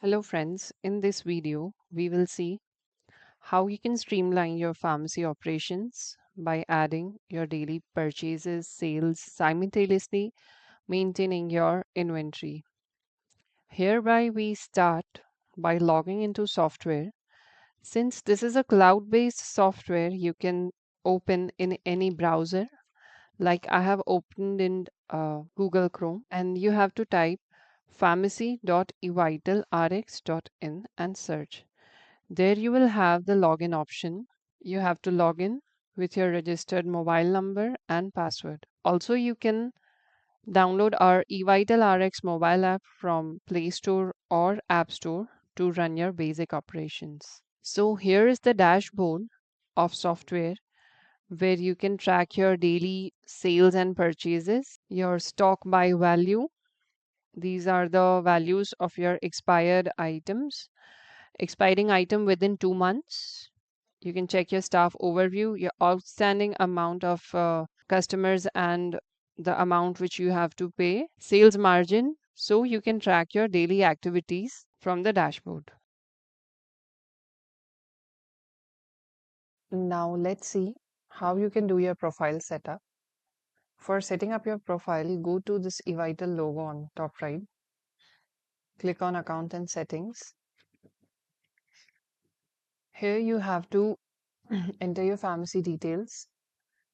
Hello friends, in this video we will see how you can streamline your pharmacy operations by adding your daily purchases, sales simultaneously maintaining your inventory. Hereby we start by logging into software. Since this is a cloud-based software, you can open in any browser. Like I have opened in Google Chrome, and you have to type pharmacy.eVitalRx.in and search. There you will have the login option. You have to log in with your registered mobile number and password. Also, you can download our eVitalRx mobile app from Play Store or App Store to run your basic operations. So here is the dashboard of software where you can track your daily sales and purchases, your stock by value. These are the values of your expired items, expiring item within 2 months. You can check your staff overview, your outstanding amount of customers and the amount which you have to pay, sales margin. So you can track your daily activities from the dashboard. Now let's see how you can do your profile setup. For setting up your profile, go to this eVital logo on top right. Click on Account and Settings. Here you have to enter your pharmacy details,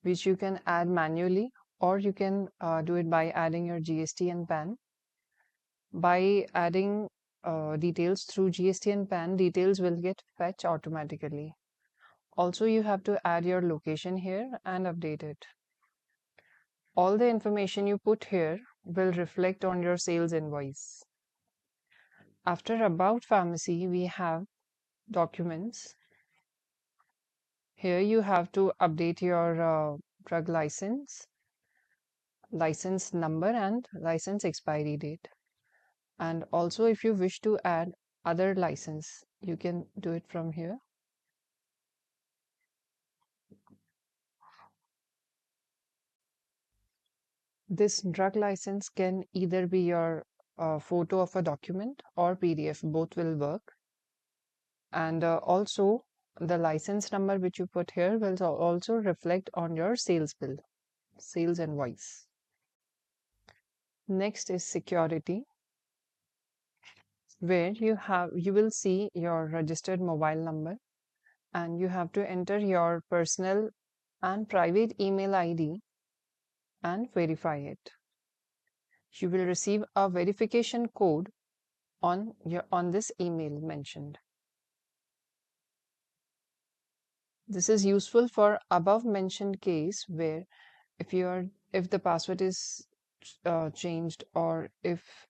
which you can add manually, or you can do it by adding your GST and PAN. By adding details through GST and PAN, details will get fetched automatically. Also, you have to add your location here and update it. All the information you put here will reflect on your sales invoice. After About Pharmacy, we have Documents. Here you have to update your drug license number and license expiry date. And also if you wish to add other license, you can do it from here. This drug license can either be your photo of a document or PDF, both will work. And also the license number which you put here will also reflect on your sales bill, sales invoice. Next is security, where you will see your registered mobile number, and you have to enter your personal and private email ID and verify it. You will receive a verification code on this email mentioned. This is useful for above mentioned case where if the password is changed, or if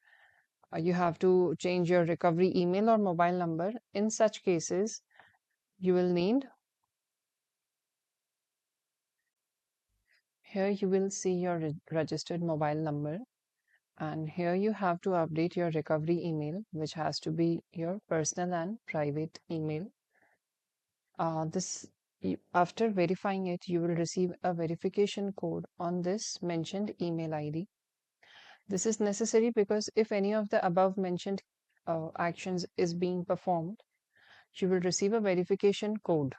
you have to change your recovery email or mobile number. In such cases, you will need, here you will see your registered mobile number, and here you have to update your recovery email, which has to be your personal and private email. After verifying it, you will receive a verification code on this mentioned email ID. This is necessary because if any of the above mentioned actions is being performed, you will receive a verification code.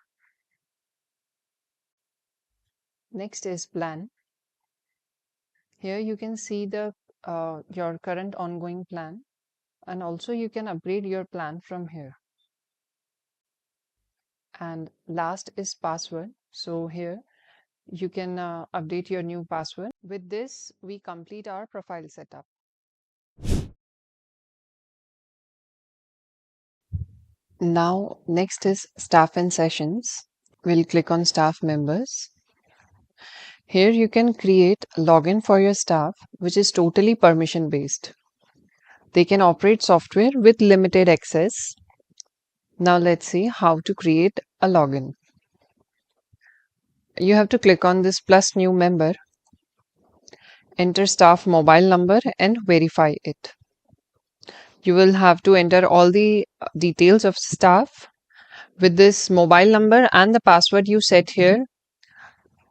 Next is plan. Here you can see the your current ongoing plan, and also you can upgrade your plan from here. And last is password. So here you can update your new password. With this, we complete our profile setup. Now, next is staff and sessions. We'll click on staff members. Here you can create login for your staff, which is totally permission based. They can operate software with limited access. Now let's see how to create a login. You have to click on this plus new member, enter staff mobile number and verify it. You will have to enter all the details of staff with this mobile number and the password you set here.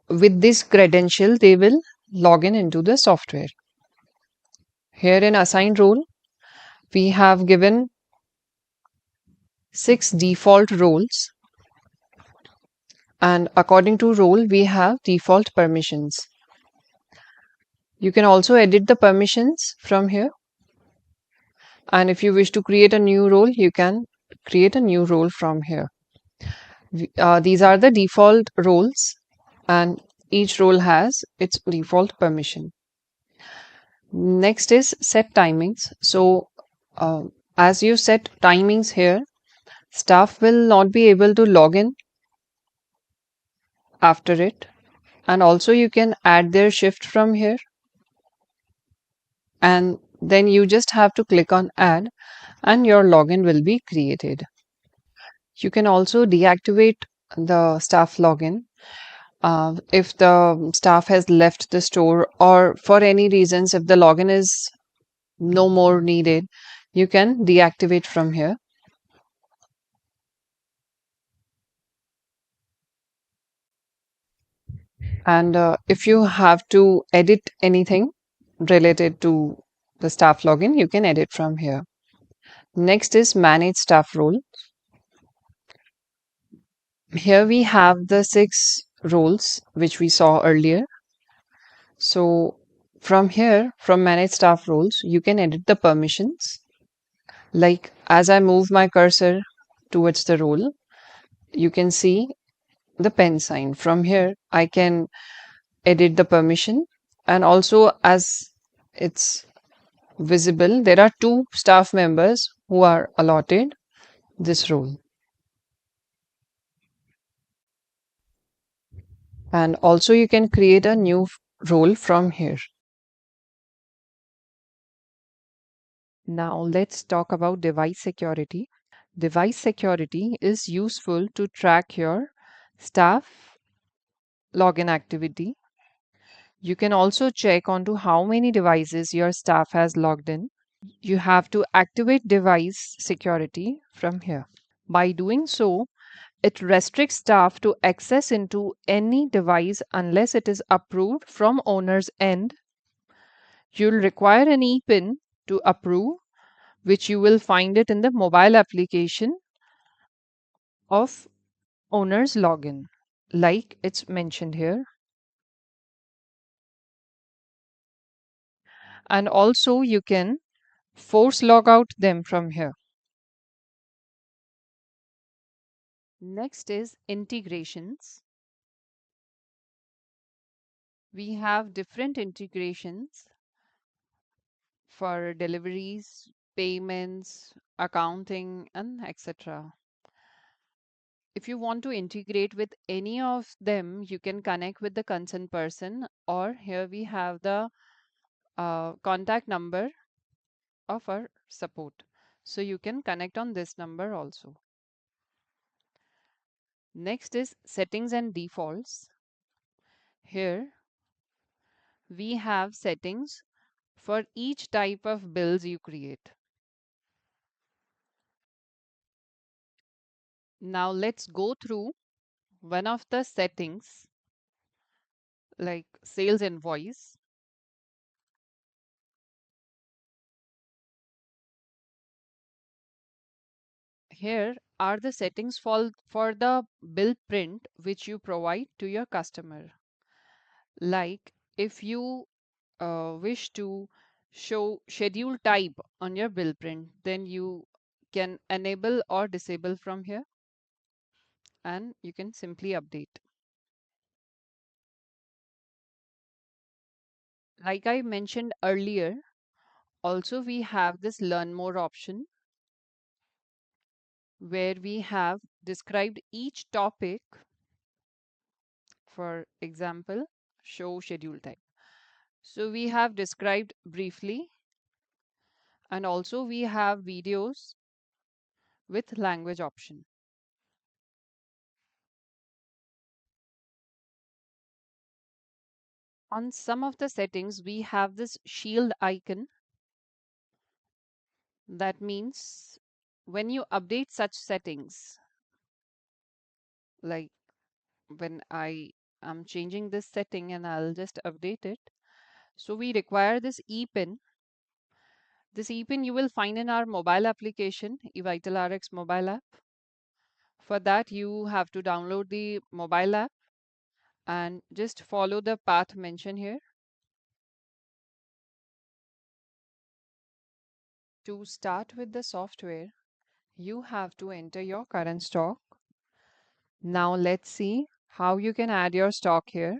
With this credential, they will log in into the software. Here in assign role, we have given 6 default roles, and according to role we have default permissions. You can also edit the permissions from here, and if you wish to create a new role, you can create a new role from here. These are the default roles, and each role has its default permission. Next is set timings. So as you set timings here, staff will not be able to log in after it, and also you can add their shift from here, and then you just have to click on add and your login will be created. You can also deactivate the staff login if the staff has left the store, or for any reasons if the login is no more needed, you can deactivate from here. And if you have to edit anything related to the staff login, you can edit from here. Next is manage staff role. Here we have the 6 roles which we saw earlier. So from here, from manage staff roles, you can edit the permissions. Like as I move my cursor towards the role, you can see the pen sign. From here, I can edit the permission, and also as it's visible, there are 2 staff members who are allotted this role. And also you can create a new role from here. Now let's talk about device security. Device security is useful to track your staff login activity. You can also check onto how many devices your staff has logged in. You have to activate device security from here. By doing so, it restricts staff to access into any device unless it is approved from owner's end. You'll require an ePIN to approve, which you will find it in the mobile application of owner's login, like it's mentioned here. And also you can force log out them from here. Next is integrations. We have different integrations for deliveries, payments, accounting, and etc. If you want to integrate with any of them, you can connect with the concerned person, or here we have the contact number of our support. So you can connect on this number also. Next is settings and defaults. Here we have settings for each type of bills you create. Now let's go through one of the settings, like sales invoice. Here are the settings for the bill print which you provide to your customer. Like if you wish to show schedule type on your bill print, then you can enable or disable from here, and you can simply update. Like I mentioned earlier, also we have this learn more option where we have described each topic. For example, show schedule type. So we have described briefly, and also we have videos with language option. On some of the settings, we have this shield icon. That means when you update such settings, like when I am changing this setting and I'll just update it. So we require this ePIN. This ePIN you will find in our mobile application, eVitalRx mobile app. For that, you have to download the mobile app and just follow the path mentioned here. To start with the software, you have to enter your current stock. Now let's see how you can add your stock here.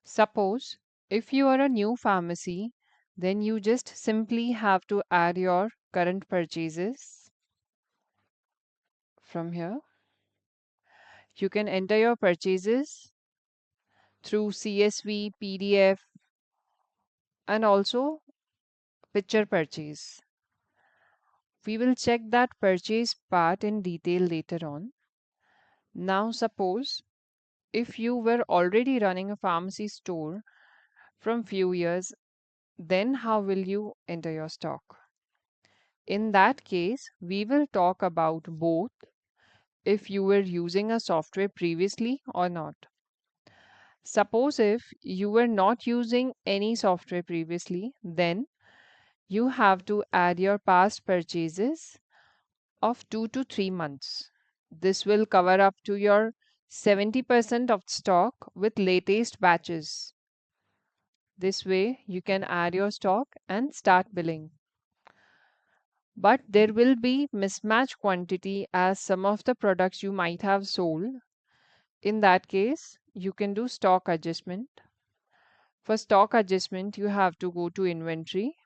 Suppose if you are a new pharmacy, then you just simply have to add your current purchases from here. You can enter your purchases through CSV, PDF, and also picture purchase. We will check that purchase part in detail later on. Now suppose if you were already running a pharmacy store from few years, then how will you enter your stock? In that case, we will talk about both if you were using a software previously or not. Suppose if you were not using any software previously, then you have to add your past purchases of 2 to 3 months. This will cover up to your 70% of stock with latest batches. This way you can add your stock and start billing. But there will be mismatch quantity as some of the products you might have sold. In that case, you can do stock adjustment. For stock adjustment, you have to go to inventory.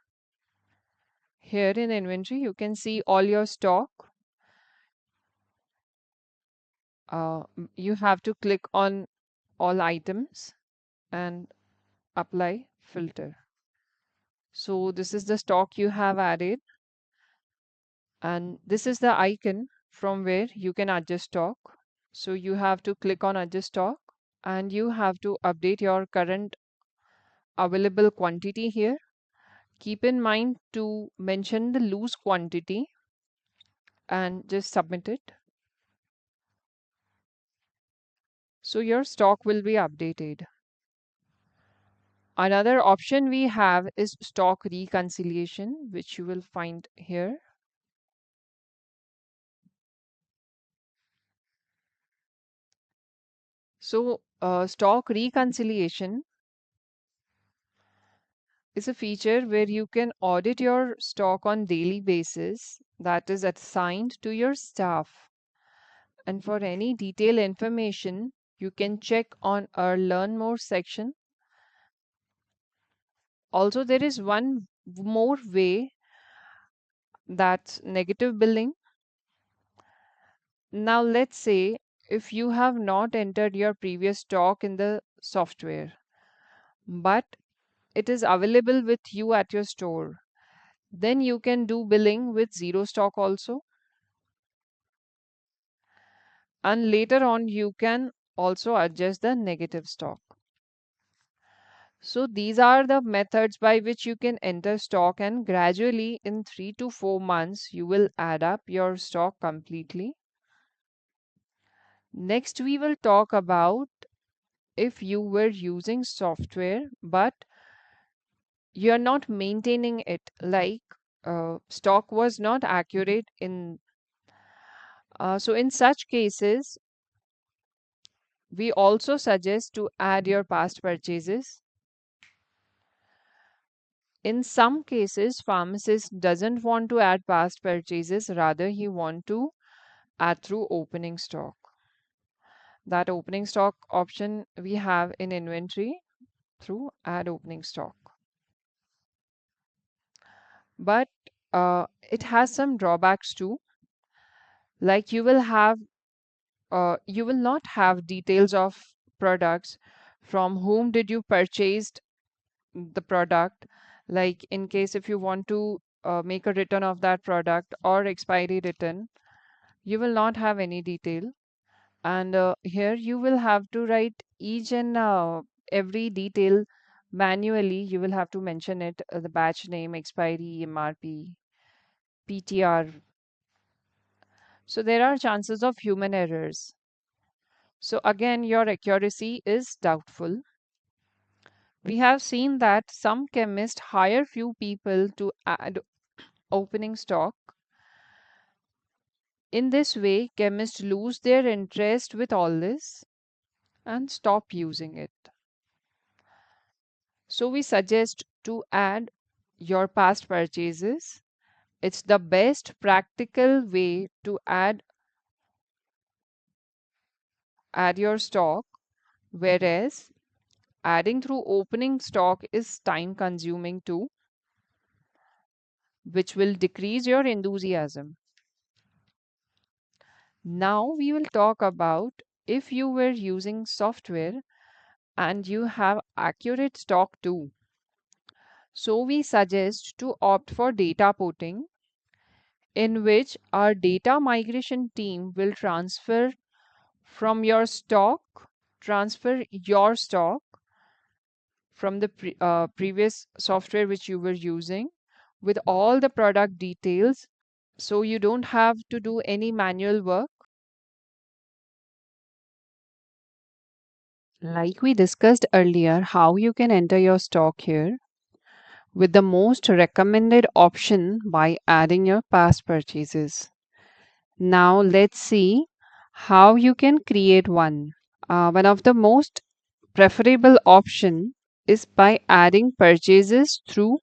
Here in inventory, you can see all your stock. You have to click on all items and apply filter. So this is the stock you have added, and this is the icon from where you can adjust stock. So you have to click on adjust stock and you have to update your current available quantity here. Keep in mind to mention the loose quantity and just submit it. So your stock will be updated. Another option we have is stock reconciliation, which you will find here. So stock reconciliation is a feature where you can audit your stock on daily basis that is assigned to your staff. And for any detailed information, you can check on our Learn More section. Also, there is one more way, that's negative billing. Now, let's say if you have not entered your previous stock in the software, but it is available with you at your store, then you can do billing with zero stock also. And later on, you can also adjust the negative stock. So these are the methods by which you can enter stock, and gradually in 3 to 4 months you will add up your stock completely. Next we will talk about if you were using software but you are not maintaining it, like stock was not accurate in so in such cases we also suggest to add your past purchases. In some cases, pharmacist doesn't want to add past purchases, rather he want to add through opening stock. That opening stock option we have in inventory through add opening stock. But it has some drawbacks too. Like you will not have details of products, from whom did you purchased the product, like in case if you want to make a return of that product or expiry return, you will not have any detail. And here you will have to write each and every detail manually. You will have to mention it, the batch name, expiry, MRP, PTR. So there are chances of human errors. So again, your accuracy is doubtful. We have seen that some chemists hire few people to add opening stock, In this way, chemists lose their interest with all this and stop using it. So we suggest to add your past purchases. It's the best practical way to add your stock, whereas adding through opening stock is time consuming too, which will decrease your enthusiasm. Now we will talk about if you were using software and you have accurate stock too. So we suggest to opt for data porting, in which our data migration team will from your stock, transfer your stock from the previous software which you were using with all the product details, so you don't have to do any manual work. Like we discussed earlier, how you can enter your stock here with the most recommended option by adding your past purchases. Now let's see how you can create one. One of the most preferable option is by adding purchases through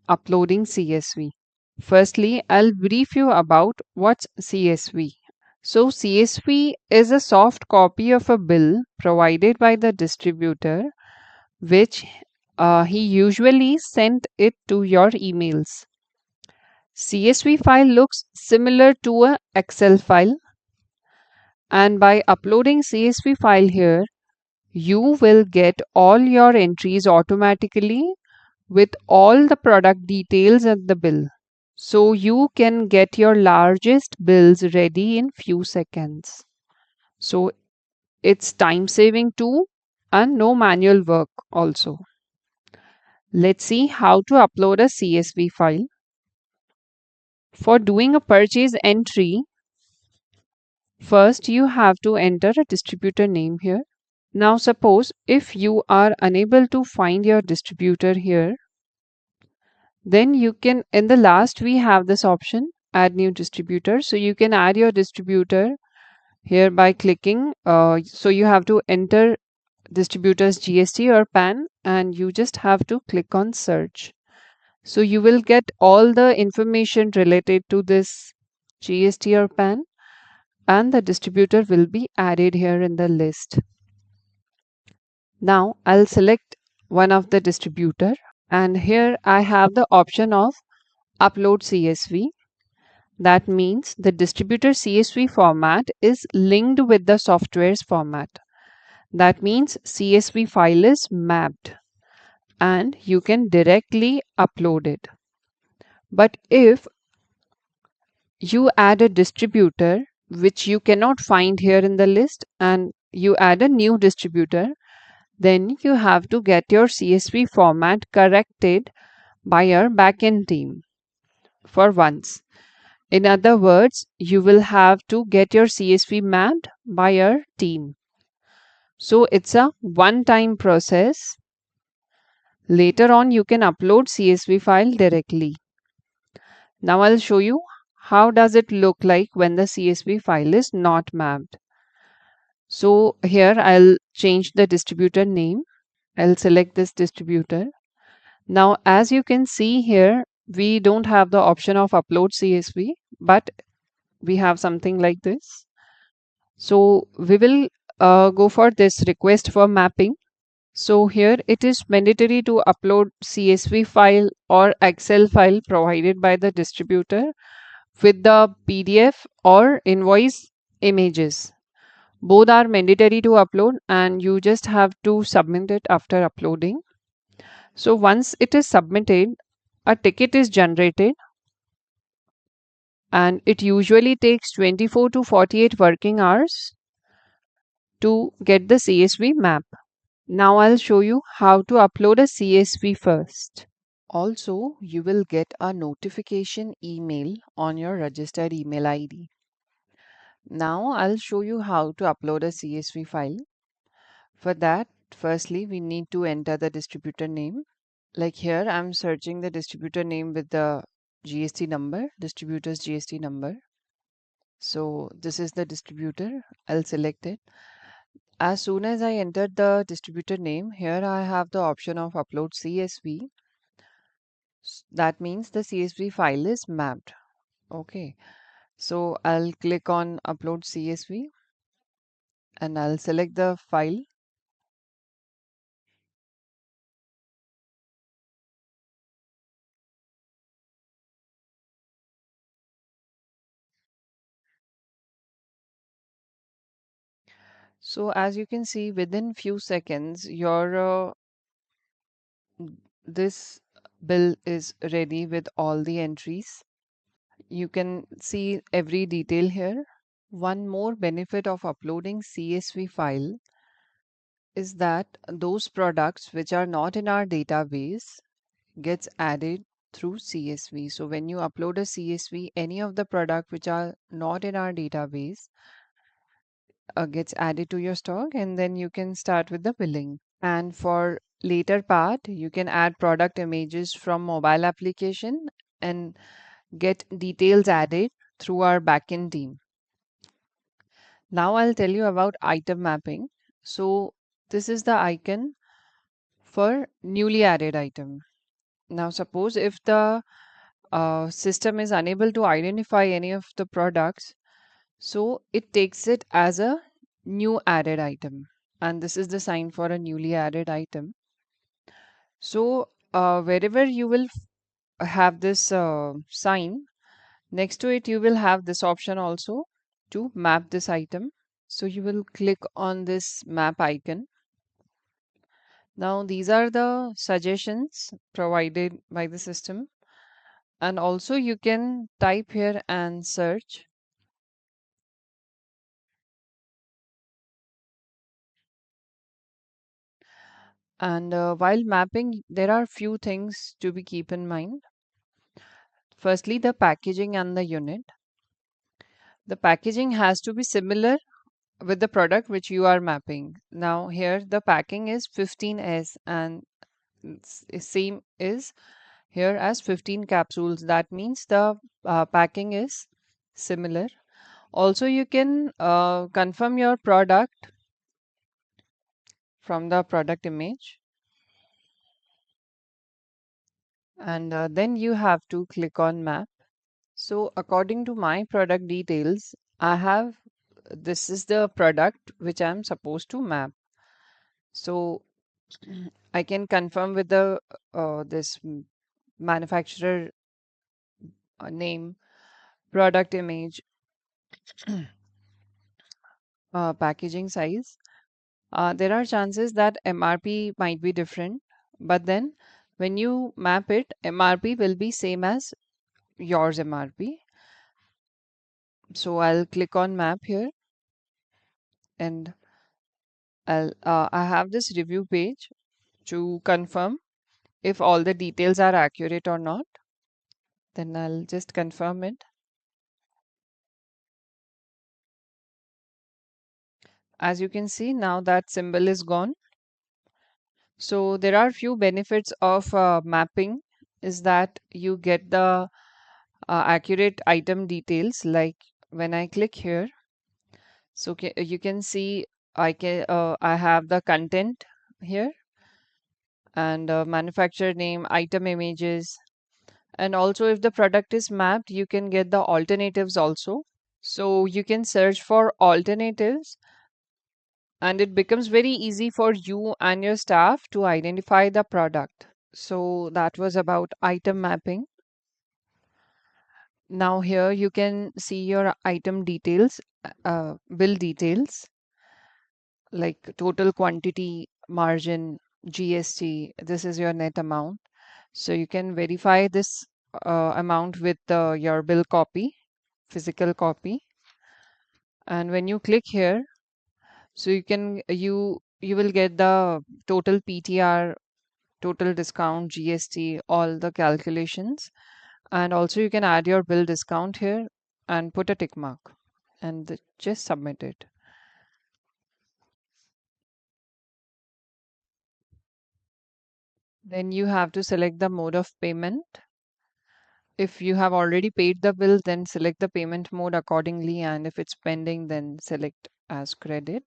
uploading CSV. Firstly, I'll brief you about what's CSV. So, CSV is a soft copy of a bill provided by the distributor, which he usually sent it to your emails. CSV file looks similar to a Excel file, and by uploading CSV file here, you will get all your entries automatically with all the product details of the bill. So you can get your largest bills ready in few seconds. So it's time saving too and no manual work also. Let's see how to upload a CSV file. For doing a purchase entry, first you have to enter a distributor name here. Now suppose if you are unable to find your distributor here, then you can, in the last we have this option, add new distributor. So you can add your distributor here by clicking. So you have to enter distributor's GST or PAN and you just have to click on search. So you will get all the information related to this GST or PAN and the distributor will be added here in the list. Now I'll select one of the distributor and here I have the option of upload CSV. That means the distributor CSV format is linked with the software's format. That means CSV file is mapped and you can directly upload it. But if you add a distributor which you cannot find here in the list and you add a new distributor, then you have to get your CSV format corrected by your backend team for once. In other words, you will have to get your CSV mapped by your team. So it's a one-time process. Later on, you can upload CSV file directly. Now I'll show you how does it look like when the CSV file is not mapped. So here I'll change the distributor name. I'll select this distributor. Now as you can see here, we don't have the option of upload CSV, but we have something like this. So we will go for this request for mapping. So here it is mandatory to upload CSV file or Excel file provided by the distributor with the PDF or invoice images. Both are mandatory to upload and you just have to submit it after uploading. So once it is submitted, a ticket is generated and it usually takes 24 to 48 working hours to get the CSV map. Now I'll show you how to upload a CSV first. Also, you will get a notification email on your registered email ID. Now I'll show you how to upload a CSV file. For that, firstly, we need to enter the distributor name. Like here, I'm searching the distributor name with the GST number, distributor's GST number. So this is the distributor. I'll select it. As soon as I enter the distributor name, here I have the option of upload CSV. That means the CSV file is mapped. Okay. So I'll click on upload CSV and I'll select the file. So as you can see, within few seconds, your this bill is ready with all the entries. You can see every detail here. One more benefit of uploading CSV file is that those products which are not in our database gets added through CSV. So when you upload a CSV, any of the product which are not in our database gets added to your stock, and then you can start with the billing. And for later part, you can add product images from mobile application and get details added through our backend team. Now I'll tell you about item mapping. So this is the icon for newly added item. Now suppose if the system is unable to identify any of the products, so it takes it as a new added item. And this is the sign for a newly added item. So wherever you will have this sign, next to it you will have this option also to map this item. So you will click on this map icon. Now these are the suggestions provided by the system, and also you can type here and search. And while mapping, there are few things to be keep in mind. Firstly, the packaging and the unit. The packaging has to be similar with the product which you are mapping. Now here the packing is 15S and same is here as 15 capsules. That means the packing is similar. Also, you can confirm your product from the product image, and then you have to click on map. So according to my product details, I have this is the product which I'm supposed to map. So I can confirm with the this manufacturer name, product image, packaging size. There are chances that MRP might be different, but then when you map it, MRP will be same as yours MRP. So I'll click on map here, and I have this review page to confirm if all the details are accurate or not. Then I'll just confirm it. As you can see, now that symbol is gone. So there are few benefits of mapping is that you get the accurate item details. Like when I click here, so you can see I have the content here, and manufacturer name, item images, and also if the product is mapped, you can get the alternatives also. So you can search for alternatives, and it becomes very easy for you and your staff to identify the product. So that was about item mapping. Now here you can see your item details, bill details, like total quantity, margin, GST. This is your net amount. So you can verify this amount with your bill copy, physical copy. And when you click here, so you will get the total PTR, total discount, GST, all the calculations. And also you can add your bill discount here and put a tick mark and just submit it. Then you have to select the mode of payment. If you have already paid the bill, then select the payment mode accordingly, and if it's pending, then select as credit.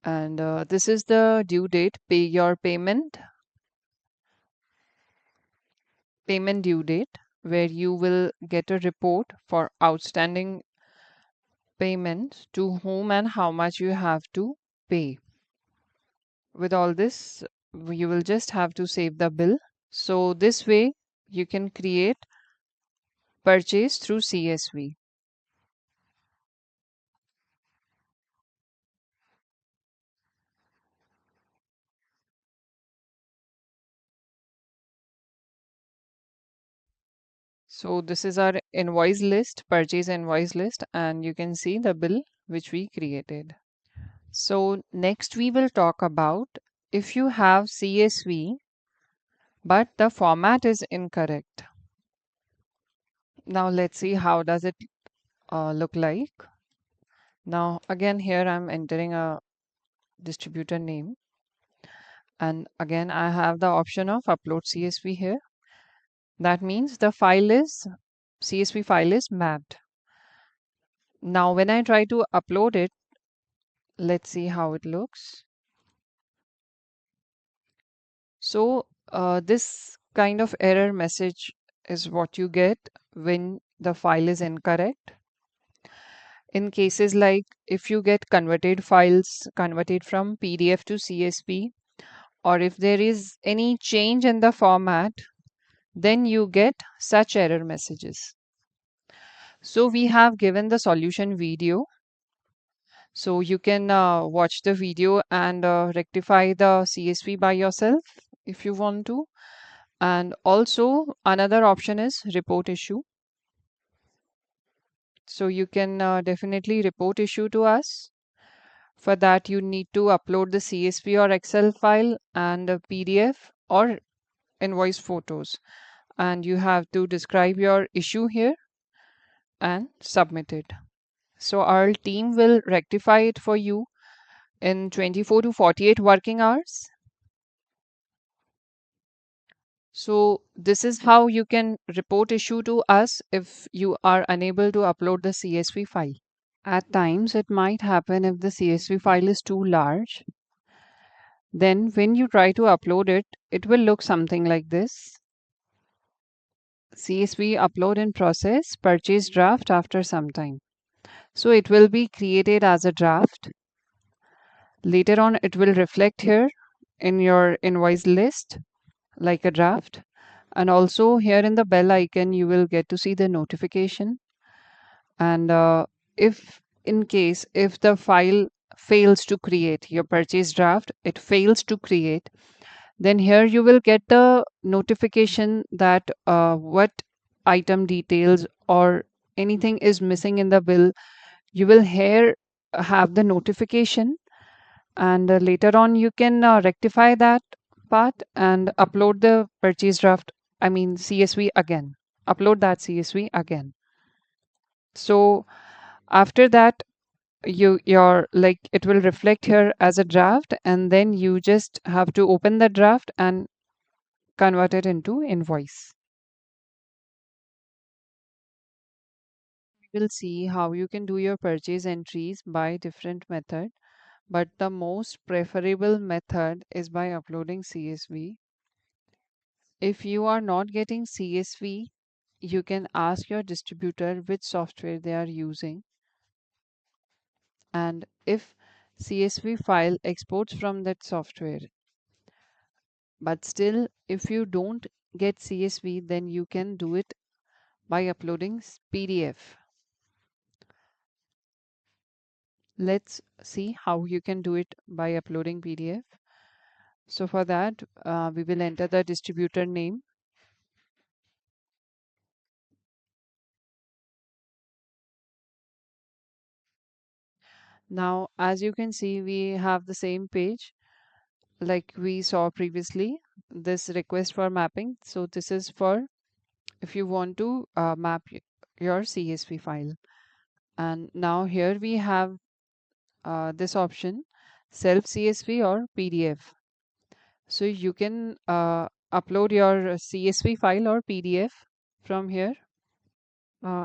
And this is the due date. Pay your payment due date, where you will get a report for outstanding payments, to whom and how much you have to pay. With all this, you will just have to save the bill. So this way you can create purchase through CSV. So this is our invoice list, purchase invoice list, and you can see the bill which we created. So next we will talk about if you have CSV but the format is incorrect. Now let's see how does it look like. Now again here I'm entering a distributor name, and again I have the option of upload CSV here. That means the CSV file is mapped. Now when I try to upload it, let's see how it looks. So this kind of error message is what you get when the file is incorrect. In cases like if you get converted files converted from PDF to CSV, or if there is any change in the format, then you get such error messages. So we have given the solution video. So you can watch the video and rectify the CSV by yourself if you want to. And also another option is report issue. So you can definitely report issue to us. For that, you need to upload the CSV or Excel file and a PDF or invoice photos. And you have to describe your issue here and submit it. So our team will rectify it for you in 24 to 48 working hours. So this is how you can report issue to us if you are unable to upload the CSV file. At times, it might happen if the CSV file is too large. Then when you try to upload it, it will look something like this. CSV upload in process, purchase draft after some time. So it will be created as a draft. Later on, it will reflect here in your invoice list like a draft. And also here in the bell icon, you will get to see the notification. And if in case if the file fails to create your purchase draft, it fails to create, then here you will get the notification that what item details or anything is missing in the bill. You will here have the notification, and later on you can rectify that part and upload the purchase draft, I mean CSV again, upload that CSV again. So after that, your like it will reflect here as a draft, and then you just have to open the draft and convert it into invoice. We will see how you can do your purchase entries by different method, but the most preferable method is by uploading CSV. If you are not getting CSV, you can ask your distributor which software they are using, and if CSV file exports from that software. But still, if you don't get CSV, then you can do it by uploading PDF. Let's see how you can do it by uploading PDF. So for that, we will enter the distributor name. Now, as you can see, we have the same page like we saw previously, this request for mapping. So this is for if you want to map your CSV file. And now here we have this option, self CSV or PDF. So you can upload your CSV file or PDF From here,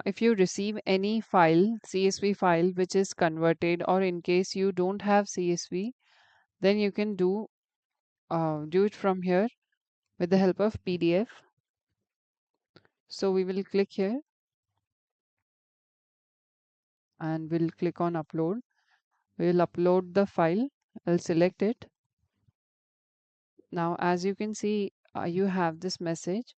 if you receive any file, CSV file, which is converted, or in case you don't have CSV, then you can do it from here with the help of PDF. So we will click here and we'll click on upload. We will upload the file. I'll select it. Now, as you can see, you have this message.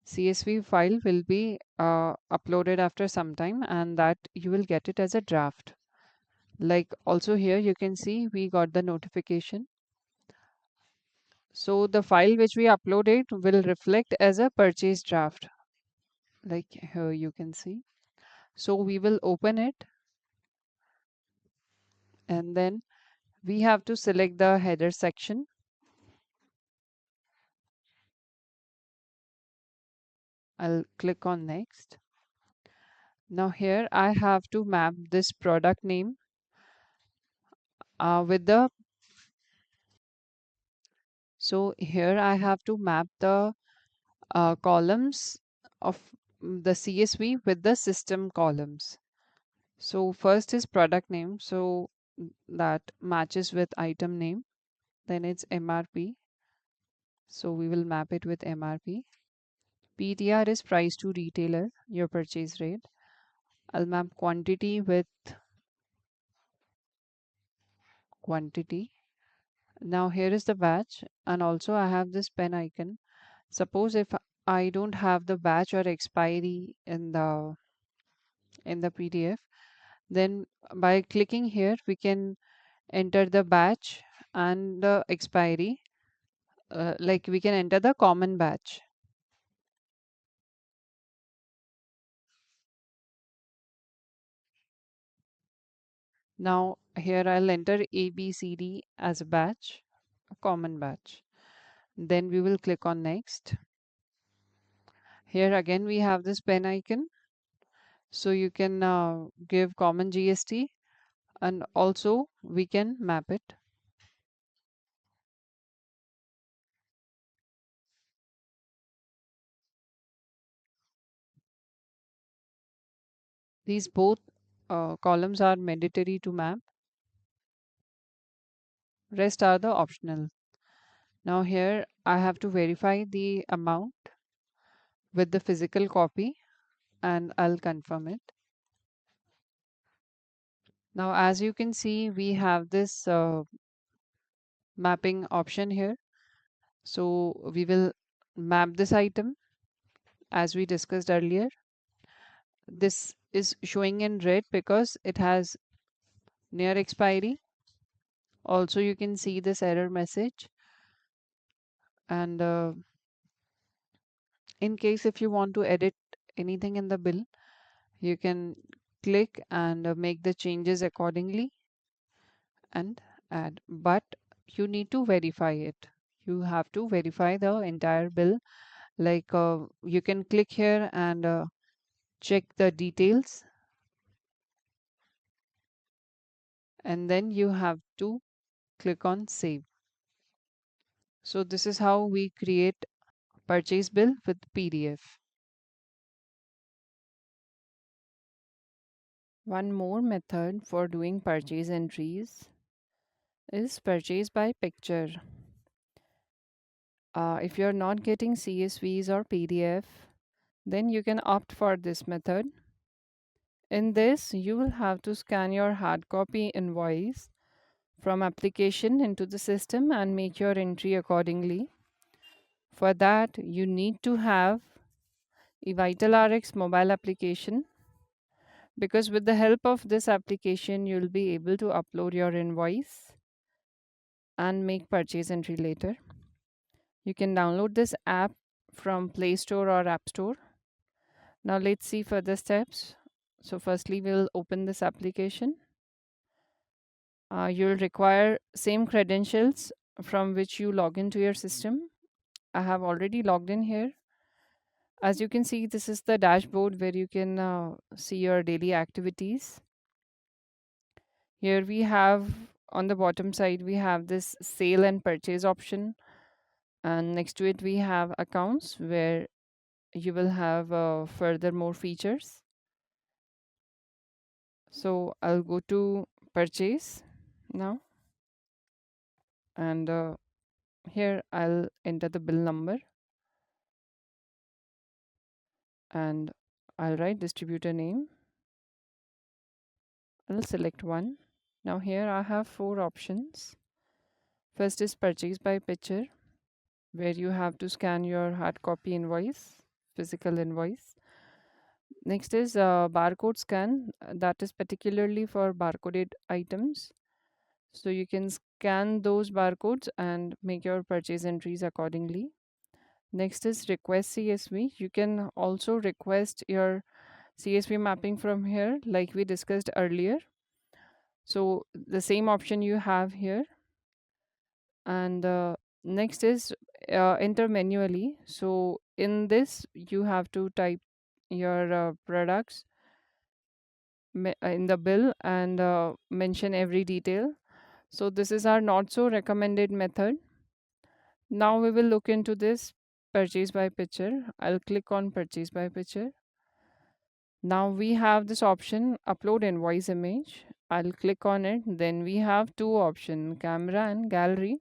CSV file will be uploaded after some time, and that you will get it as a draft. Like also here, you can see we got the notification. So the file which we uploaded will reflect as a purchase draft. Like here you can see. So we will open it, and then we have to select the header section. I'll click on next. Now here I have to map this product name with the, so here I have to map the columns of the CSV with the system columns. So first is product name, so that matches with item name. Then it's MRP, so we will map it with MRP. PTR is price to retailer, your purchase rate. I'll map quantity with quantity. Now here is the batch, and also I have this pen icon. Suppose if I don't have the batch or expiry in the PDF, then by clicking here we can enter the batch and the expiry. Like we can enter the common batch. Now here I'll enter ABCD as a batch, a common batch. Then we will click on next. Here again we have this pen icon. So you can give common GST, and also we can map it. These both columns are mandatory to map. Rest are the optional. Now here I have to verify the amount with the physical copy, and I'll confirm it. Now as you can see, we have this mapping option here. So we will map this item as we discussed earlier. This is showing in red because it has near expiry. Also you can see this error message, and in case if you want to edit anything in the bill, you can click and make the changes accordingly and add, but you need to verify it. You have to verify the entire bill. Like you can click here and check the details, and then you have to click on save. So this is how we create purchase bill with PDF. One more method for doing purchase entries is purchase by picture. If you're not getting CSVs or PDF, then you can opt for this method. In this, you will have to scan your hard copy invoice from application into the system and make your entry accordingly. For that, you need to have eVitalRx mobile application, because with the help of this application, you'll be able to upload your invoice and make purchase entry later. You can download this app from Play Store or App Store. Now let's see further steps. So firstly, we'll open this application. You'll require same credentials from which you log into your system. I have already logged in here. As you can see, this is the dashboard where you can see your daily activities. Here we have, on the bottom side, we have this sale and purchase option. And next to it, we have accounts where you will have further more features. So I'll go to purchase now, and here I'll enter the bill number, and I'll write distributor name. I'll select one. Now here I have four options. First is purchase by picture, where you have to scan your hard copy invoice, physical invoice. Next is barcode scan, that is particularly for barcoded items. So you can scan those barcodes and make your purchase entries accordingly. Next is request CSV. You can also request your CSV mapping from here, like we discussed earlier. So the same option you have here. And next is enter manually. So in this, you have to type your products in the bill and mention every detail. So this is our not so recommended method. Now we will look into this purchase by picture. I'll click on purchase by picture. Now we have this option upload invoice image. I'll click on it. Then we have two options, camera and gallery.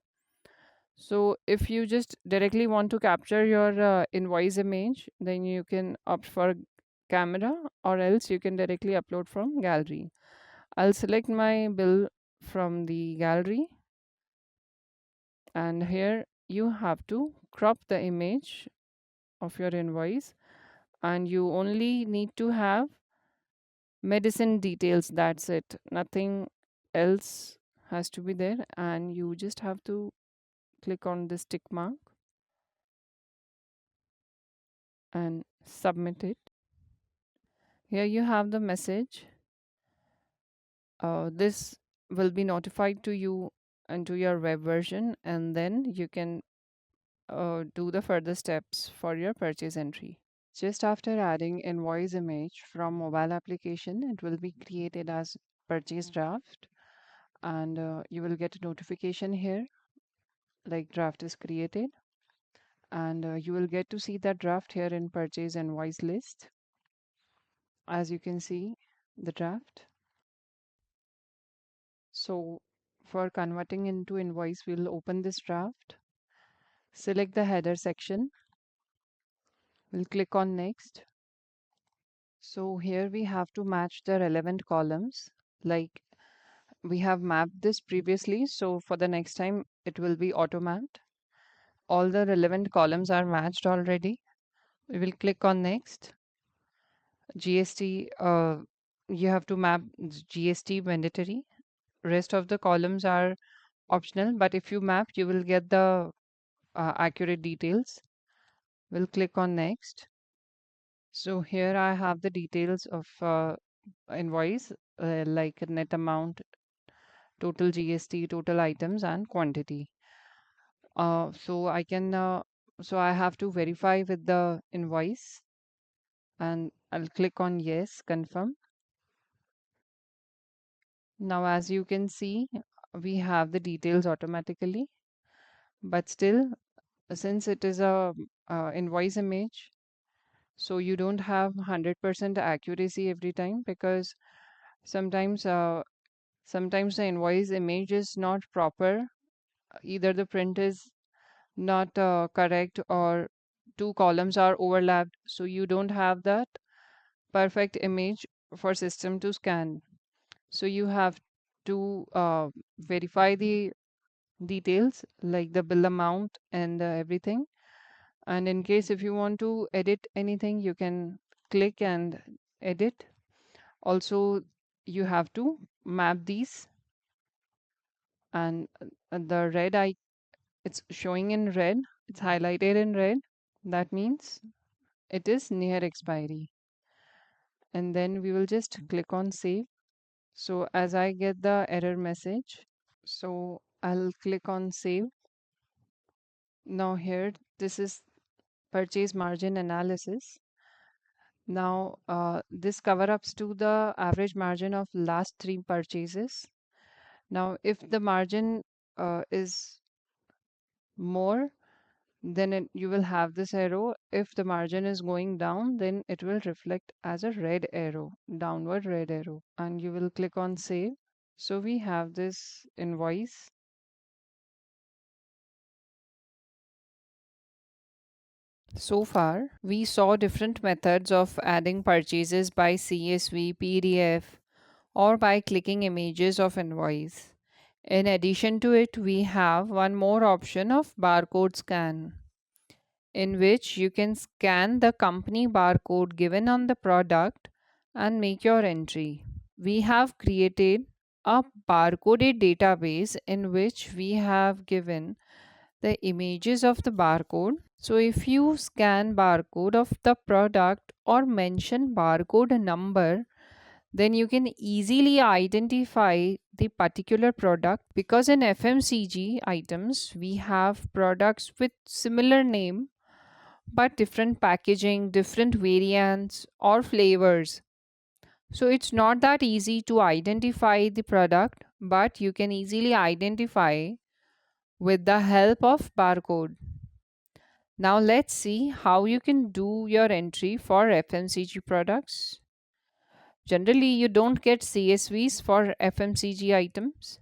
So if you just directly want to capture your invoice image, then you can opt for camera, or else you can directly upload from gallery. I'll select my bill from the gallery, and here you have to crop the image of your invoice, and you only need to have medicine details. That's it. Nothing else has to be there, and you just have to click on this tick mark and submit it. Here you have the message. This will be notified to you and to your web version, and then you can do the further steps for your purchase entry. Just after adding invoice image from mobile application, it will be created as purchase draft, and you will get a notification here like draft is created, and you will get to see that draft here in purchase invoice list. As you can see the draft. So for converting into invoice, we'll open this draft, select the header section, we'll click on next. So here we have to match the relevant columns. Like we have mapped this previously, so for the next time it will be auto mapped. All the relevant columns are matched already. We will click on next. GST, you have to map GST mandatory. Rest of the columns are optional, but if you map, you will get the accurate details. We'll click on next. So here I have the details of invoice, like net amount, total GST, total items, and quantity. So so I have to verify with the invoice, and I'll click on yes, confirm. Now, as you can see, we have the details automatically, but still, since it is a invoice image, so you don't have 100% accuracy every time, because sometimes sometimes the invoice image is not proper. Either the print is not correct, or two columns are overlapped, so you don't have that perfect image for system to scan. So you have to verify the details like the bill amount and everything. And in case if you want to edit anything, you can click and edit. Also, you have to map these, and the red I it's showing in red, it's highlighted in red. That means it is near expiry. And then we will just click on save. So as I get the error message, so I'll click on save. Now here, this is purchase margin analysis. Now this cover ups to the average margin of last three purchases. Now if the margin is more, then you will have this arrow. If the margin is going down, then it will reflect as a red arrow, downward red arrow, and you will click on save. So we have this invoice. So far, we saw different methods of adding purchases by CSV, PDF, or by clicking images of invoice. In addition to it, we have one more option of barcode scan, in which you can scan the company barcode given on the product and make your entry. We have created a barcoded database in which we have given the images of the barcode. So if you scan barcode of the product or mention barcode number, then you can easily identify the particular product, because in FMCG items we have products with similar name but different packaging, different variants or flavors. So it's not that easy to identify the product, but you can easily identify with the help of barcode. Now let's see how you can do your entry for FMCG products. Generally, you don't get CSVs for FMCG items.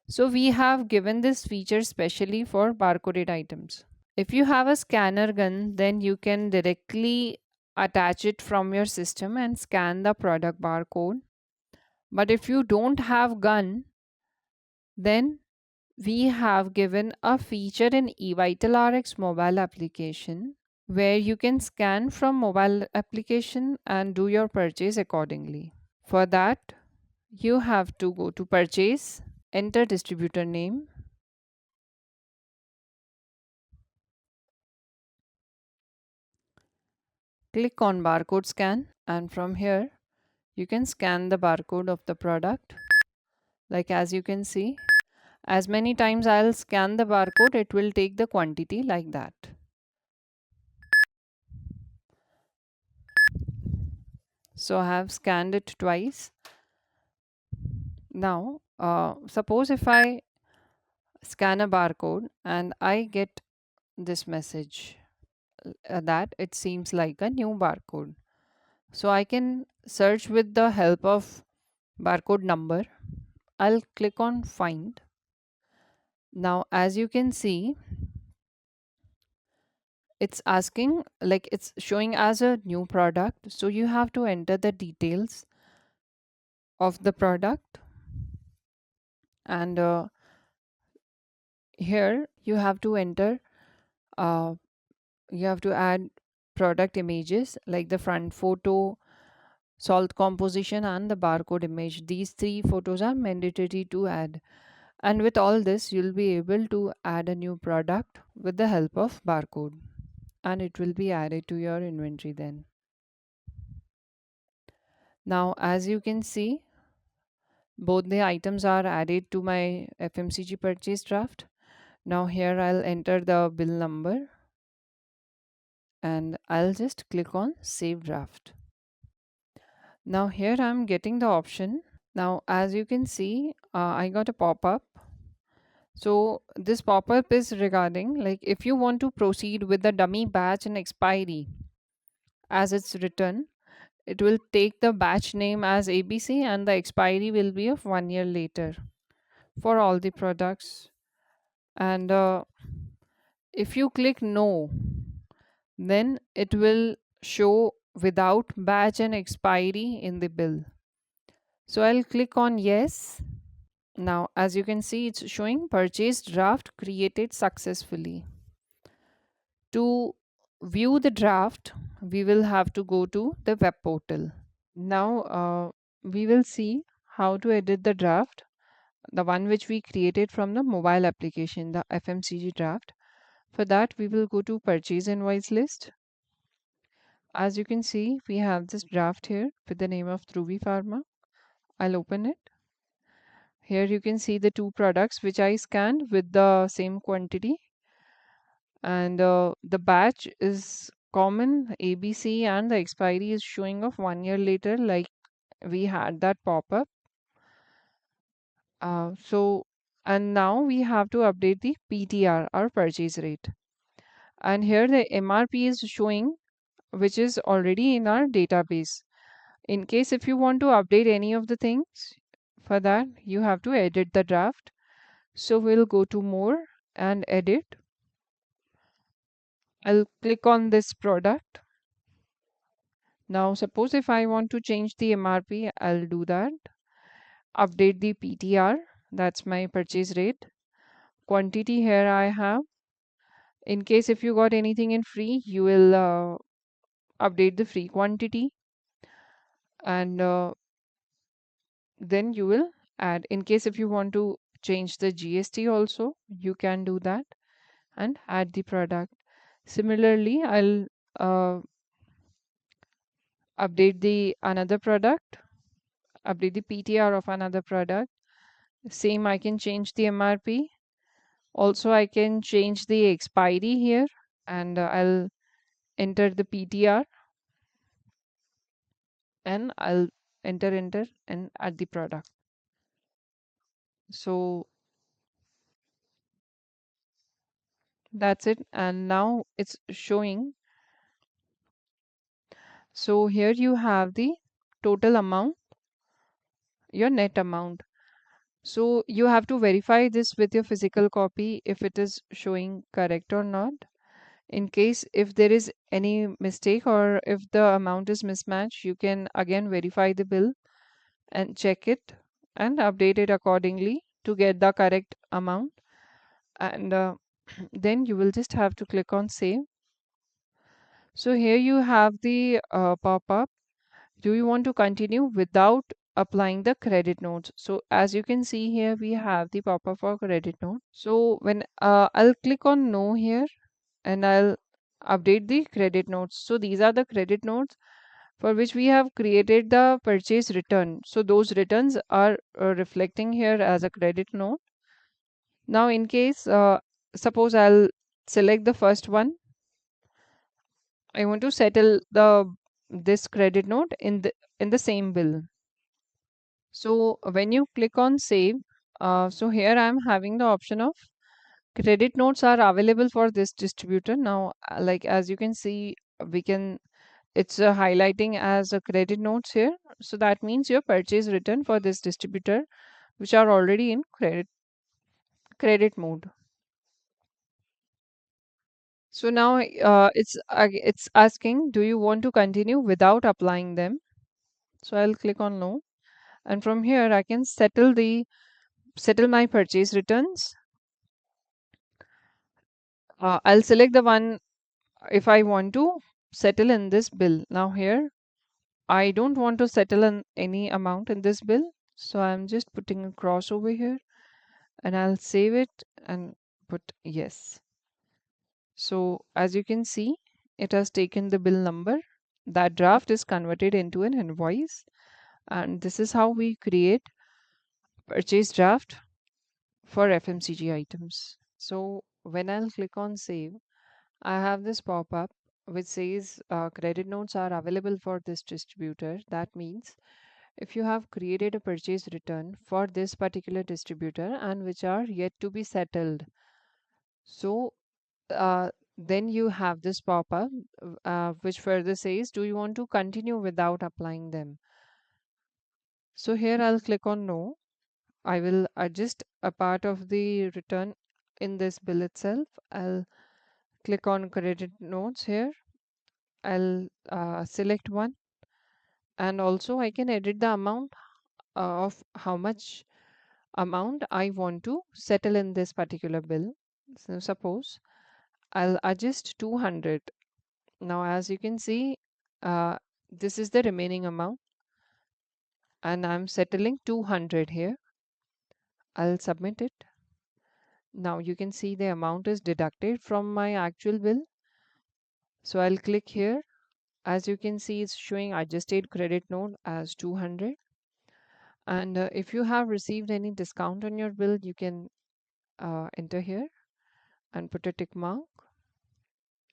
So we have given this feature specially for barcoded items. If you have a scanner gun, then you can directly attach it from your system and scan the product barcode. But if you don't have gun, then we have given a feature in eVitalRx mobile application where you can scan from mobile application and do your purchase accordingly. For that, you have to go to purchase, enter distributor name, click on barcode scan, and from here you can scan the barcode of the product. Like as you can see, as many times I'll scan the barcode, it will take the quantity like that. So I have scanned it twice. Now, suppose if I scan a barcode and I get this message that it seems like a new barcode. So I can search with the help of barcode number. I'll click on find. Now, as you can see, it's asking, like it's showing as a new product. So you have to enter the details of the product, and here you have to enter, uh, you have to add product images like the front photo, salt composition, and the barcode image. These three photos are mandatory to add. And with all this, you'll be able to add a new product with the help of barcode, and it will be added to your inventory then. Now, as you can see, both the items are added to my FMCG purchase draft. Now, here I'll enter the bill number and I'll just click on save draft. Now, here I'm getting the option. Now, as you can see, I got a pop up. So this pop-up is regarding, like, if you want to proceed with the dummy batch and expiry as it's written, it will take the batch name as ABC and the expiry will be of 1 year later for all the products. And if you click no, then it will show without batch and expiry in the bill. So I'll click on yes. Now, as you can see, it's showing purchase draft created successfully. To view the draft, we will have to go to the web portal. Now, we will see how to edit the draft, the one which we created from the mobile application, the FMCG draft. For that, we will go to purchase invoice list. As you can see, we have this draft here with the name of Truvi Pharma. I'll open it. Here you can see the two products which I scanned with the same quantity, and the batch is common ABC and the expiry is showing of 1 year later, like we had that pop-up. So and now we have to update the PTR, our purchase rate. And here the MRP is showing, which is already in our database. In case if you want to update any of the things, for that you have to edit the draft. So we'll go to more and edit. I'll click on this product. Now suppose if I want to change the MRP, I'll do that. Update the PTR, that's my purchase rate. Quantity here I have. In case if you got anything in free, you will update the free quantity, and then you will add. In case if you want to change the GST also, you can do that and add the product. Similarly, I'll uh, update the another product, update the PTR of another product. Same, I can change the MRP. Also, I can change the expiry here, and I'll enter the PTR, and I'll enter and add the product. So that's it. And now it's showing. So here you have the total amount, your net amount. So you have to verify this with your physical copy if it is showing correct or not. In case if there is any mistake or if the amount is mismatched, you can again verify the bill and check it and update it accordingly to get the correct amount. And then you will just have to click on save. So here you have the pop-up. Do you want to continue without applying the credit notes? So as you can see here, we have the pop-up for credit note. So when I'll click on no here, and I'll update the credit notes. So these are the credit notes for which we have created the purchase return. So those returns are reflecting here as a credit note. Now in case, suppose I'll select the first one. I want to settle this credit note in the same bill. So when you click on save, so here I'm having the option of credit notes are available for this distributor. Now, like as you can see, we can it's highlighting as a credit notes here. So that means your purchase return for this distributor, which are already in credit mode. So now it's asking, do you want to continue without applying them? So I'll click on no, and from here I can settle my purchase returns. I'll select the one if I want to settle in this bill. Now here I don't want to settle in any amount in this bill, so I'm just putting a cross over here, and I'll save it and put yes. So as you can see, it has taken the bill number. That draft is converted into an invoice, and this is how we create purchase draft for FMCG items. So when I'll click on save, I have this pop-up which says credit notes are available for this distributor. That means if you have created a purchase return for this particular distributor and which are yet to be settled, so then you have this pop-up which further says, do you want to continue without applying them? So here I'll click on no. I will adjust a part of the return in this bill itself. I'll click on credit notes here. I'll select one, and also I can edit the amount of how much amount I want to settle in this particular bill. So suppose I'll adjust 200. Now as you can see, uh, this is the remaining amount, and I'm settling 200 here. I'll submit it. Now you can see the amount is deducted from my actual bill. So I'll click here. As you can see, it's showing adjusted credit note as 200. And if you have received any discount on your bill, you can enter here and put a tick mark.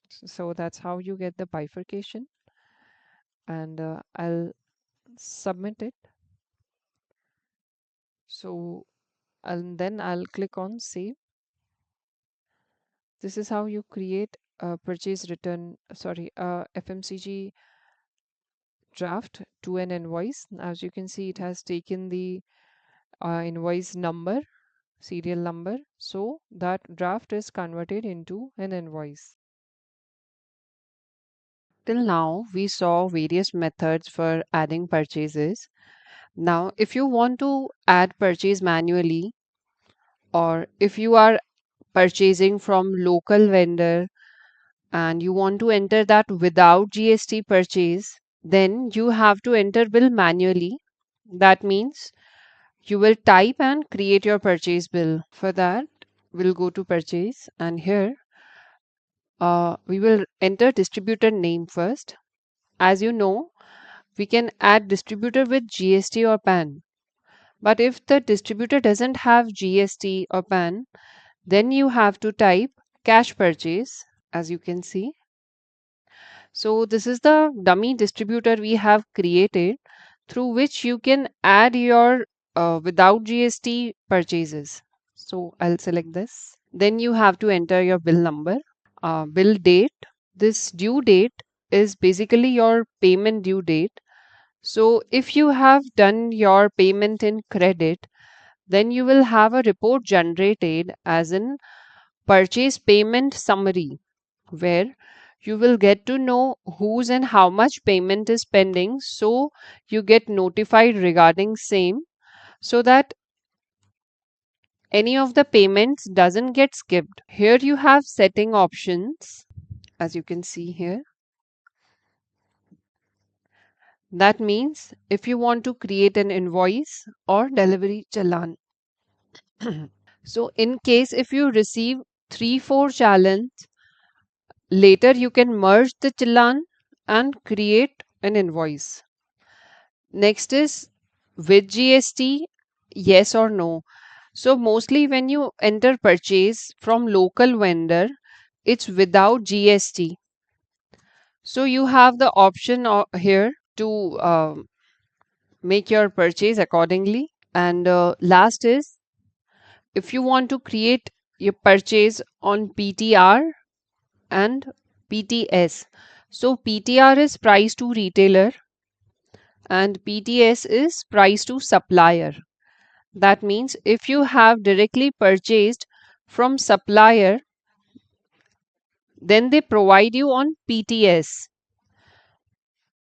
So that's how you get the bifurcation. And I'll submit it. So and then I'll click on save. This is how you create purchase return, sorry, FMCG draft to an invoice. As you can see, it has taken the invoice number, serial number, so that draft is converted into an invoice. Till now, we saw various methods for adding purchases. Now, if you want to add purchase manually, or if you are purchasing from local vendor and you want to enter that without GST purchase, then you have to enter bill manually. That means you will type and create your purchase bill. For that, we'll go to purchase, and here we will enter distributor name first. As you know, we can add distributor with GST or PAN. But if the distributor doesn't have GST or PAN, then you have to type cash purchase, as you can see. So this is the dummy distributor we have created through which you can add your without GST purchases. So I'll select this. Then you have to enter your bill number, bill date. This due date is basically your payment due date. So if you have done your payment in credit, then you will have a report generated as in purchase payment summary, where you will get to know whose and how much payment is pending, so you get notified regarding same, so that any of the payments doesn't get skipped. Here you have setting options, as you can see here. That means if you want to create an invoice or delivery challan. So in case if you receive 3-4 challans, later you can merge the challan and create an invoice. Next is with GST, yes or no. So mostly when you enter purchase from local vendor, it's without GST. So you have the option here to make your purchase accordingly. And last is if you want to create your purchase on PTR and PTS. So PTR is price to retailer and PTS is price to supplier. That means if you have directly purchased from supplier, then they provide you on PTS.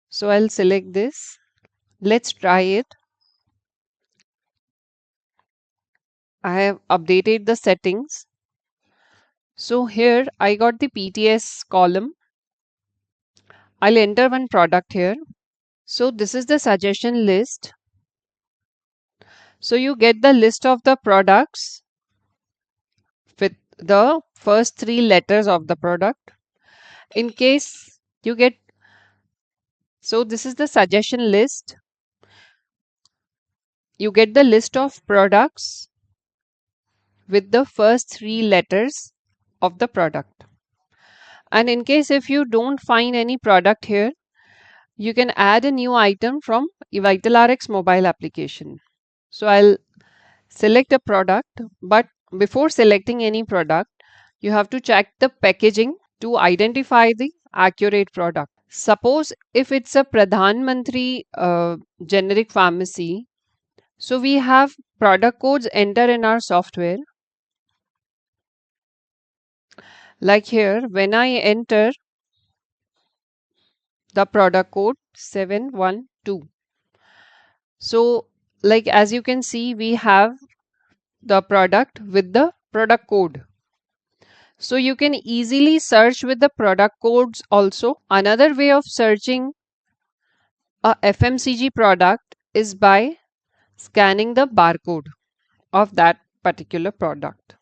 So I'll select this. Let's try it. I have updated the settings. So here I got the PTS column. I'll enter one product here. So this is the suggestion list. So you get the list of the products with the first 3 letters of the product. In case you get, so this is the suggestion list. You get the list of products with the first 3 letters of the product. And in case if you don't find any product here, you can add a new item from eVitalRx mobile application. So I'll select a product, but before selecting any product, you have to check the packaging to identify the accurate product. Suppose if it's a Pradhan Mantri generic pharmacy, so we have product codes enter in our software. Like here, when I enter the product code 712. So like as you can see, we have the product with the product code. So you can easily search with the product codes also. Another way of searching a FMCG product is by scanning the barcode of that particular product.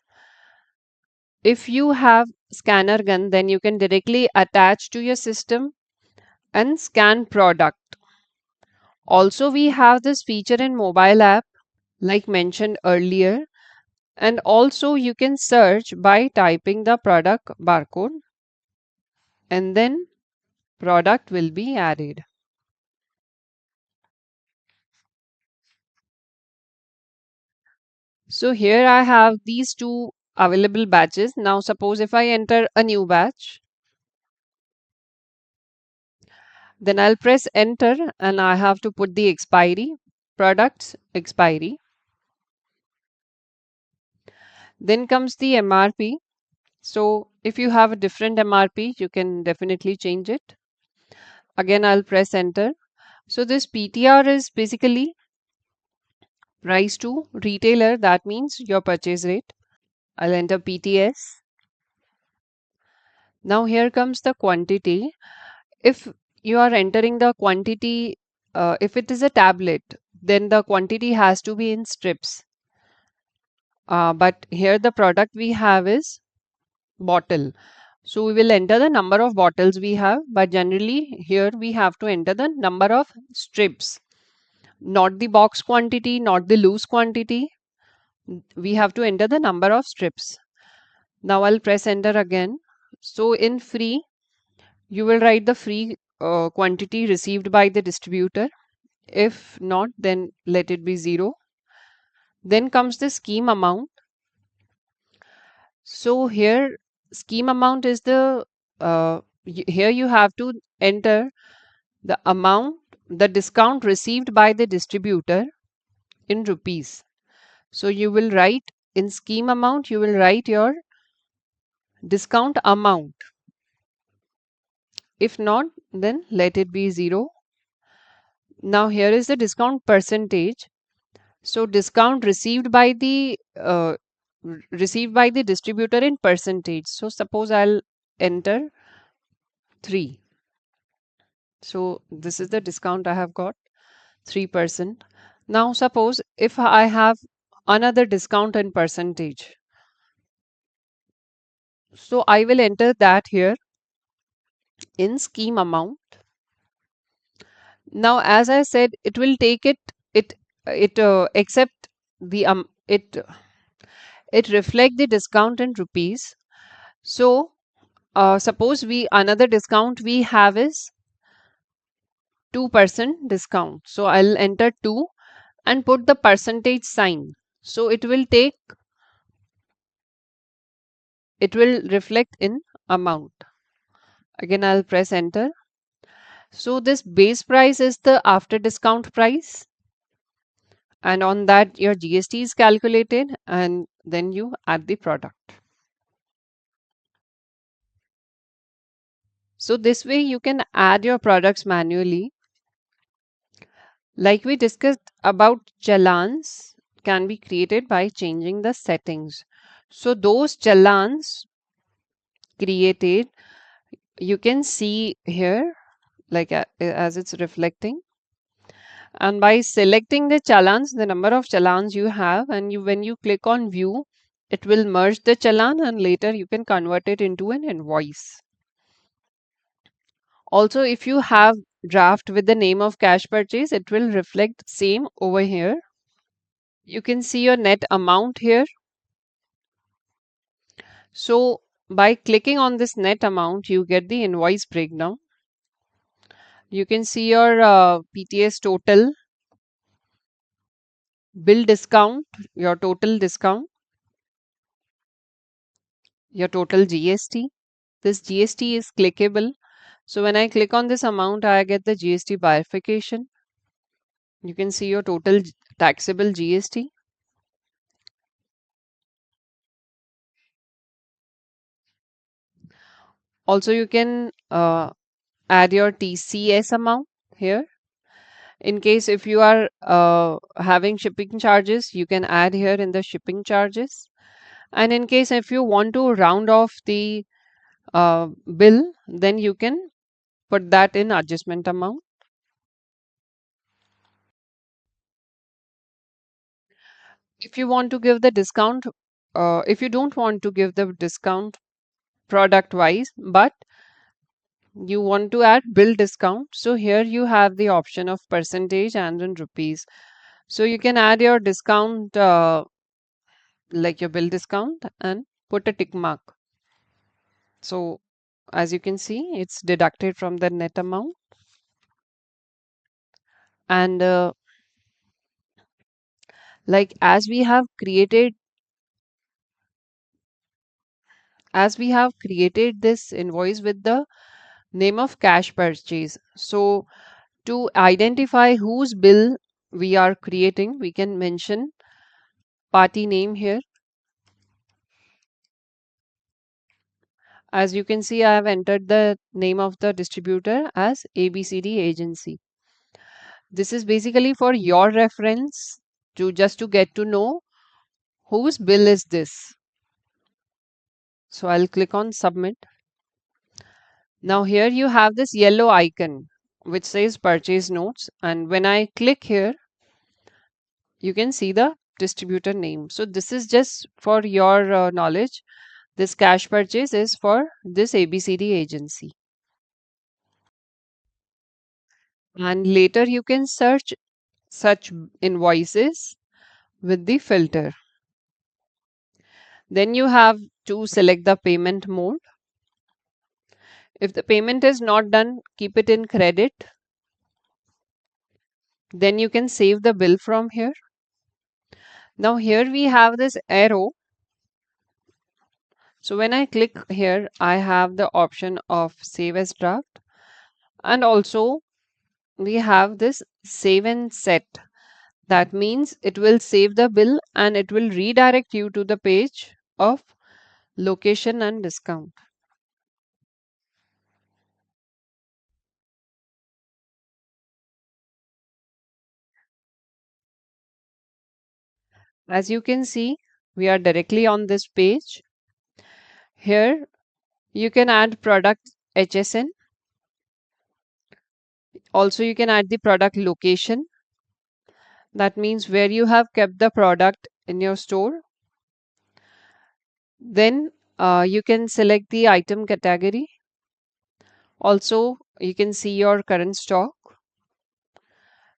If you have scanner gun, then you can directly attach to your system and scan product. Also, we have this feature in mobile app like mentioned earlier, and also you can search by typing the product barcode and then product will be added. So here I have these two available batches. Now suppose if I enter a new batch, Then I'll press enter and I have to put the expiry, products expiry. Then comes the MRP. So if you have a different MRP, you can definitely change it. Again, I'll press enter. So this PTR is basically price to retailer. That means your purchase rate. I'll enter PTS. Now here comes the quantity. If you are entering the quantity, if it is a tablet, then the quantity has to be in strips. But here the product we have is bottle. So we will enter the number of bottles we have, but generally here we have to enter the number of strips, not the box quantity, not the loose quantity. We have to enter the number of strips. Now I'll press enter again. So in free, you will write the free quantity received by the distributor. If not, then let it be 0. Then comes the scheme amount. So here scheme amount is the here you have to enter the amount, the discount received by the distributor in rupees. So you will write in scheme amount, you will write your discount amount. If not, then let it be 0. Now here is the discount percentage. So discount received by the distributor in percentage. So suppose I'll enter 3. So this is the discount I have got, 3%. Now suppose if I have another discount in percentage. So I will enter that here in scheme amount. Now as I said, it will take it accept the it reflect the discount in rupees. So suppose another discount we have is 2% discount. So I'll enter 2 and put the percentage sign. So it will reflect in amount. Again, I'll press enter. So this base price is the after discount price. And on that, your GST is calculated and then you add the product. So this way you can add your products manually. Like we discussed about challans can be created by changing the settings. So those challans created, you can see here like as it's reflecting. And by selecting the challans, the number of challans you have, and when you click on view, it will merge the challan and later you can convert it into an invoice. Also, if you have draft with the name of cash purchase, it will reflect same over here. You can see your net amount here. So by clicking on this net amount, you get the invoice breakdown. You can see your PTS total, bill discount, your total discount, your total GST. This GST is clickable. So when I click on this amount, I get the GST bifurcation. You can see your total taxable GST. Also, you can add your TCS amount here. In case if you are having shipping charges, you can add here in the shipping charges. And in case if you want to round off the bill, then you can put that in adjustment amount. If you want to give the discount, if you don't want to give the discount product wise, but you want to add bill discount, so here you have the option of percentage and in rupees. So you can add your discount like your bill discount and put a tick mark. So as you can see, it's deducted from the net amount. And like as we have created this invoice with the Name of cash purchase. So to identify whose bill we are creating, we can mention party name here. As you can see, I have entered the name of the distributor as ABCD agency. This is basically for your reference to just to get to know whose bill is this. So I'll click on submit. Now here you have this yellow icon which says purchase notes, and when I click here you can see the distributor name. So this is just for your knowledge. This cash purchase is for this ABCD agency. And later you can search such invoices with the filter. Then you have to select the payment mode. If the payment is not done, keep it in credit. Then you can save the bill from here. Now here we have this arrow. So when I click here, I have the option of save as draft, and also we have this save and set. That means it will save the bill and it will redirect you to the page of location and discount. As you can see, we are directly on this page. Here you can add product HSN. Also you can add the product location. That means where you have kept the product in your store. Then you can select the item category. Also you can see your current stock,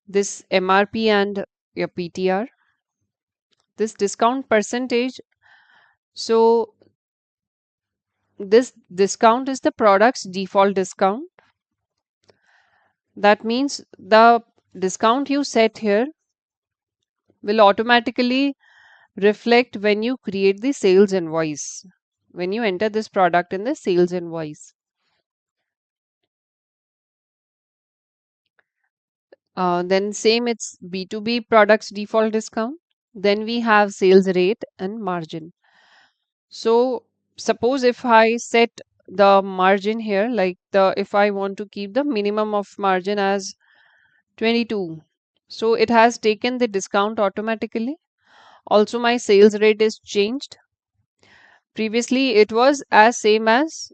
this MRP and your PTR, this discount percentage. So this discount is the product's default discount. That means the discount you set here will automatically reflect when you create the sales invoice, when you enter this product in the sales invoice. Then same, it's B2B products default discount. Then we have sales rate and margin. So suppose if I set the margin here, like if I want to keep the minimum of margin as 22, so it has taken the discount automatically. Also my sales rate is changed. Previously it was as same as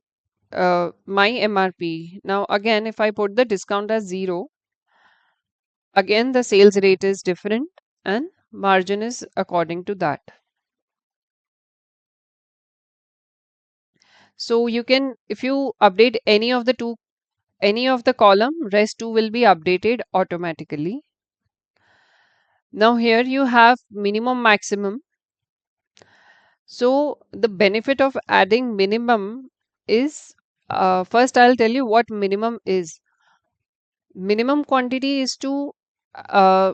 my MRP. Now again, if I put the discount as 0, again the sales rate is different and margin is according to that. So you can, if you update any of the column, rest two will be updated automatically. Now here you have minimum maximum. So the benefit of adding minimum is, first I'll tell you what minimum is. Minimum quantity is to uh,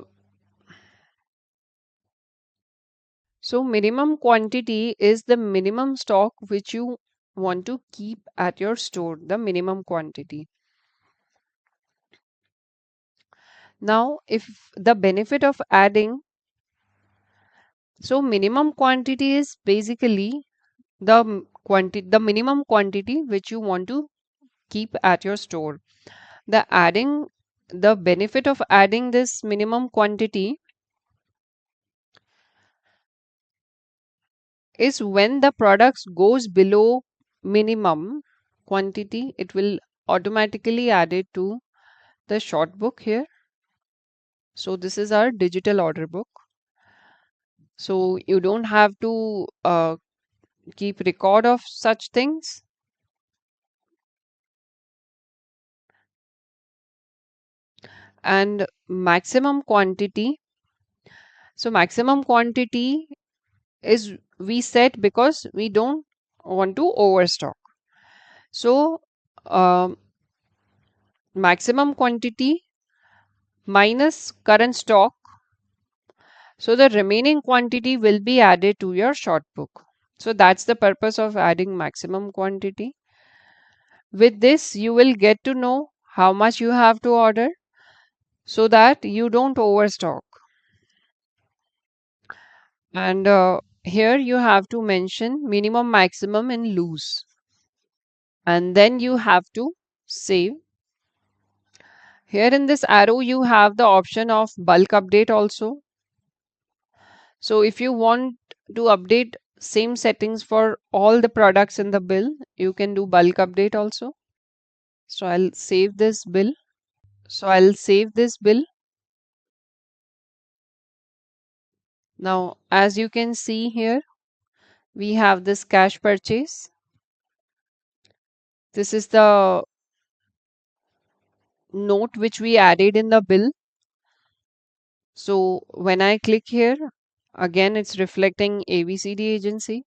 so minimum quantity is the minimum stock which you want to keep at your store, the minimum quantity. Now if the benefit of adding, so minimum quantity is basically the minimum quantity which you want to keep at your store. The benefit of adding this minimum quantity is when the products goes below minimum quantity, it will automatically add it to the short book here. So this is our digital order book. So you don't have to keep record of such things. And maximum quantity. So maximum quantity is we set because we don't want to overstock. So maximum quantity minus current stock. So the remaining quantity will be added to your short book. So that's the purpose of adding maximum quantity. With this, you will get to know how much you have to order so that you don't overstock. And here you have to mention minimum, maximum in loose. And then you have to save. Here in this arrow, you have the option of bulk update also. So if you want to update same settings for all the products in the bill, you can do bulk update also. So I'll save this bill. Now, as you can see here, we have this cash purchase. This is the note which we added in the bill. So when I click here, again it's reflecting ABCD agency.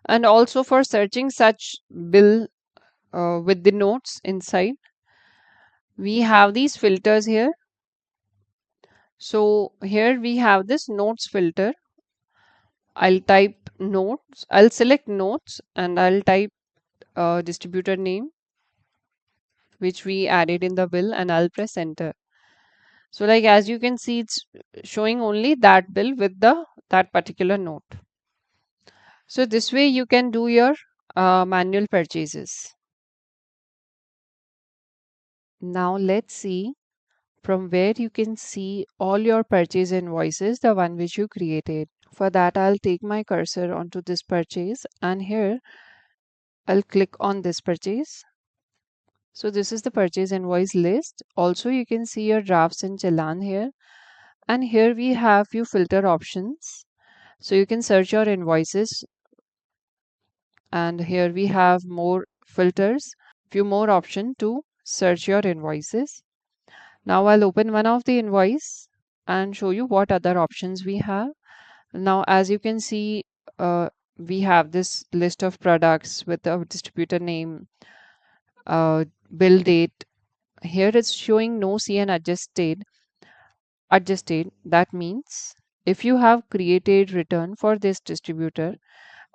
And also for searching such bill with the notes inside, we have these filters here. So here we have this notes filter. I'll type notes. I'll select notes and I'll type distributor name which we added in the bill, and I'll press enter. So like as you can see, it's showing only that bill with that particular note. So this way you can do your manual purchases. Now let's see from where you can see all your purchase invoices, the one which you created. For that, I'll take my cursor onto this purchase, and here I'll click on this purchase. So this is the purchase invoice list. Also, you can see your drafts and challan here. And here we have few filter options. So you can search your invoices, and here we have more filters, few more options to search your invoices. Now I'll open one of the invoice and show you what other options we have. Now, as you can see, we have this list of products with the distributor name, uh, bill date. Here it's showing no CN adjusted. Adjusted. That means if you have created return for this distributor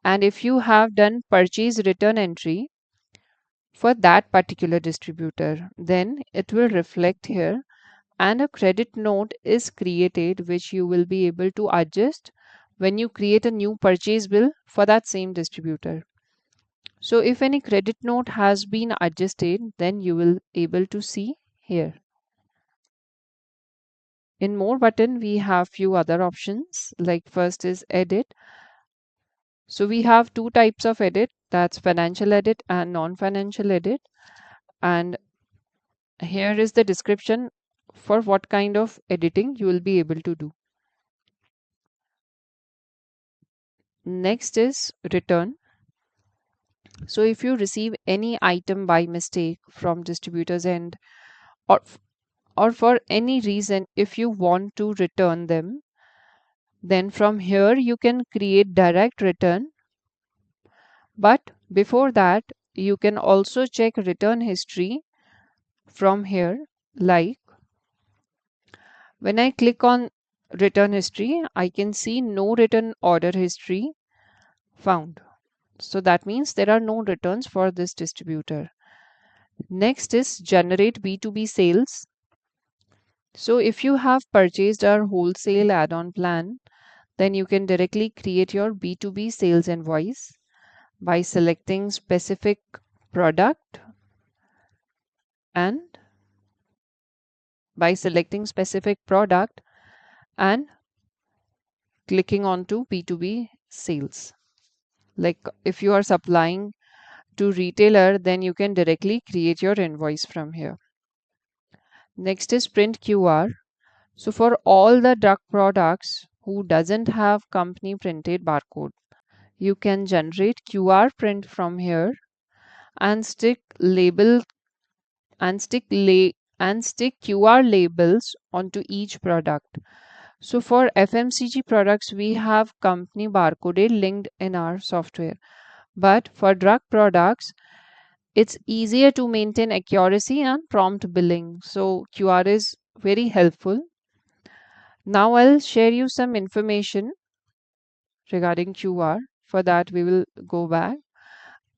and if you have done purchase return entry for that particular distributor, then it will reflect here, and a credit note is created which you will be able to adjust when you create a new purchase bill for that same distributor. So if any credit note has been adjusted, then you will able to see here. In more button, we have few other options, like first is edit. So we have two types of edit, that's financial edit and non-financial edit. And here is the description for what kind of editing you will be able to do. Next is return. So if you receive any item by mistake from distributor's end, or or for any reason if you want to return them, then from here you can create direct return. But before that, you can also check return history from here. Like when I click on return history, I can see no return order history found. So that means there are no returns for this distributor. Next is generate B2B sales. So if you have purchased our wholesale add-on plan, then you can directly create your B2B sales invoice by selecting specific product and by selecting specific product and clicking onto B2B sales. Like if you are supplying to retailer, then you can directly create your invoice from here. Next is print QR. So for all the drug products who doesn't have company printed barcode, you can generate QR print from here and stick label and stick QR labels onto each product. So for FMCG products, we have company barcoded linked in our software. But for drug products, it's easier to maintain accuracy and prompt billing. So QR is very helpful. Now I'll share you some information regarding QR. For that, we will go back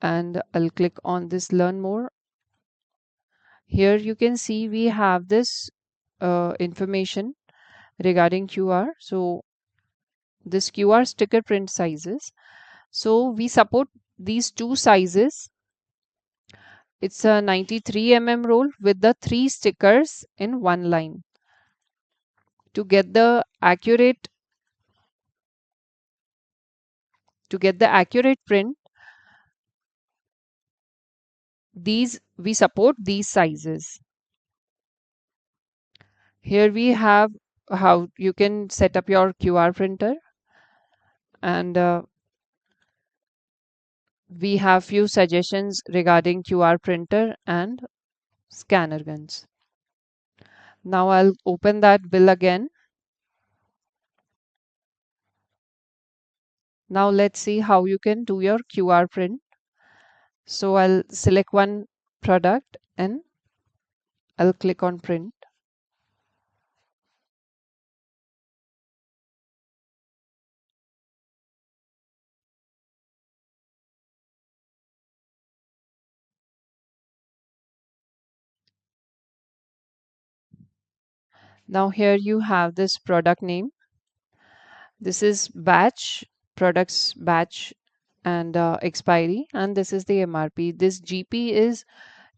and I'll click on this learn more. Here you can see we have this information regarding QR. So this QR sticker print sizes. So we support these two sizes. It's a 93 roll with the 3 stickers in one line. To get the accurate print, we support these sizes. Here we have how you can set up your QR printer, and we have few suggestions regarding QR printer and scanner guns. Now I'll open that bill again. Now let's see how you can do your QR print. So I'll select one product and I'll click on print. Now here you have this product name. This is batch, products batch and expiry, and this is the MRP. This GP is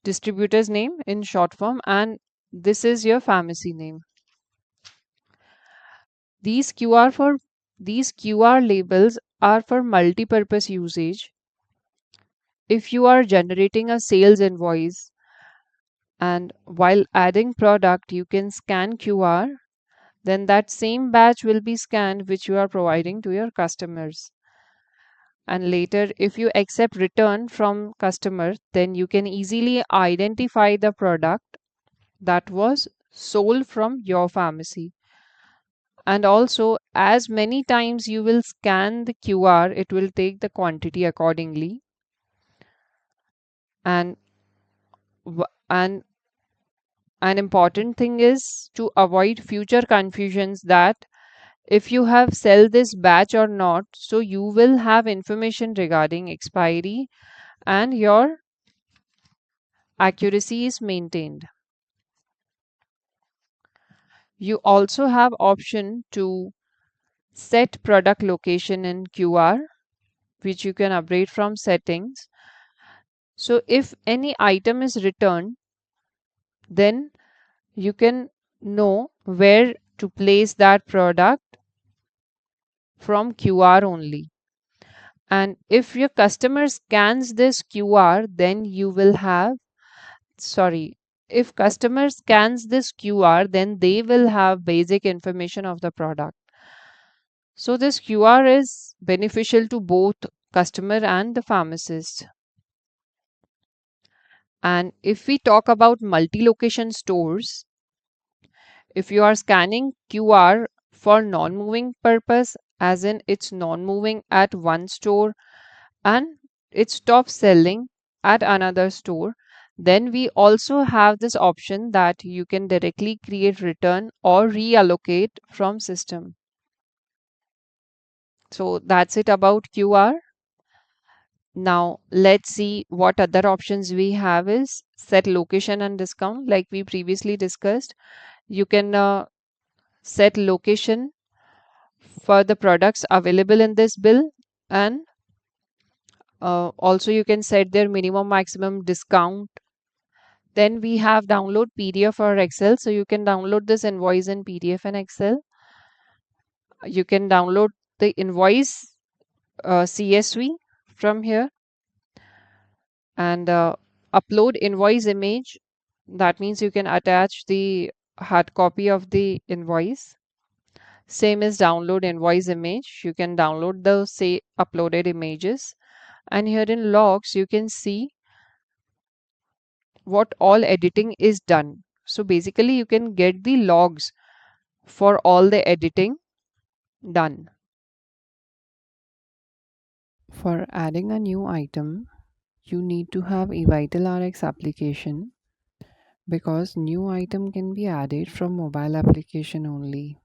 distributor's name in short form, and this is your pharmacy name. These QR labels are for multi-purpose usage. If you are generating a sales invoice and while adding product you can scan QR, then that same batch will be scanned which you are providing to your customers. And later if you accept return from customer, then you can easily identify the product that was sold from your pharmacy. And also, as many times you will scan the QR, it will take the quantity accordingly. And and an important thing is to avoid future confusions that if you have sell this batch or not, so you will have information regarding expiry and your accuracy is maintained. You also have option to set product location in QR, which you can update from settings. So if any item is returned, then you can know where to place that product from QR only. And if your customer scans this QR, then you will have, sorry, if customer scans this QR, then they will have basic information of the product. So this QR is beneficial to both customer and the pharmacist. And if we talk about multi-location stores, if you are scanning QR for non-moving purpose, as in it's non-moving at one store and it stops selling at another store, then we also have this option that you can directly create return or reallocate from system. So that's it about QR. Now let's see what other options we have is set location and discount. Like we previously discussed, you can set location for the products available in this bill, and also you can set their minimum maximum discount. Then we have download PDF or Excel, so you can download this invoice in PDF and Excel. You can download the invoice CSV from here and upload invoice image. That means you can attach the hard copy of the invoice. Same as download invoice image, you can download the say uploaded images, and here in logs you can see what all editing is done. So basically you can get the logs for all the editing done. For adding a new item, you need to have eVitalRx application because new item can be added from mobile application only.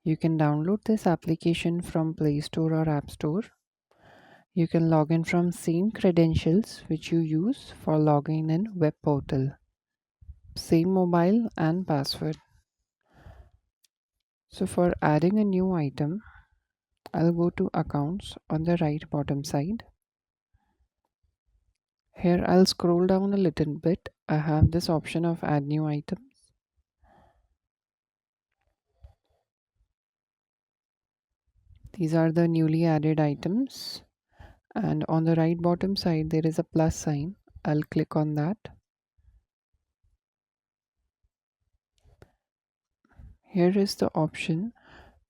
You can download this application from Play Store or App Store. You can log in from same credentials which you use for logging in web portal. same mobile and password. So for adding a new item, I'll go to accounts on the right bottom side. Here I'll scroll down a little bit. I have this option of add new items. These are the newly added items, and on the right bottom side there is a plus sign. I'll click on that. Here is the option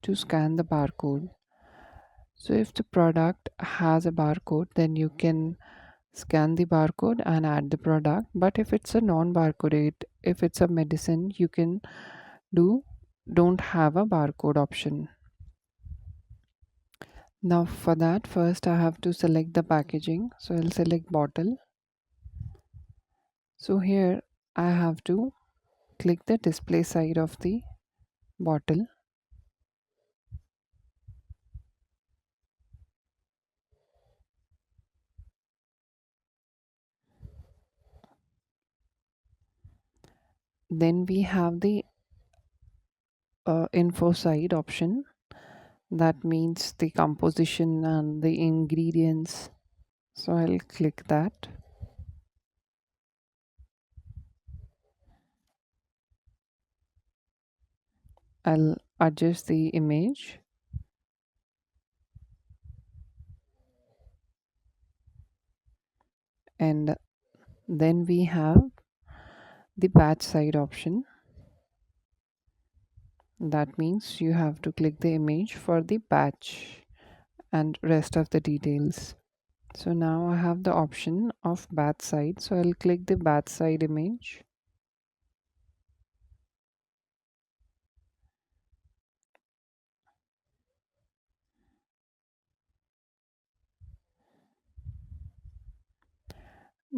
to scan the barcode. So if the product has a barcode, then you can scan the barcode and add the product. But if it's a non-barcode, if it's a medicine, you can do don't have a barcode option. Now for that, first I have to select the packaging. So I'll select bottle. So here I have to click the display side of the bottle. Then we have the info side option. That means the composition and the ingredients. So I'll click that. I'll adjust the image, and then we have the batch side option. That means you have to click the image for the batch and rest of the details. So now I have the option of batch side. So I'll click the batch side image.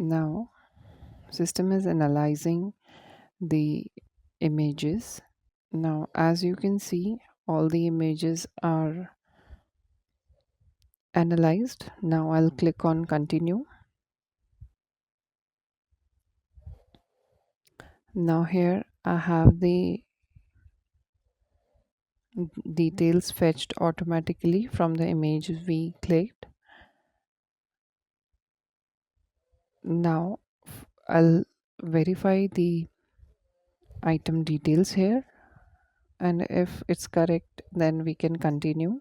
Now system is analyzing the images. Now as you can see, all the images are analyzed. Now I'll click on continue. Now here I have the details fetched automatically from the images we clicked. Now I'll verify the item details here, and if it's correct then we can continue.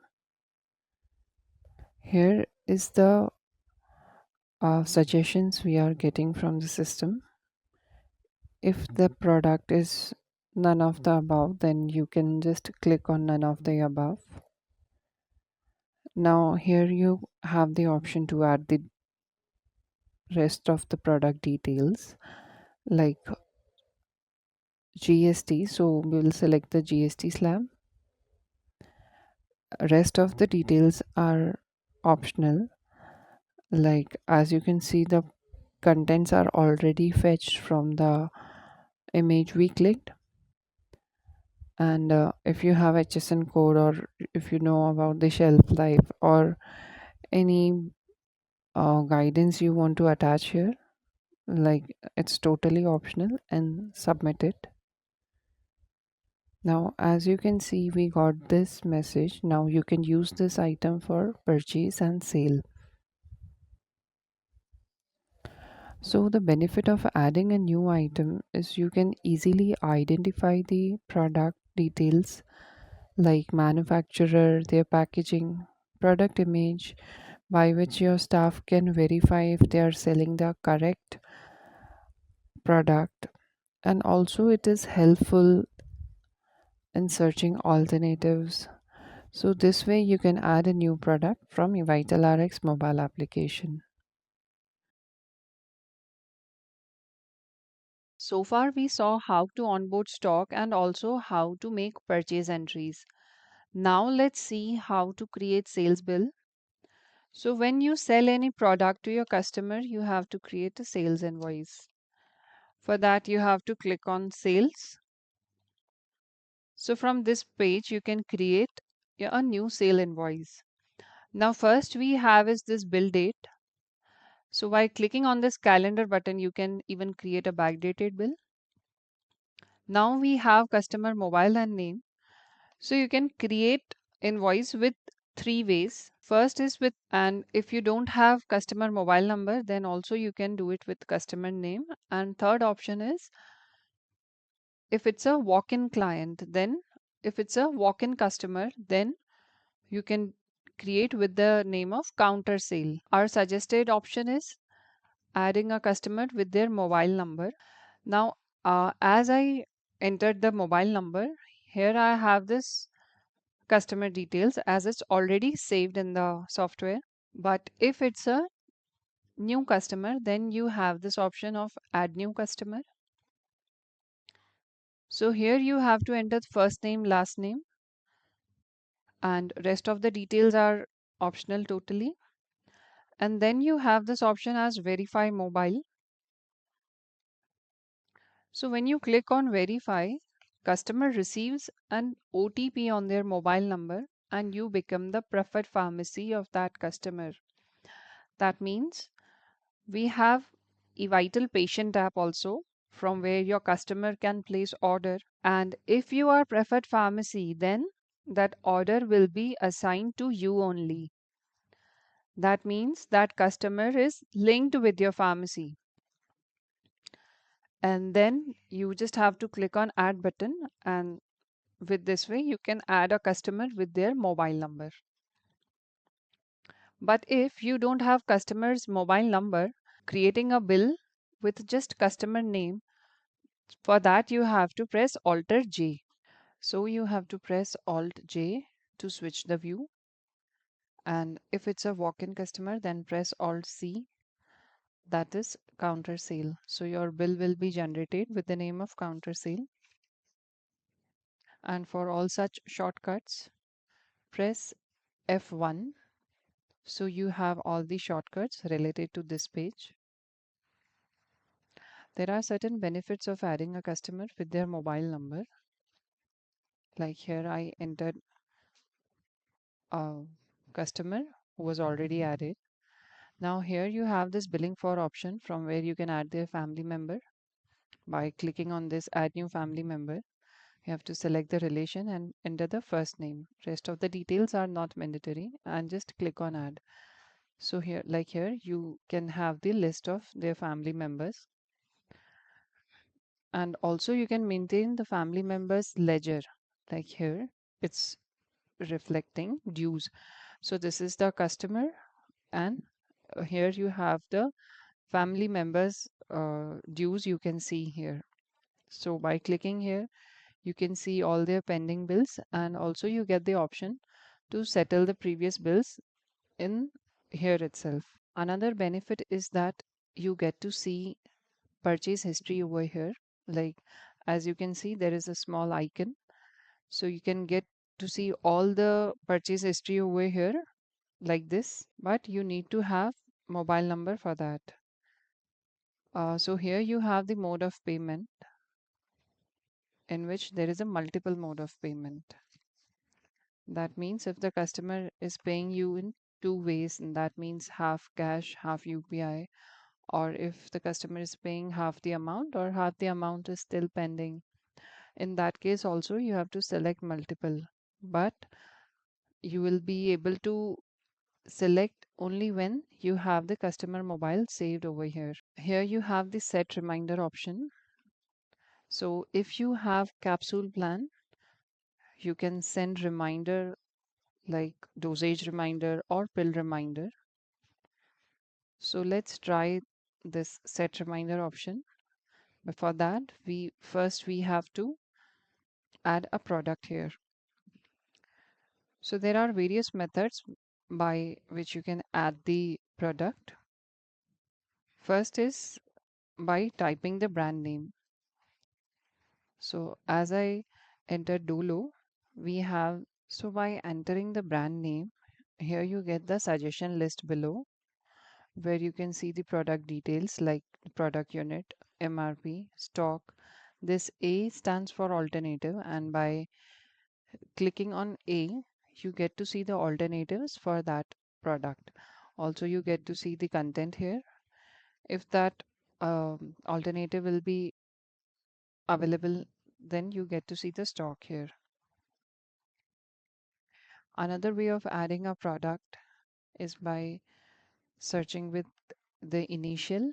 Here is the suggestions we are getting from the system. If the product is none of the above, then you can just click on none of the above. Now here you have the option to add the rest of the product details like GST. So we will select the GST slab. Rest of the details are optional. Like as you can see, the contents are already fetched from the image we clicked. And if you have HSN code, or if you know about the shelf life, or any guidance you want to attach here, like it's totally optional, and submit it. Now as you can see, we got this message. Now you can use this item for purchase and sale. So the benefit of adding a new item is you can easily identify the product details like manufacturer, their packaging, product image, by which your staff can verify if they are selling the correct product. And also it is helpful in searching alternatives. So this way you can add a new product from eVitalRx mobile application. So far, we saw how to onboard stock and also how to make purchase entries. Now, let's see how to create sales bill. So, when you sell any product to your customer, you have to create a sales invoice. For that, you have to click on sales. So, from this page, you can create a new sale invoice. Now, first we have is this bill date. So, by clicking on this calendar button, you can even create a backdated bill. Now we have customer mobile and name. So you can create invoice with three ways. First is with, and if you don't have customer mobile number, then also you can do it with customer name. And third option is if it's a walk-in client, then if it's a walk-in customer, then you can create with the name of counter sale. Our suggested option is adding a customer with their mobile number. Now, as I entered the mobile number, here I have this customer details as it's already saved in the software. But if it's a new customer, then you have this option of add new customer. So here you have to enter the first name, last name, and rest of the details are optional totally. And then you have this option as verify mobile. So when you click on verify, customer receives an OTP on their mobile number and you become the preferred pharmacy of that customer. That means we have eVital patient app also from where your customer can place order. And if you are preferred pharmacy, then that order will be assigned to you only. That means that customer is linked with your pharmacy. And then you just have to click on add button, and with this way you can add a customer with their mobile number. But if you don't have customer's mobile number, creating a bill with just customer name, for that you have to press Alt J. So you have to press Alt J to switch the view. And if it's a walk-in customer, then press Alt C, that is counter sale. So your bill will be generated with the name of counter sale. And for all such shortcuts, press F1. So you have all the shortcuts related to this page. There are certain benefits of adding a customer with their mobile number. Like here I entered a customer who was already added. Now here you have this billing for option from where you can add their family member. By clicking on this add new family member, you have to select the relation and enter the first name. Rest of the details are not mandatory and just click on add. So here, like here, you can have the list of their family members. And also you can maintain the family members ledger. Like here, it's reflecting dues. So this is the customer, and here you have the family members dues you can see here. So by clicking here, you can see all their pending bills, and also you get the option to settle the previous bills in here itself. Another benefit is that you get to see purchase history over here. Like as you can see, there is a small icon. So you can get to see all the purchase history over here like this, but you need to have mobile number for that. So here you have the mode of payment in which there is a multiple mode of payment. That means if the customer is paying you in two ways, and that means half cash, half UPI, or if the customer is paying half the amount or half the amount is still pending. In that case also you have to select multiple, but you will be able to select only when you have the customer mobile saved over here. Here you have the set reminder option. So if you have capsule plan, you can send reminder like dosage reminder or pill reminder. So let's try this set reminder option. But for that, we have to add a product here. So there are various methods by which you can add the product. First is by typing the brand name. So as I enter Dolo, we have, so by entering the brand name, here you get the suggestion list below where you can see the product details like product unit, MRP, stock. This A stands for alternative, and by clicking on A, you get to see the alternatives for that product. Also, you get to see the content here. If that alternative will be available then you get to see the stock here. Another way of adding a product is by searching with the initial.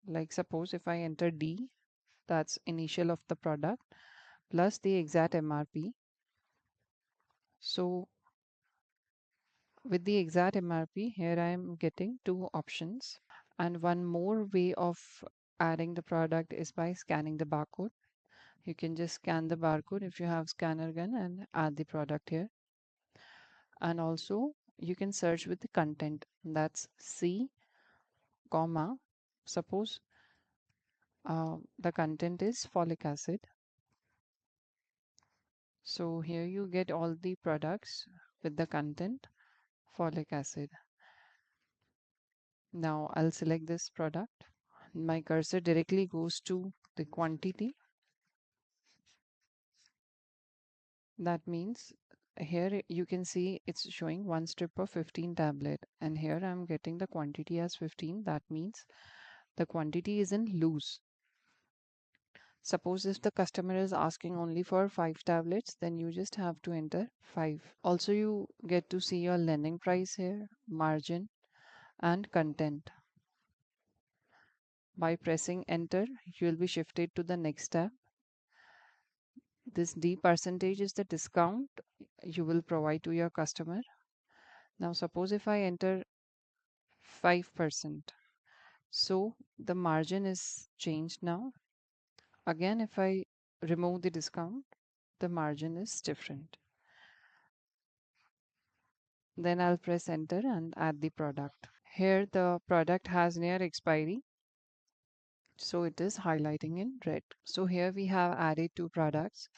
Like suppose if I enter D, that's initial of the product plus the exact MRP. So with the exact MRP, here I am getting two options. And one more way of adding the product is by scanning the barcode. You can just scan the barcode if you have scanner gun and add the product here. And also you can search with the content. That's C, comma. Suppose the content is folic acid. So here you get all the products with the content folic acid. Now I'll select this product. My cursor directly goes to the quantity. That means here you can see it's showing one strip of 15 tablet, and here I'm getting the quantity as 15. That means the quantity is in loose. Suppose if the customer is asking only for 5 tablets, then you just have to enter 5. Also, you get to see your landing price here, margin, and content. By pressing enter, you will be shifted to the next tab. This D percentage is the discount you will provide to your customer. Now, suppose if I enter 5%, so the margin is changed now. Again, if I remove the discount, the margin is different. Then I'll press enter and add the product. Here the product has near expiry, so it is highlighting in red. So here we have added two products.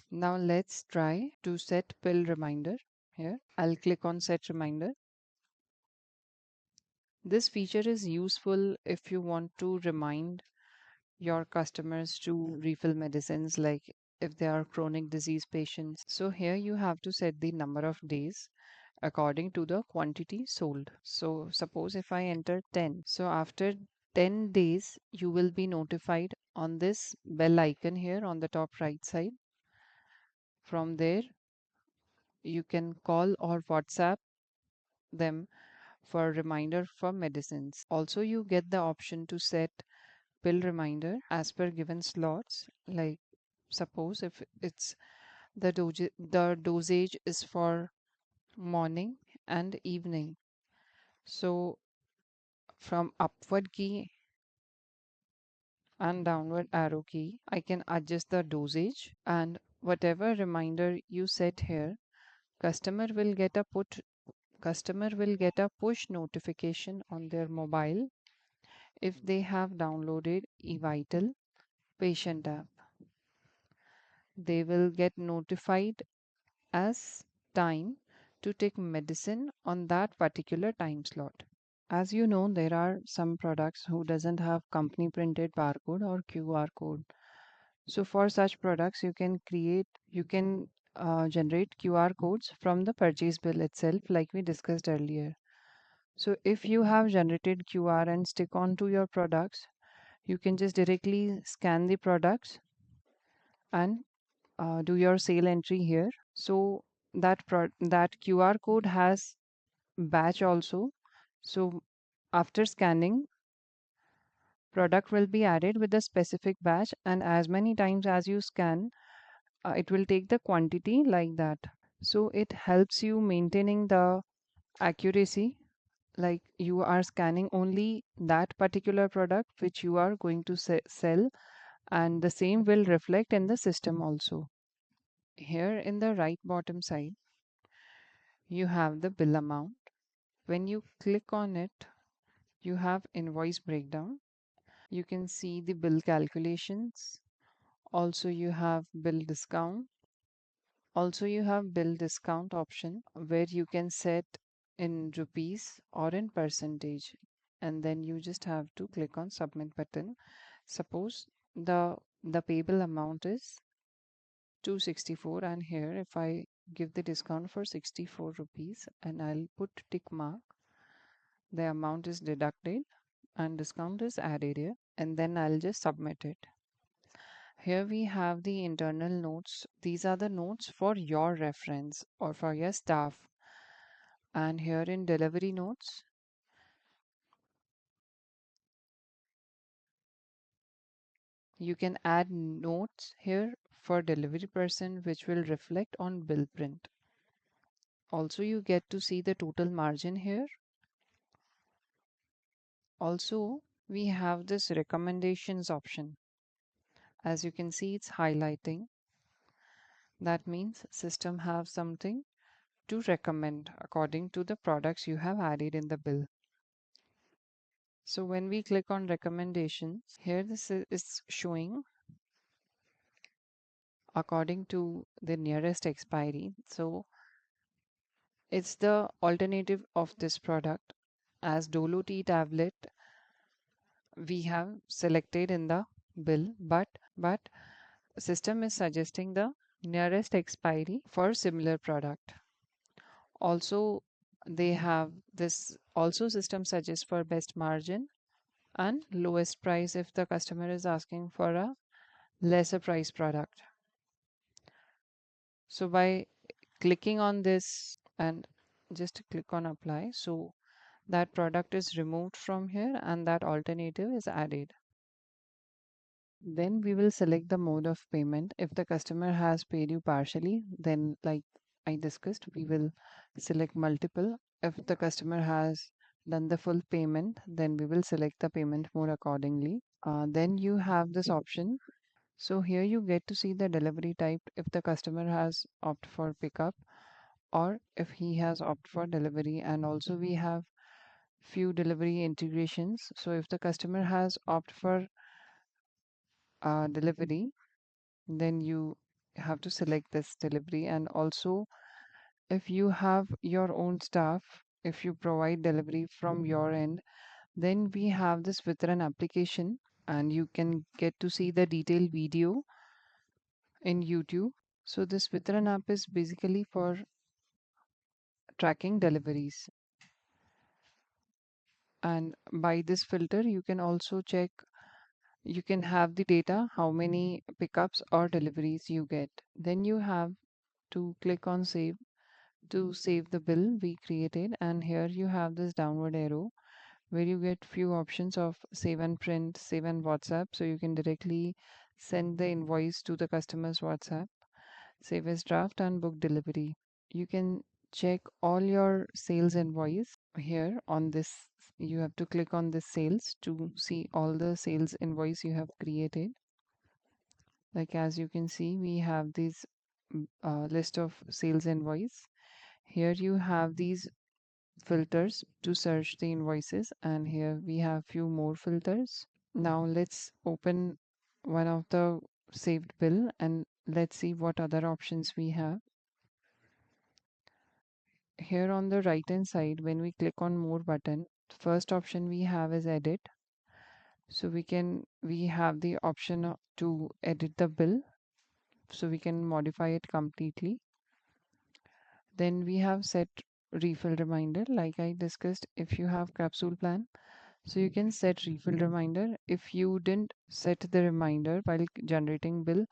Now let's try to set pill reminder. Here I'll click on set reminder. This feature is useful if you want to remind your customers to refill medicines, like if they are chronic disease patients. So here you have to set the number of days according to the quantity sold. So suppose if I enter 10, so after 10 days you will be notified on this bell icon here on the top right side. From there you can call or WhatsApp them for reminder for medicines. Also you get the option to set pill reminder as per given slots. Like suppose if it's the dosage is for morning and evening. So from upward key and downward arrow key, I can adjust the dosage, and whatever reminder you set here, customer will get a push notification on their mobile if they have downloaded eVital patient app. They will get notified as time to take medicine on that particular time slot. As you know, there are some products who doesn't have company printed barcode or QR code. So for such products, you can generate QR codes from the purchase bill itself, like we discussed earlier. So if you have generated QR and stick on to your products, you can just directly scan the products and do your sale entry here. So that QR code has batch also. So after scanning, product will be added with the specific batch, and as many times as you scan, it will take the quantity like that. So it helps you maintaining the accuracy, like you are scanning only that particular product which you are going to sell, and the same will reflect in the system also. Here in the right bottom side, you have the bill amount. When you click on it, you have invoice breakdown. You can see the bill calculations. Also, you have bill discount. Also, you have bill discount option where you can set in rupees or in percentage. And then you just have to click on submit button. Suppose the payable amount is 264, and here if I give the discount for 64 rupees and I'll put tick mark, the amount is deducted and discount is added here, and then I'll just submit it. Here we have the internal notes. These are the notes for your reference or for your staff. And here in delivery notes, you can add notes here for delivery person which will reflect on bill print. Also, you get to see the total margin here. Also, we have this recommendations option. As you can see, it's highlighting. That means system have something to recommend according to the products you have added in the bill. So when we click on recommendations, here this is showing according to the nearest expiry. So it's the alternative of this product as Dolo tea tablet we have selected in the bill, but system is suggesting the nearest expiry for similar product. Also, they have this also system suggests for best margin and lowest price if the customer is asking for a lesser price product. So by clicking on this and just click on apply, so that product is removed from here and that alternative is added. Then we will select the mode of payment. If the customer has paid you partially, then like I discussed, we will select multiple. If the customer has done the full payment, then we will select the payment mode accordingly. Then you have this option. So here you get to see the delivery type if the customer has opt for pickup or if he has opt for delivery. And also we have few delivery integrations. So if the customer has opt for delivery, then you have to select this delivery. And also if you have your own staff, if you provide delivery from your end, then we have this Vitran application and you can get to see the detailed video in YouTube. So this Vitran app is basically for tracking deliveries. And by this filter, you can also check, you can have the data, how many pickups or deliveries you get. Then you have to click on save to save the bill we created. And here you have this downward arrow where you get few options of save and print, save and WhatsApp. So you can directly send the invoice to the customer's WhatsApp, save as draft and book delivery. You can check all your sales invoice here on this. You have to click on this sales to see all the sales invoice you have created. Like as you can see, we have this list of sales invoice. Here you have these filters to search the invoices, and here we have few more filters. Now let's open one of the saved bill and let's see what other options we have. Here on the right hand side, when we click on more button, first option we have is edit. So we have the option to edit the bill, so we can modify it completely. Then we have set refill reminder. Like I discussed, if you have capsule plan, so you can set refill reminder. If you didn't set the reminder while generating bill,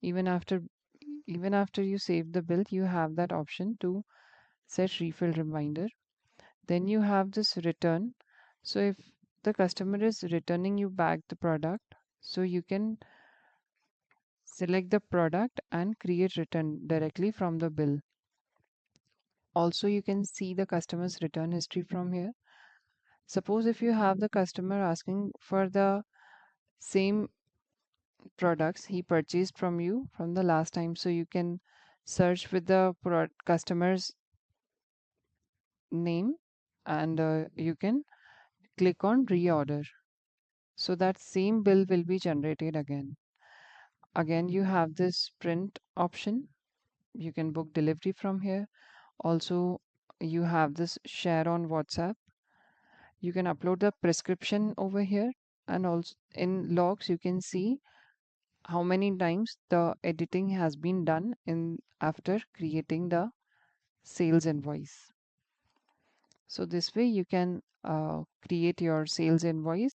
even after even after you save the bill, you have that option to set refill reminder. Then you have this return. So if the customer is returning you back the product, so you can select the product and create return directly from the bill. Also, you can see the customer's return history from here. Suppose if you have the customer asking for the same products he purchased from you from the last time, so you can search with the customer's name and you can click on reorder. So that same bill will be generated again. Again, you have this print option. You can book delivery from here. Also, you have this share on WhatsApp. You can upload the prescription over here. And also in logs, you can see how many times the editing has been done in after creating the sales invoice. So this way you can create your sales invoice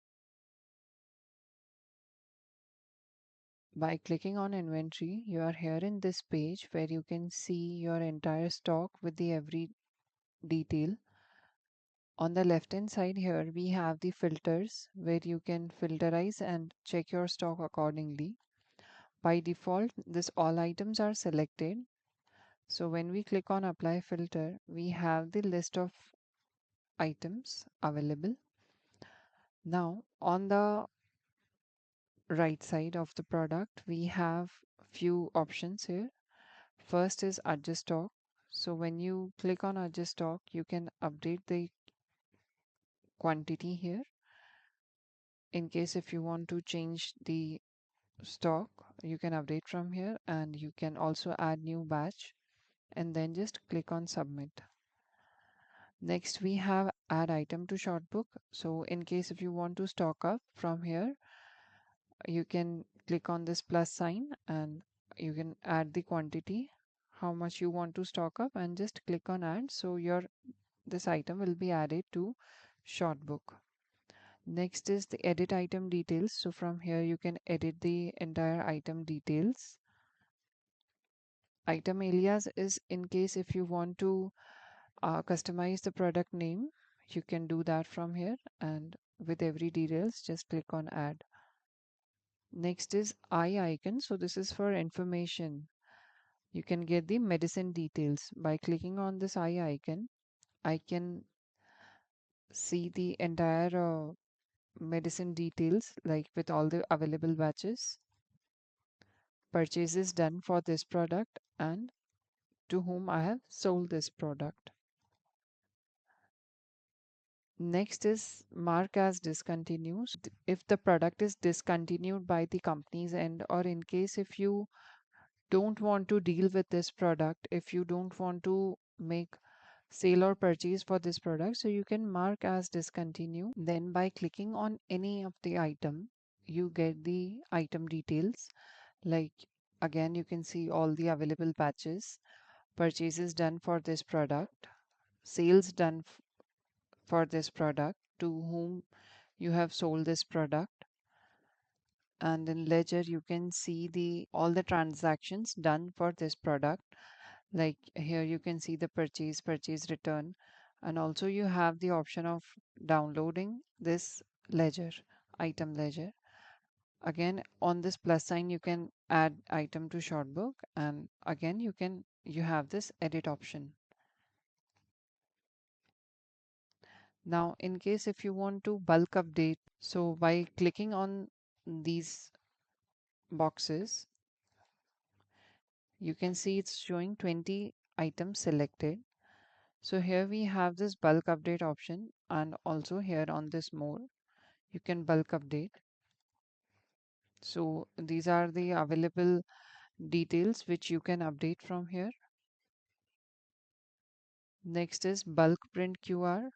By clicking on inventory, you are here in this page where you can see your entire stock with the every detail. On the left hand side here, we have the filters where you can filterize and check your stock accordingly. By default, this all items are selected. So when we click on apply filter, we have the list of items available. Now on the right side of the product, we have few options here. First is adjust stock. So when you click on adjust stock, you can update the quantity here. In case if you want to change the stock, you can update from here, and you can also add new batch and then just click on submit. Next we have add item to shortbook. So in case if you want to stock up from here, you can click on this plus sign and you can add the quantity, how much you want to stock up, and just click on add. So your this item will be added to shortbook. Next is the edit item details. So from here you can edit the entire item details. Item alias is in case if you want to customize the product name, you can do that from here, and with every details just click on add. Next is eye icon. So this is for information. You can get the medicine details by clicking on this eye icon. I can see the entire medicine details, like with all the available batches, purchases done for this product, and to whom I have sold this product. Next is mark as discontinued. If the product is discontinued by the company's end, or in case if you don't want to deal with this product, if you don't want to make sale or purchase for this product, so you can mark as discontinued. Then by clicking on any of the item, you get the item details. Like again, you can see all the available batches, purchases done for this product, sales done for this product, to whom you have sold this product. And in ledger you can see the all the transactions done for this product. Like here you can see the purchase return, and also you have the option of downloading this ledger, item ledger. Again, on this plus sign you can add item to shortbook, and again you have this edit option. Now in case if you want to bulk update, so by clicking on these boxes, you can see it's showing 20 items selected. So here we have this bulk update option, and also here on this more, you can bulk update. So these are the available details which you can update from here. Next is bulk print QR.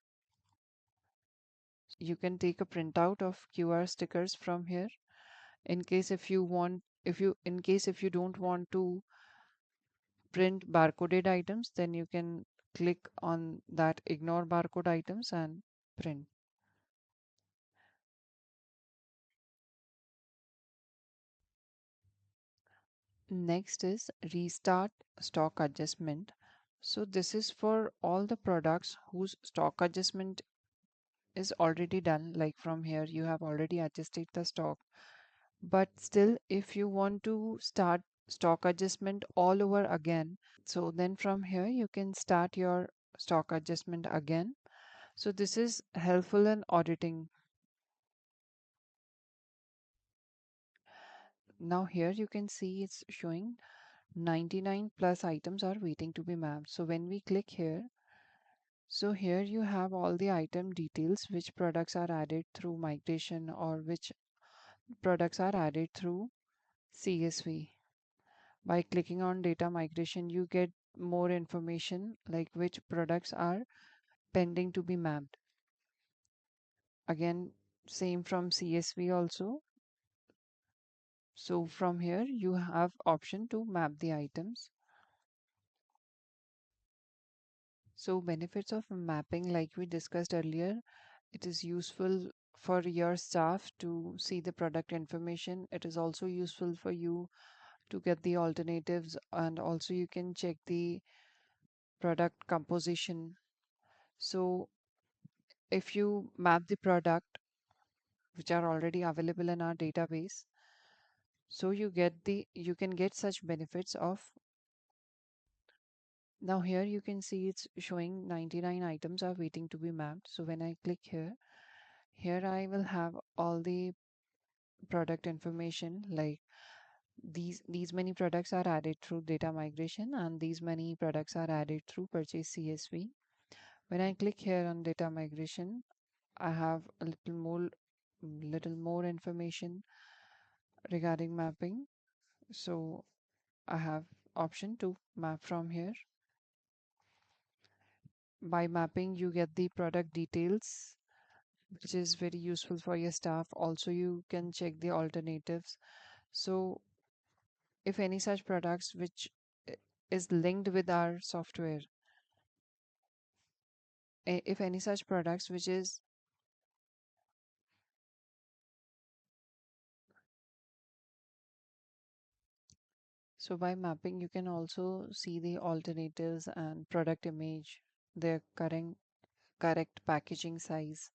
You can take a printout of QR stickers from here. In case if you want, if you in case if you don't want to print barcoded items, then you can click on that ignore barcode items and print. Next is restart stock adjustment. So this is for all the products whose stock adjustment is already done. Like from here, you have already adjusted the stock. But still, if you want to start stock adjustment all over again, so then from here you can start your stock adjustment again. So this is helpful in auditing. Now here you can see it's showing 99 plus items are waiting to be mapped. So when we click here, so here you have all the item details, which products are added through migration or which products are added through CSV. By clicking on data migration, you get more information like which products are pending to be mapped. Again, same from CSV also. So from here you have option to map the items. So benefits of mapping, like we discussed earlier, it is useful for your staff to see the product information. It is also useful for you to get the alternatives, and also you can check the product composition. So if you map the product which are already available in our database, so you can get such benefits of. Now here you can see it's showing 99 items are waiting to be mapped. So when I click here I will have all the product information, like these many products are added through data migration and these many products are added through purchase CSV. When I click here on data migration, I have a little more information regarding mapping. So I have option to map from here. By mapping, you get the product details, which is very useful for your staff. Also, you can check the alternatives. So if any such products which i- is linked with our software, if any such products which is, so by mapping you can also see the alternatives and product image, their correct packaging size.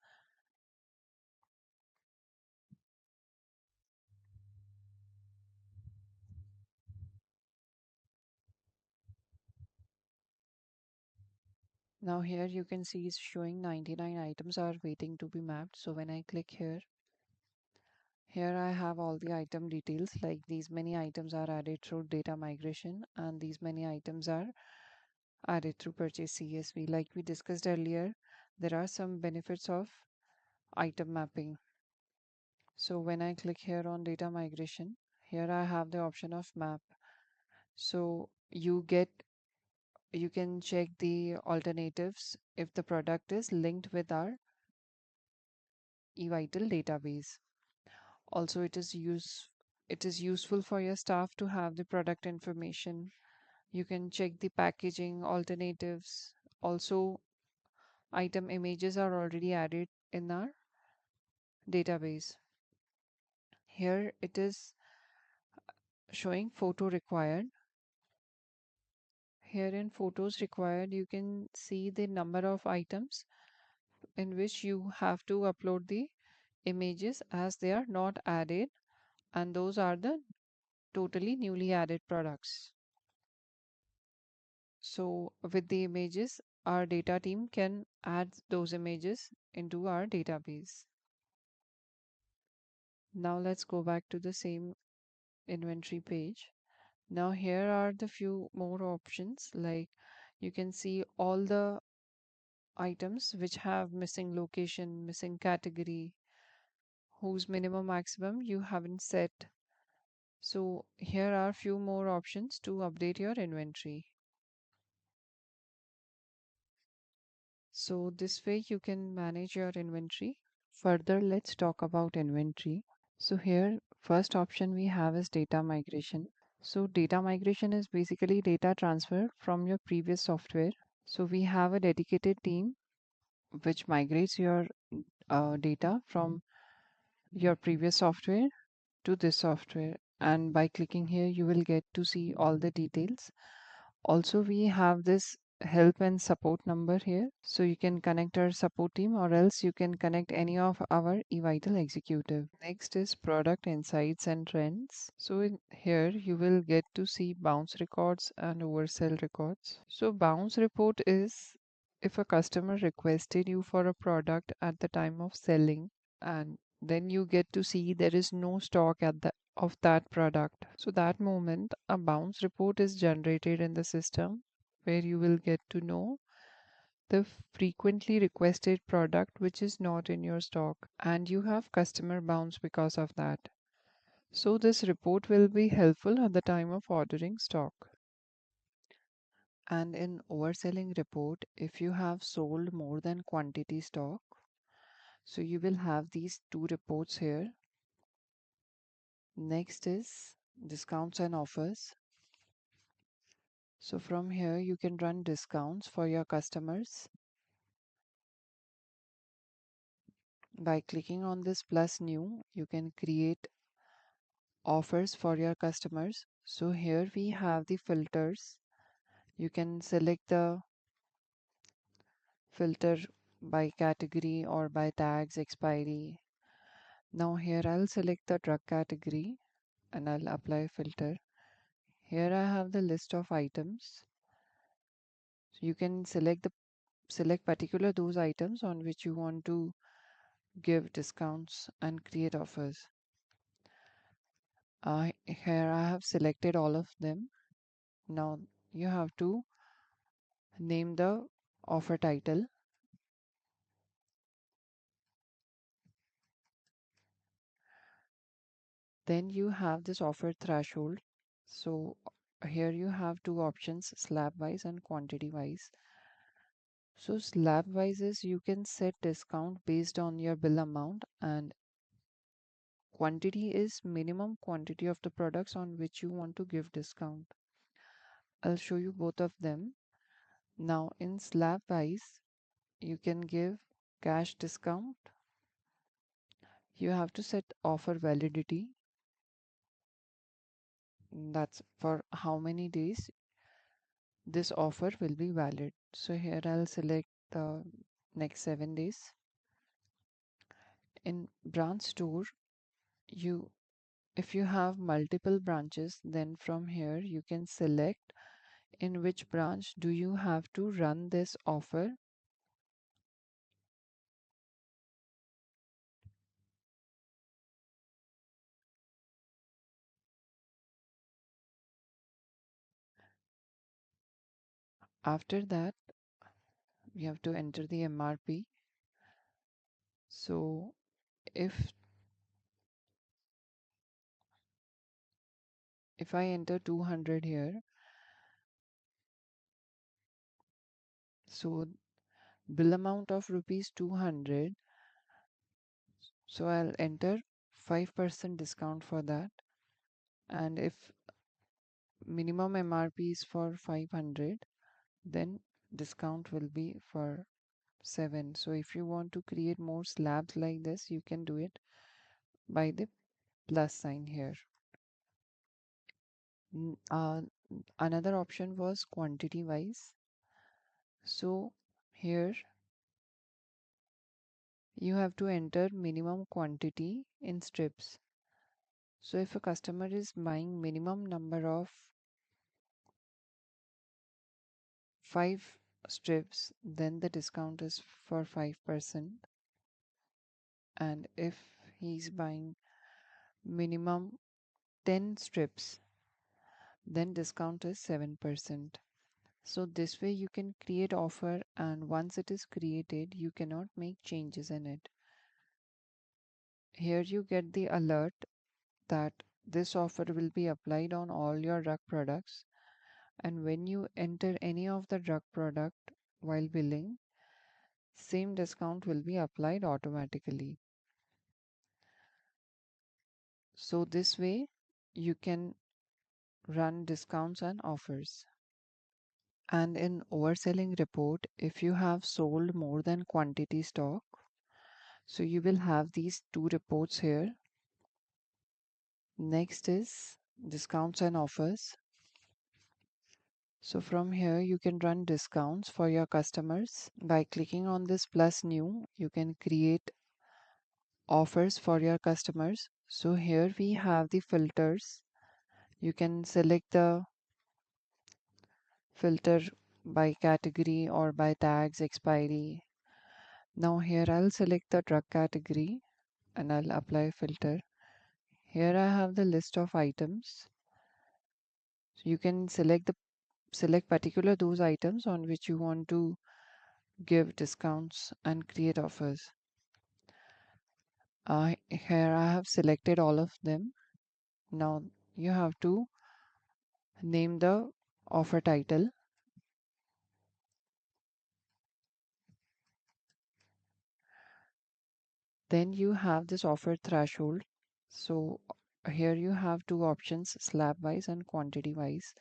Now here you can see it's showing 99 items are waiting to be mapped. So when I click here I have all the item details, like these many items are added through data migration and these many items are added through purchase CSV. Like we discussed earlier, there are some benefits of item mapping. So when I click here on data migration, here I have the option of map. So you can check the alternatives if the product is linked with our eVital database. Also, it is useful for your staff to have the product information. You can check the packaging alternatives. Also, item images are already added in our database. Here it is showing photo required. Here in photos required, you can see the number of items in which you have to upload the images, as they are not added, and those are the totally newly added products. So with the images, our data team can add those images into our database. Now let's go back to the same inventory page. Now here are the few more options, like you can see all the items which have missing location, missing category, whose minimum maximum you haven't set. So here are few more options to update your inventory. So this way you can manage your inventory. Further, let's talk about inventory. So here, first option we have is data migration. So data migration is basically data transfer from your previous software. So we have a dedicated team which migrates your data from your previous software to this software. And by clicking here, you will get to see all the details. Also, we have this help and support number here. So you can connect our support team, or else you can connect any of our eVital executive. Next is product insights and trends. So in here you will get to see bounce records and oversell records. So bounce report is if a customer requested you for a product at the time of selling, and then you get to see there is no stock at the of that product. So that moment a bounce report is generated in the system, where you will get to know the frequently requested product which is not in your stock, and you have customer bounce because of that. So this report will be helpful at the time of ordering stock. And in overselling report, if you have sold more than quantity stock, so you will have these two reports here. Next is discounts and offers. So from here you can run discounts for your customers. By clicking on this plus new, you can create offers for your customers. So here we have the filters. You can select the filter by category or by tags expiry. Now here I'll select the drug category and I'll apply filter. Here I have the list of items. So you can select particular those items on which you want to give discounts and create offers. Here I have selected all of them. Now you have to name the offer title. Then you have this offer threshold. So here you have two options, slab wise and quantity wise. So slab wise is you can set discount based on your bill amount, and quantity is minimum quantity of the products on which you want to give discount. I'll show you both of them. Now in slab wise, you can give cash discount. You have to set offer validity. That's for how many days this offer will be valid. So here I'll select the next 7 days. In branch store, you if you have multiple branches, then from here you can select in which branch do you have to run this offer. After that, you have to enter the MRP. So if I enter 200 here, so bill amount of rupees 200, so I'll enter 5% discount for that. And if minimum MRP is for 500, then discount will be for 7. So if you want to create more slabs like this, you can do it by the plus sign here. N- Uh, Another option was quantity wise. So here you have to enter minimum quantity in strips. So if a customer is buying minimum number of 5 strips, then the discount is for 5%. And if he's buying minimum 10 strips, then discount is 7%. So this way you can create offer, and once it is created, you cannot make changes in it. Here you get the alert that this offer will be applied on all your drug products, and when you enter any of the drug product while billing, same discount will be applied automatically. So this way you can run discounts and offers. And in overselling report, if you have sold more than quantity stock, so you will have these two reports here. Next is discounts and offers. So from here you can run discounts for your customers. By clicking on this plus new, you can create offers for your customers. So here we have the filters. You can select the filter by category or by tags expiry. Now here I'll select the drug category and I'll apply filter. Here I have the list of items. So you can select particular those items on which you want to give discounts and create offers. Here I have selected all of them. Now you have to name the offer title. Then you have this offer threshold. So here you have two options, slab wise and quantity wise.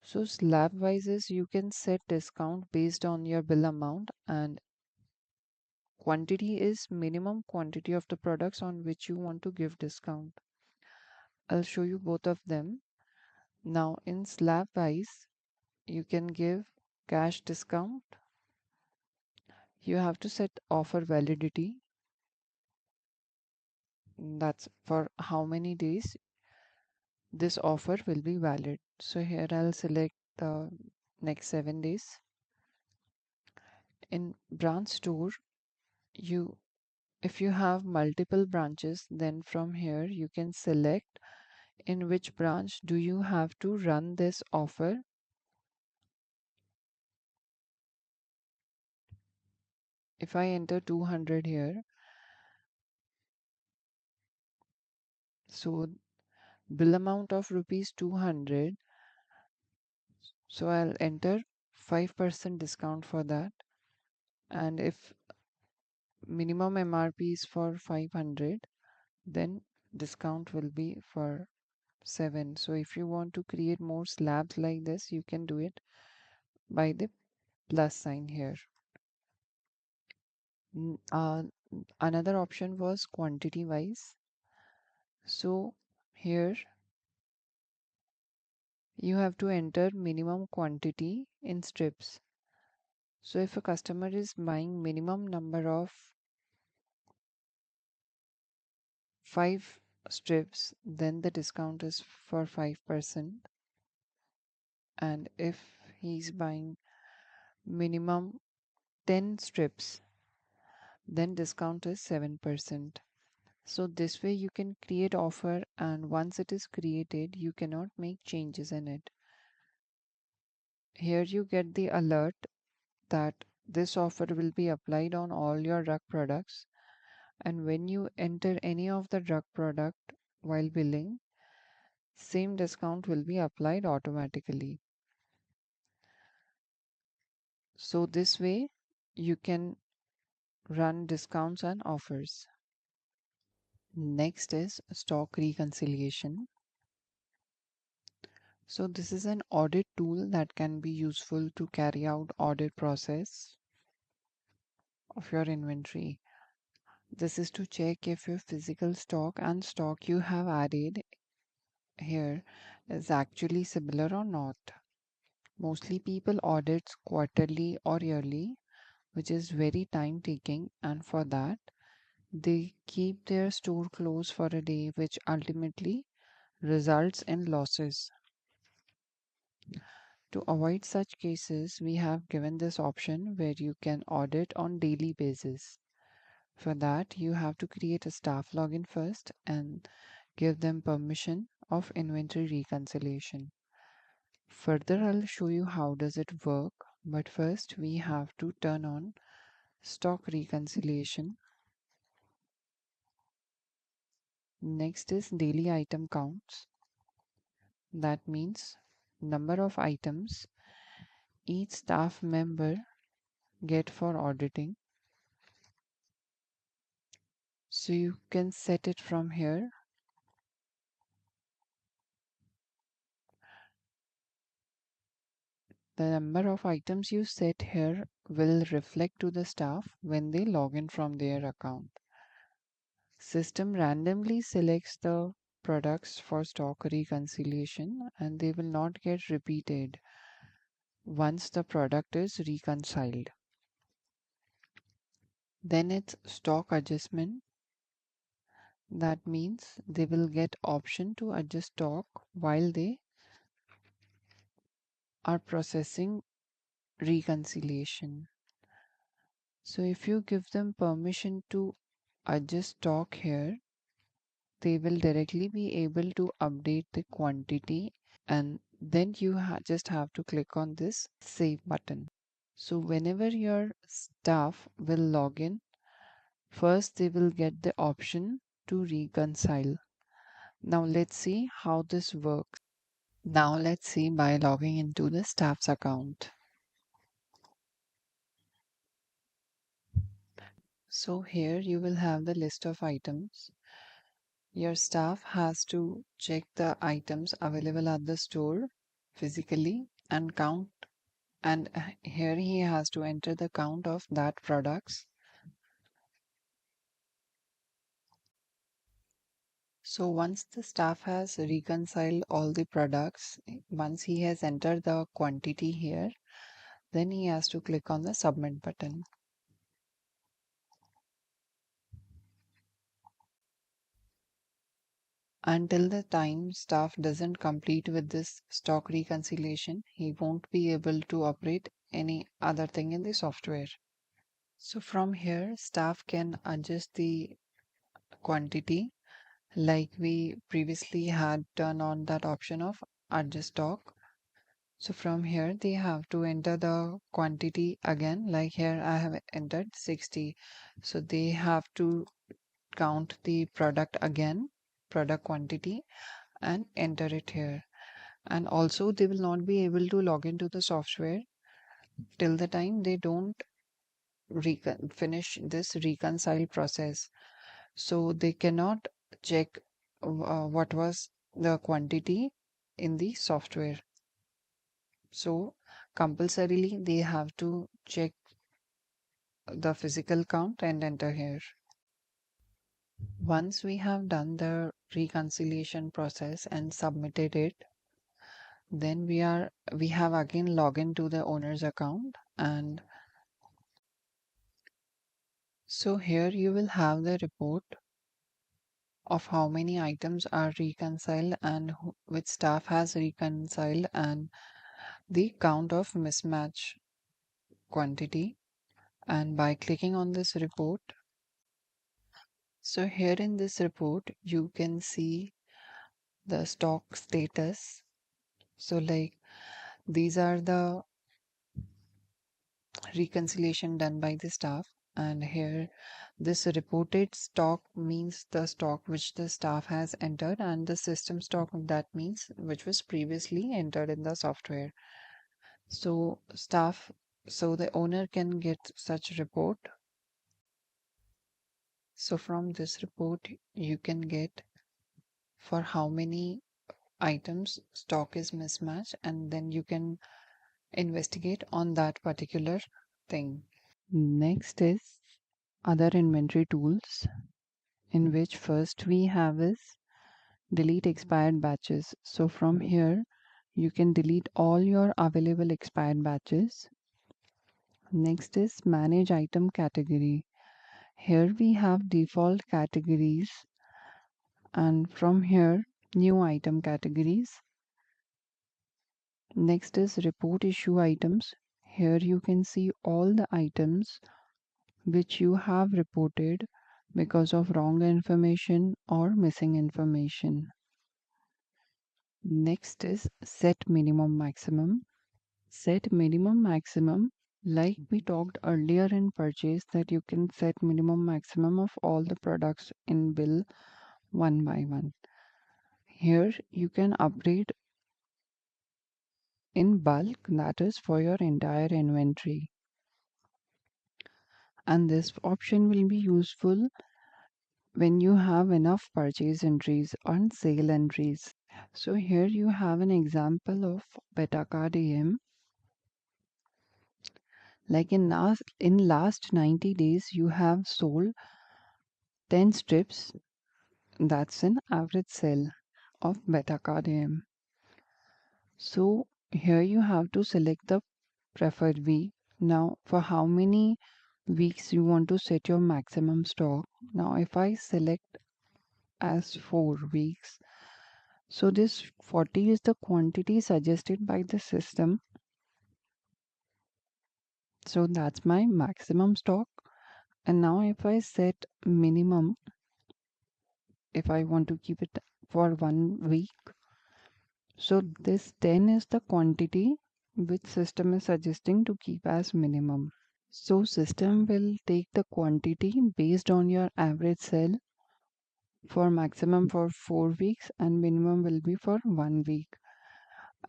So slab wise is you can set discount based on your bill amount, and quantity is minimum quantity of the products on which you want to give discount. I'll show you both of them. Now in slab wise, you can give cash discount. You have to set offer validity. That's for how many days this offer will be valid. So here I'll select the next 7 days. In branch store, you if you have multiple branches, then from here you can select in which branch do you have to run this offer. If I enter 200 here, so bill amount of rupees 200, so I'll enter 5% discount for that. And if minimum MRP is for 500, then discount will be for 7. So if you want to create more slabs like this, you can do it by the plus sign here. N- Uh, Another option was quantity wise. So here you have to enter minimum quantity in strips. So if a customer is buying minimum number of 5 strips, then the discount is for 5%. And if he's buying minimum 10 strips, then discount is 7%. So this way you can create offer, and once it is created, you cannot make changes in it. Here you get the alert that this offer will be applied on all your drug products, and when you enter any of the drug product while billing, same discount will be applied automatically. So this way you can run discounts and offers. Next is stock reconciliation. So this is an audit tool that can be useful to carry out audit process of your inventory. This is to check if your physical stock and stock you have added here is actually similar or not. Mostly people audits quarterly or yearly, which is very time taking, and for that they keep their store closed for a day, which ultimately results in losses. To avoid such cases, we have given this option where you can audit on daily basis. For that, you have to create a staff login first and give them permission of inventory reconciliation. Further, I'll show you how does it work, but first we have to turn on stock reconciliation. Next is daily item counts. That means number of items each staff member get for auditing. So you can set it from here. The number of items you set here will reflect to the staff when they log in from their account. System randomly selects the products for stock reconciliation, and they will not get repeated once the product is reconciled. Then it's stock adjustment. That means they will get option to adjust stock while they are processing reconciliation. So if you give them permission to adjust stock here, they will directly be able to update the quantity, and then you just have to click on this save button. So whenever your staff will log in, first they will get the option to reconcile. Now let's see how this works. Now let's see by logging into the staff's account. So here you will have the list of items. Your staff has to check the items available at the store physically and count, and here he has to enter the count of that products. So once the staff has reconciled all the products, once he has entered the quantity here, then he has to click on the submit button. Until the time staff doesn't complete with this stock reconciliation, he won't be able to operate any other thing in the software. So from here, staff can adjust the quantity like we previously had turned on that option of adjust stock. So from here, they have to enter the quantity again. Like here, I have entered 60. So they have to count the product again, product quantity, and enter it here. And also, they will not be able to log into the software till the time they don't finish this reconcile process. So they cannot check what was the quantity in the software. So compulsorily they have to check the physical count and enter here. Once we have done the reconciliation process and submitted it, then we have again login to the owner's account, and so here you will have the report of how many items are reconciled and which staff has reconciled, and the count of mismatch quantity. And by clicking on this report, so here in this report you can see the stock status. So like these are the reconciliation done by the staff, and here this reported stock means the stock which the staff has entered, and the system stock that means which was previously entered in the software. So staff, so the owner can get such report. So from this report you can get for how many items stock is mismatched, and then you can investigate on that particular thing. Next is other inventory tools, in which first we have is delete expired batches. So from here you can delete all your available expired batches. Next is manage item category. Here we have default categories, and from here new item categories. Next is report issue items. Here you can see all the items which you have reported because of wrong information or missing information. Next is set minimum maximum. Set minimum maximum, like we talked earlier in purchase, that you can set minimum maximum of all the products in bill one by one. Here you can upgrade in bulk, that is for your entire inventory. And this option will be useful when you have enough purchase entries and sale entries. So here you have an example of Betacard AM. Like in last 90 days, you have sold 10 strips. That's an average sale of Betacard AM. So here you have to select the preferred week. Now for how many weeks you want to set your maximum stock. Now if I select as 4 weeks, so this 40 is the quantity suggested by the system. So that's my maximum stock. And now if I set minimum, if I want to keep it for 1 week, so this 10 is the quantity which system is suggesting to keep as minimum. So system will take the quantity based on your average sale for maximum for 4 weeks, and minimum will be for 1 week.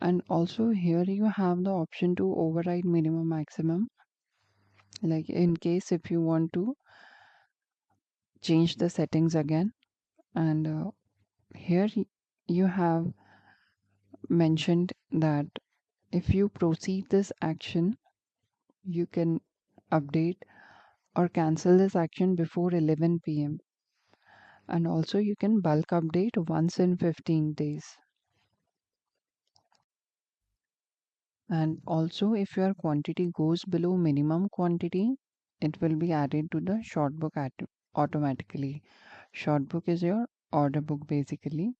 And also here you have the option to override minimum maximum, like in case if you want to change the settings again. And here you have mentioned that if you proceed this action, you can update or cancel this action before 11 p.m. And also you can bulk update once in 15 days. And also if your quantity goes below minimum quantity, it will be added to the short book automatically. Short book is your order book basically.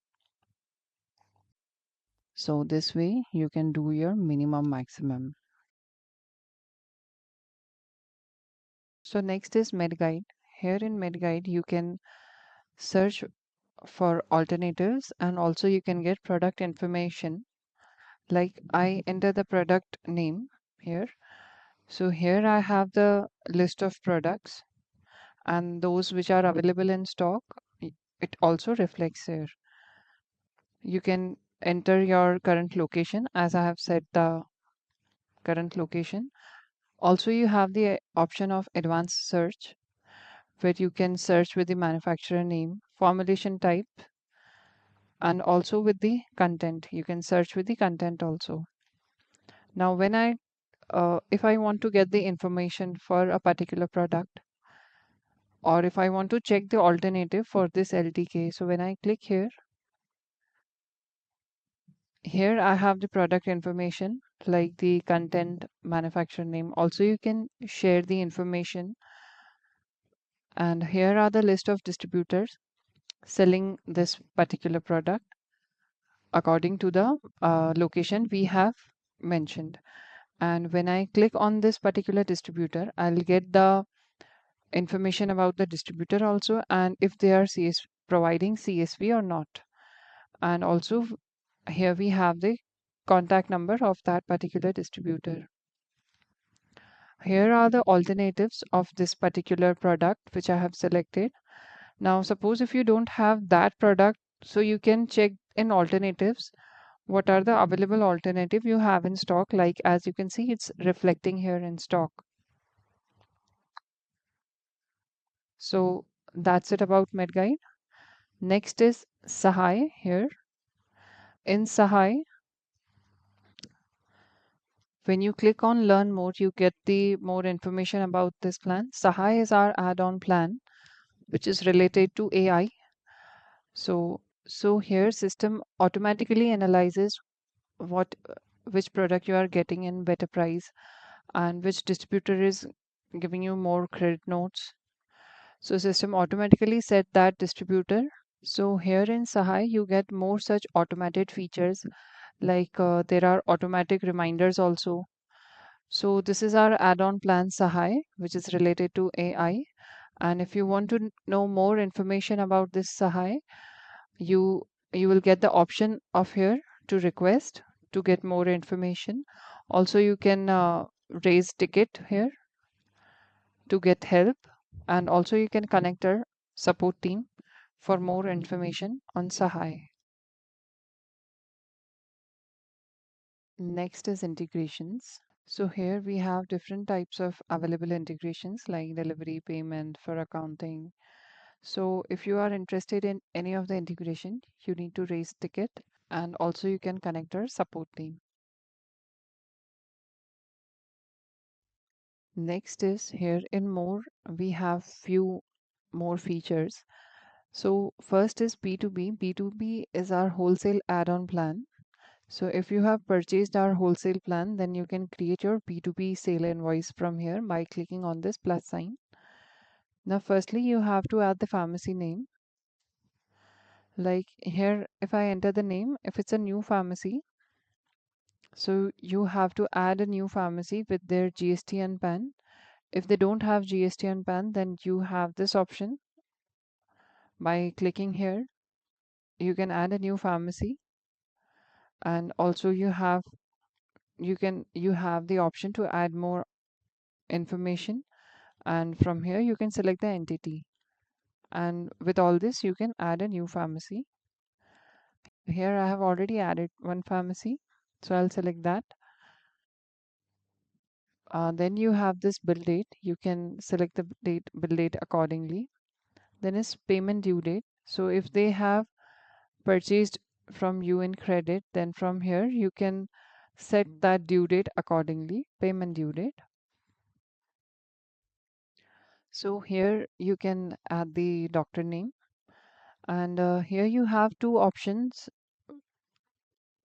So this way you can do your minimum maximum. So next is MedGuide. Here in MedGuide you can search for alternatives, and also you can get product information. Like I enter the product name here. So here I have the list of products, and those which are available in stock, it also reflects here. You can enter your current location, as I have said the current location. Also you have the option of advanced search, where you can search with the manufacturer name, formulation type, and also with the content. You can search with the content also. Now when if I want to get the information for a particular product, or if I want to check the alternative for this LTK, so when I click here, here I have the product information like the content, manufacturer name. Also you can share the information, and here are the list of distributors selling this particular product according to the location we have mentioned. And when I click on this particular distributor, I'll get the information about the distributor also, and if they are providing CSV or not. And also here we have the contact number of that particular distributor. Here are the alternatives of this particular product which I have selected. Now suppose if you don't have that product, so you can check in alternatives what are the available alternative you have in stock. Like as you can see, it's reflecting here in stock. So that's it about MedGuide. Next is Sahai here. In Sahai, when you click on learn more, you get the more information about this plan. Sahai is our add-on plan, which is related to AI. So here system automatically analyzes what which product you are getting in better price, and which distributor is giving you more credit notes. So system automatically set that distributor. So here in Sahai, you get more such automated features, like there are automatic reminders also. So this is our add-on plan Sahai, which is related to AI. And if you want to know more information about this Sahai, you you will get the option of here to request to get more information. Also, you can raise ticket here to get help, and also you can connect our support team for more information on Sahai. Next is integrations. So here we have different types of available integrations like delivery, payment, for accounting. So if you are interested in any of the integration, you need to raise ticket, and also you can connect our support team. Next is here in more, we have few more features. So first is B2B. B2B is our wholesale add-on plan. So if you have purchased our wholesale plan, then you can create your B2B sale invoice from here by clicking on this plus sign. Now, firstly, you have to add the pharmacy name. Like here, if I enter the name, if it's a new pharmacy, so you have to add a new pharmacy with their GST and PAN. If they don't have GST and PAN, then you have this option by clicking here. You can add a new pharmacy, and also you have the option to add more information, and from here you can select the entity, and with all this you can add a new pharmacy. Here I have already added one pharmacy, so I'll select that. Then you have this bill date. You can select the bill date accordingly. Then is payment due date. So if they have purchased from you in credit, then from here you can set that due date accordingly, payment due date. So here you can add the doctor name. And here you have two options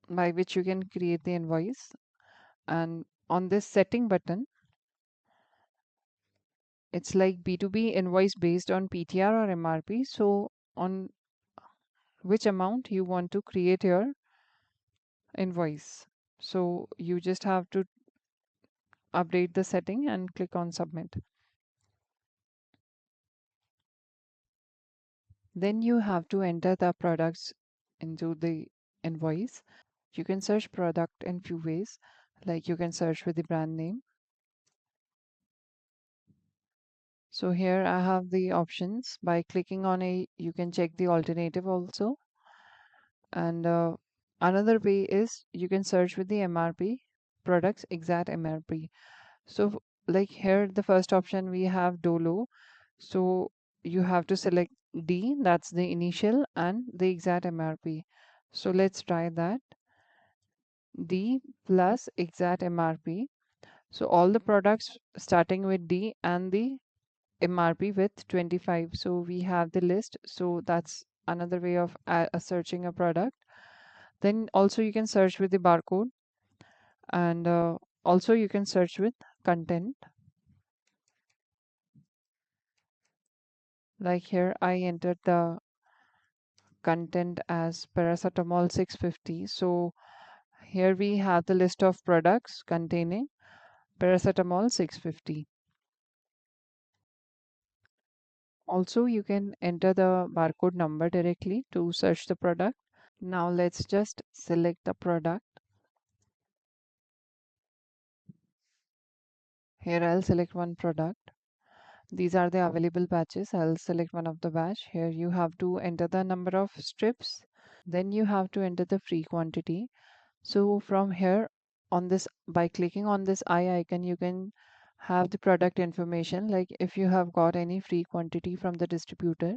by which you can create the invoice. And on this setting button, it's like B2B invoice based on PTR or MRP. So on which amount you want to create your invoice. So you just have to update the setting and click on submit. Then you have to enter the products into the invoice. You can search product in few ways, like you can search with the brand name. So here I have the options. By clicking on a, you can check the alternative also. And another way is you can search with the MRP, products exact MRP. So like here, the first option we have Dolo. So you have to select D, that's the initial, and the exact MRP. So let's try that. D plus exact MRP. So all the products starting with D and the MRP with 25. So we have the list. So that's another way of searching a product. Then also you can search with the barcode, and also you can search with content. Like here I entered the content as paracetamol 650. So here we have the list of products containing paracetamol 650. Also, you can enter the barcode number directly to search the product. Now let's just select the product. Here I'll select one product. These are the available batches. I'll select one of the batch. Here you have to enter the number of strips. Then you have to enter the free quantity. So from here on this, by clicking on this eye icon, you can have the product information, like if you have got any free quantity from the distributor.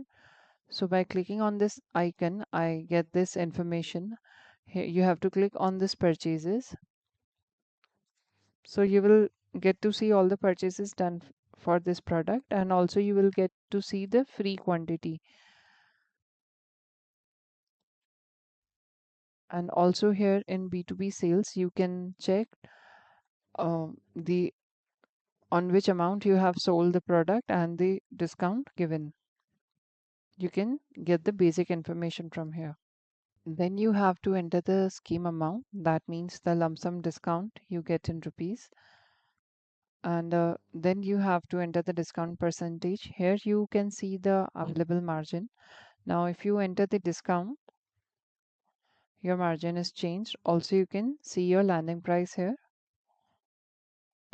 So by clicking on this icon, I get this information. Here you have to click on this purchases. So you will get to see all the purchases done for this product, and also you will get to see the free quantity. And also here in B2B sales, you can check the on which amount you have sold the product and the discount given. You can get the basic information from here. Then you have to enter the scheme amount. That means the lump sum discount you get in rupees. And then you have to enter the discount percentage. Here you can see the available margin. Now, if you enter the discount, your margin is changed. Also, you can see your landing price here.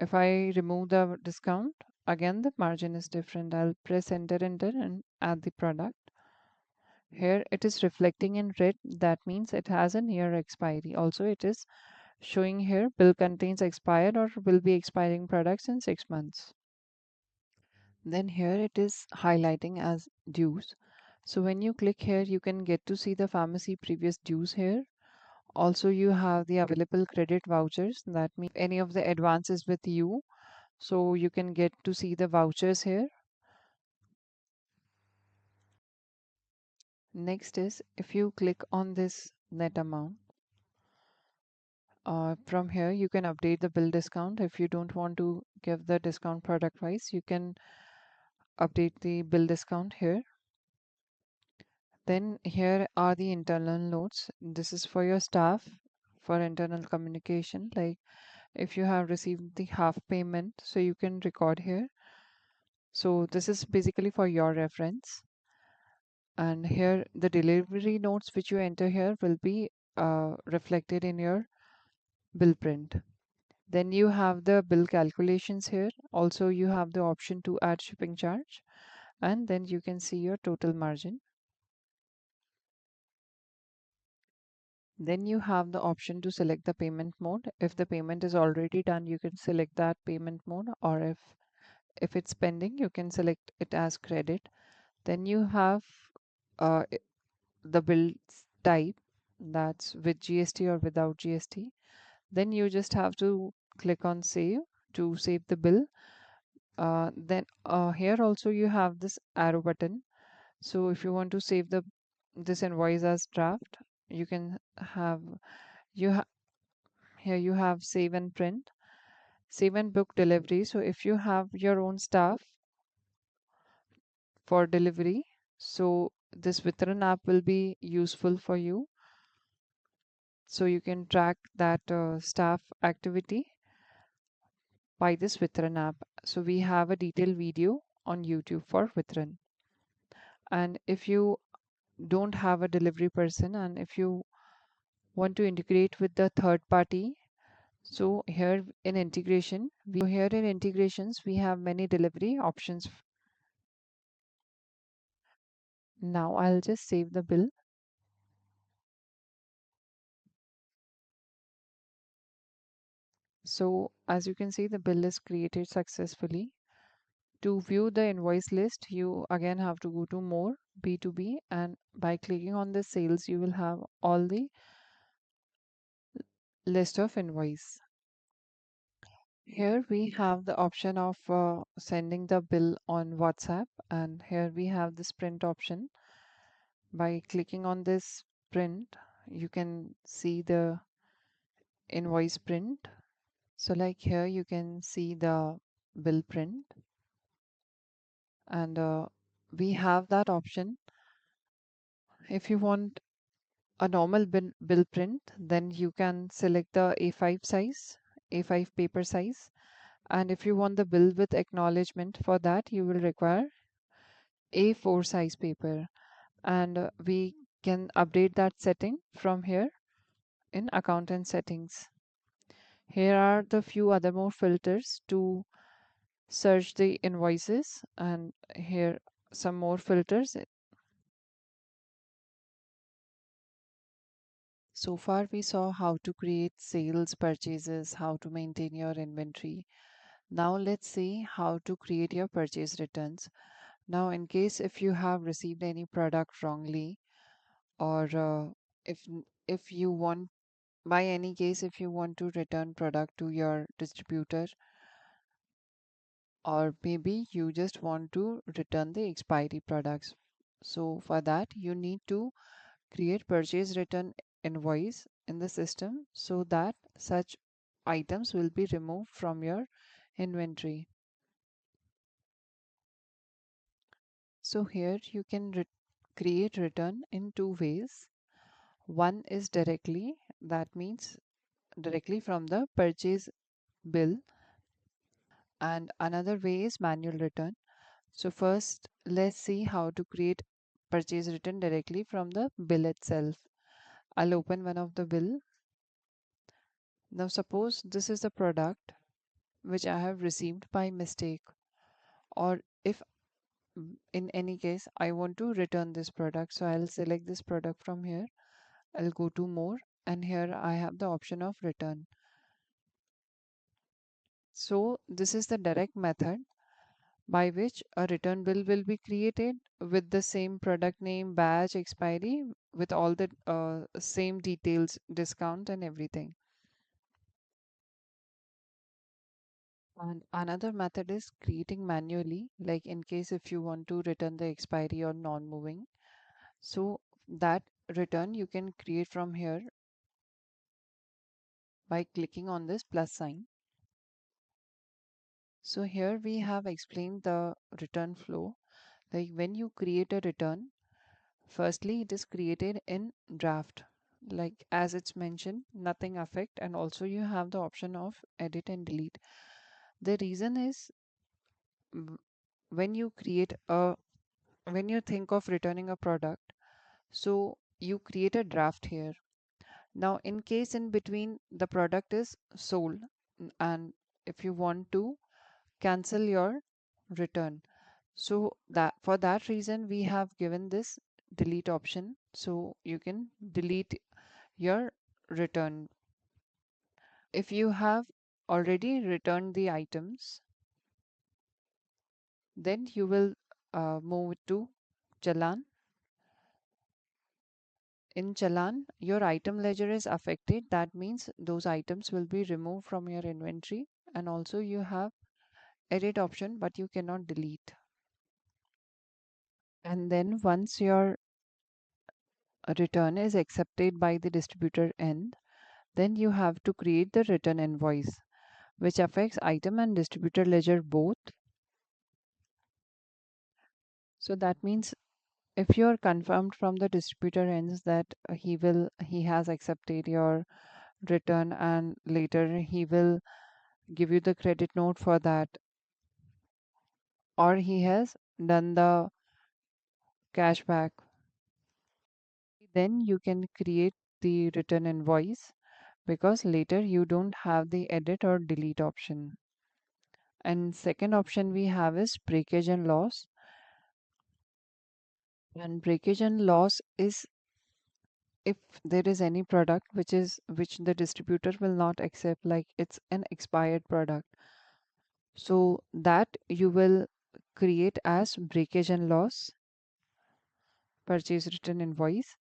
If I remove the discount, again the margin is different. I'll press enter, enter, and add the product. Here it is reflecting in red. That means it has a near expiry. Also, it is showing here bill contains expired or will be expiring products in 6 months. Then here it is highlighting as dues. So when you click here, you can get to see the pharmacy previous dues here. Also, you have the available credit vouchers. That means any of the advances with you. So you can get to see the vouchers here. Next is if you click on this net amount, from here you can update the bill discount. If you don't want to give the discount product wise, you can update the bill discount here. Then here are the internal notes. This is for your staff for internal communication. Like if you have received the half payment, so you can record here. So this is basically for your reference. And here the delivery notes which you enter here will be reflected in your bill print. Then you have the bill calculations here. Also, you have the option to add shipping charge, and then you can see your total margin. Then you have the option to select the payment mode. If the payment is already done, you can select that payment mode, or if it's pending, you can select it as credit. Then you have uh, i- the bill type, that's with GST or without GST. Then you just have to click on save to save the bill. Then here also you have this arrow button. So if you want to save the this invoice as draft. You can have you ha here you have save and print, save and book delivery. So if you have your own staff for delivery, so this Vitran app will be useful for you. So you can track that staff activity by this Vitran app. So we have a detailed video on YouTube for Vitran. And if you don't have a delivery person and if you want to integrate with the third party, so here in integrations we have many delivery options. Now I'll just save the bill. So as you can see, the bill is created successfully. To view the invoice list, you again have to go to more B2B, and by clicking on the sales, you will have all the list of invoice. Here we have the option of sending the bill on WhatsApp, and here we have this print option. By clicking on this print, you can see the invoice print. So like here you can see the bill print, and we have that option. If you want a normal bill print, then you can select the A5 size, A5 paper size. And if you want the bill with acknowledgement, for that you will require A4 size paper. And we can update that setting from here in accountant settings. Here are the few other more filters to search the invoices, and here some more filters. So far we saw how to create sales purchases, how to maintain your inventory. Now let's see how to create your purchase returns. Now in case if you have received any product wrongly, or if if you want, by any case, if you want to return product to your distributor, or maybe you just want to return the expiry products. So for that you need to create purchase return invoice in the system so that such items will be removed from your inventory. So here you can create return in two ways. One is directly, that means directly from the purchase bill, and another way is manual return. So first, let's see how to create purchase return directly from the bill itself. I'll open one of the bill. Now suppose this is the product which I have received by mistake, or if in any case I want to return this product. So I'll select this product from here. I'll go to more, and here I have the option of return. So this is the direct method by which a return bill will be created with the same product name, batch, expiry, with all the same details, discount and everything. And another method is creating manually, like in case if you want to return the expiry or non-moving. So that return you can create from here by clicking on this plus sign. So here we have explained the return flow. Like when you create a return, firstly it is created in draft. Like as it's mentioned, nothing affect, and also you have the option of edit and delete. The reason is when you create a when you think of returning a product, so you create a draft here. Now in case in between the product is sold, and if you want to cancel your return, so that for that reason we have given this delete option, so you can delete your return. If you have already returned the items, then you will move to challan. In challan, your item ledger is affected. That means those items will be removed from your inventory, and also you have edit option, but you cannot delete. And then once your return is accepted by the distributor end, then you have to create the return invoice, which affects item and distributor ledger both. So that means if you're confirmed from the distributor ends that he has accepted your return and later he will give you the credit note for that, or he has done the cashback, then you can create the return invoice because later you don't have the edit or delete option. And second option we have is breakage and loss. And breakage and loss is if there is any product which the distributor will not accept, like it's an expired product, so that you will create as breakage and loss purchase return invoice,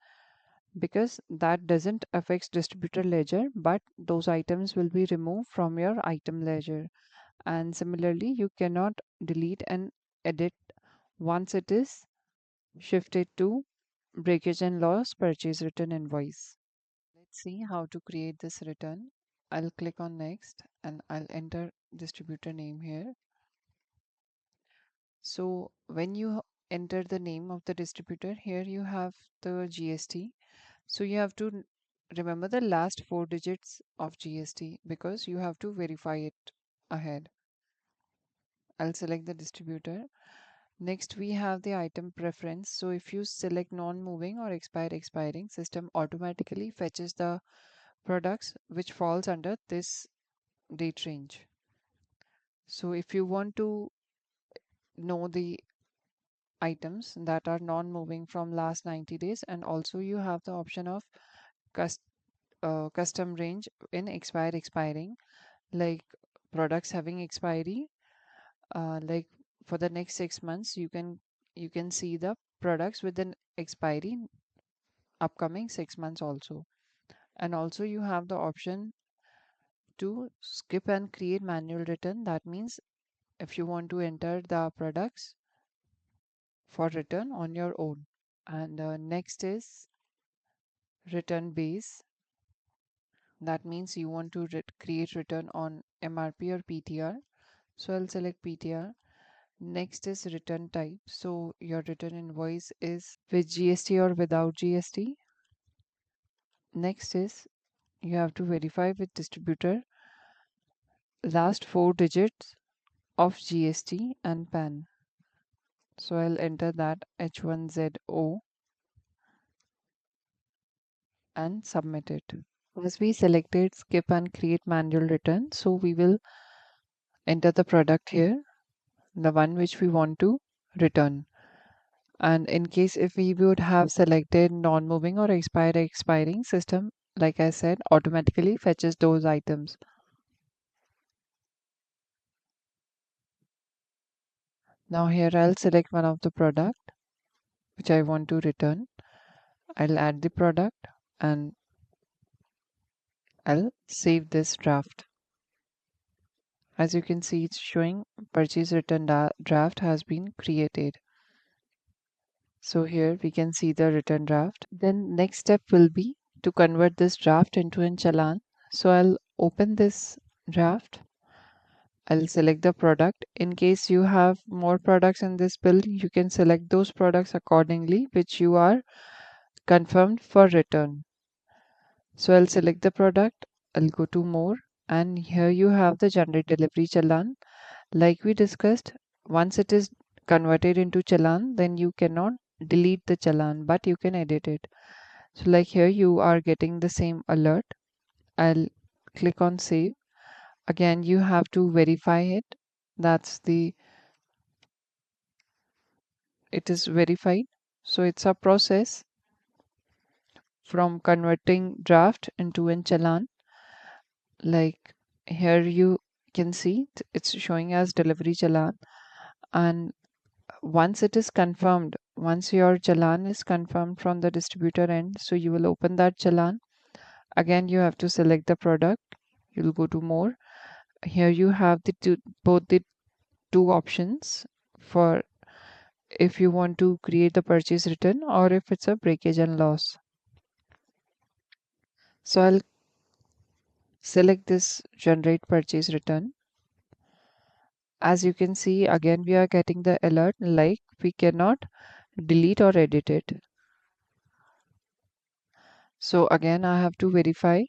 because that doesn't affect distributor ledger, but those items will be removed from your item ledger. And similarly, you cannot delete and edit once it is shifted to breakage and loss purchase return invoice. Let's see how to create this return. I'll click on next and I'll enter distributor name here. So when you enter the name of the distributor, here you have the GST. So you have to remember the last four digits of GST because you have to verify it ahead. I'll select the distributor. Next, we have the item preference. So if you select non-moving or expiring, system automatically fetches the products which falls under this date range. So if you want to know the items that are non-moving from last 90 days, and also you have the option of cust custom range in expiring, like products having expiry, like for the next 6 months, you can see the products with an expiry upcoming 6 months also. And also you have the option to skip and create manual return. That means if you want to enter the products for return on your own. And next is return base. That means you want to create return on MRP or PTR. So I'll select PTR. Next is return type. So your return invoice is with GST or without GST. Next is you have to verify with distributor last four digits of GST and PAN. So I'll enter that H1ZO and submit it. As we selected skip and create manual return, so we will enter the product here, the one which we want to return. And in case if we would have selected non-moving or expiring, system, like I said, automatically fetches those items. Now here I'll select one of the product which I want to return. I'll add the product and I'll save this draft. As you can see, it's showing purchase return draft has been created. So here we can see the return draft. Then next step will be to convert this draft into a challan. So I'll open this draft. I'll select the product. In case you have more products in this bill, you can select those products accordingly, which you are confirmed for return. So I'll select the product. I'll go to more, and here you have the generate delivery challan. Like we discussed, once it is converted into challan, then you cannot delete the challan, but you can edit it. So like here you are getting the same alert. I'll click on save. Again, you have to verify it. That's the it is verified. So it's a process from converting draft into an challan. Like here you can see it's showing as delivery challan, and once it is confirmed, once your challan is confirmed from the distributor end, so you will open that challan. Again, you have to select the product. You'll go to more. Here you have both the two options for if you want to create the purchase return or if it's a breakage and loss. So I'll select this generate purchase return. As you can see, again we are getting the alert like we cannot delete or edit it. So again I have to verify.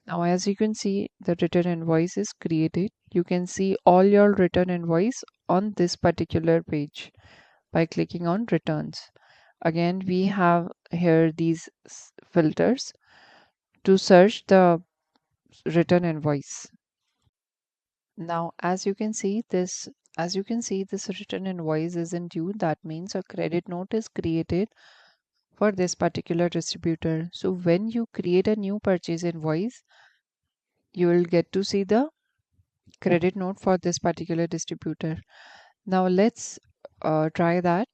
Now as you can see, the return invoice is created. You can see all your return invoice on this particular page by clicking on returns. Again we have here these filters to search the return invoice. Now as you can see this return invoice isn't due. That means a credit note is created for this particular distributor. So when you create a new purchase invoice, you will get to see the credit note for this particular distributor. Now let's try that.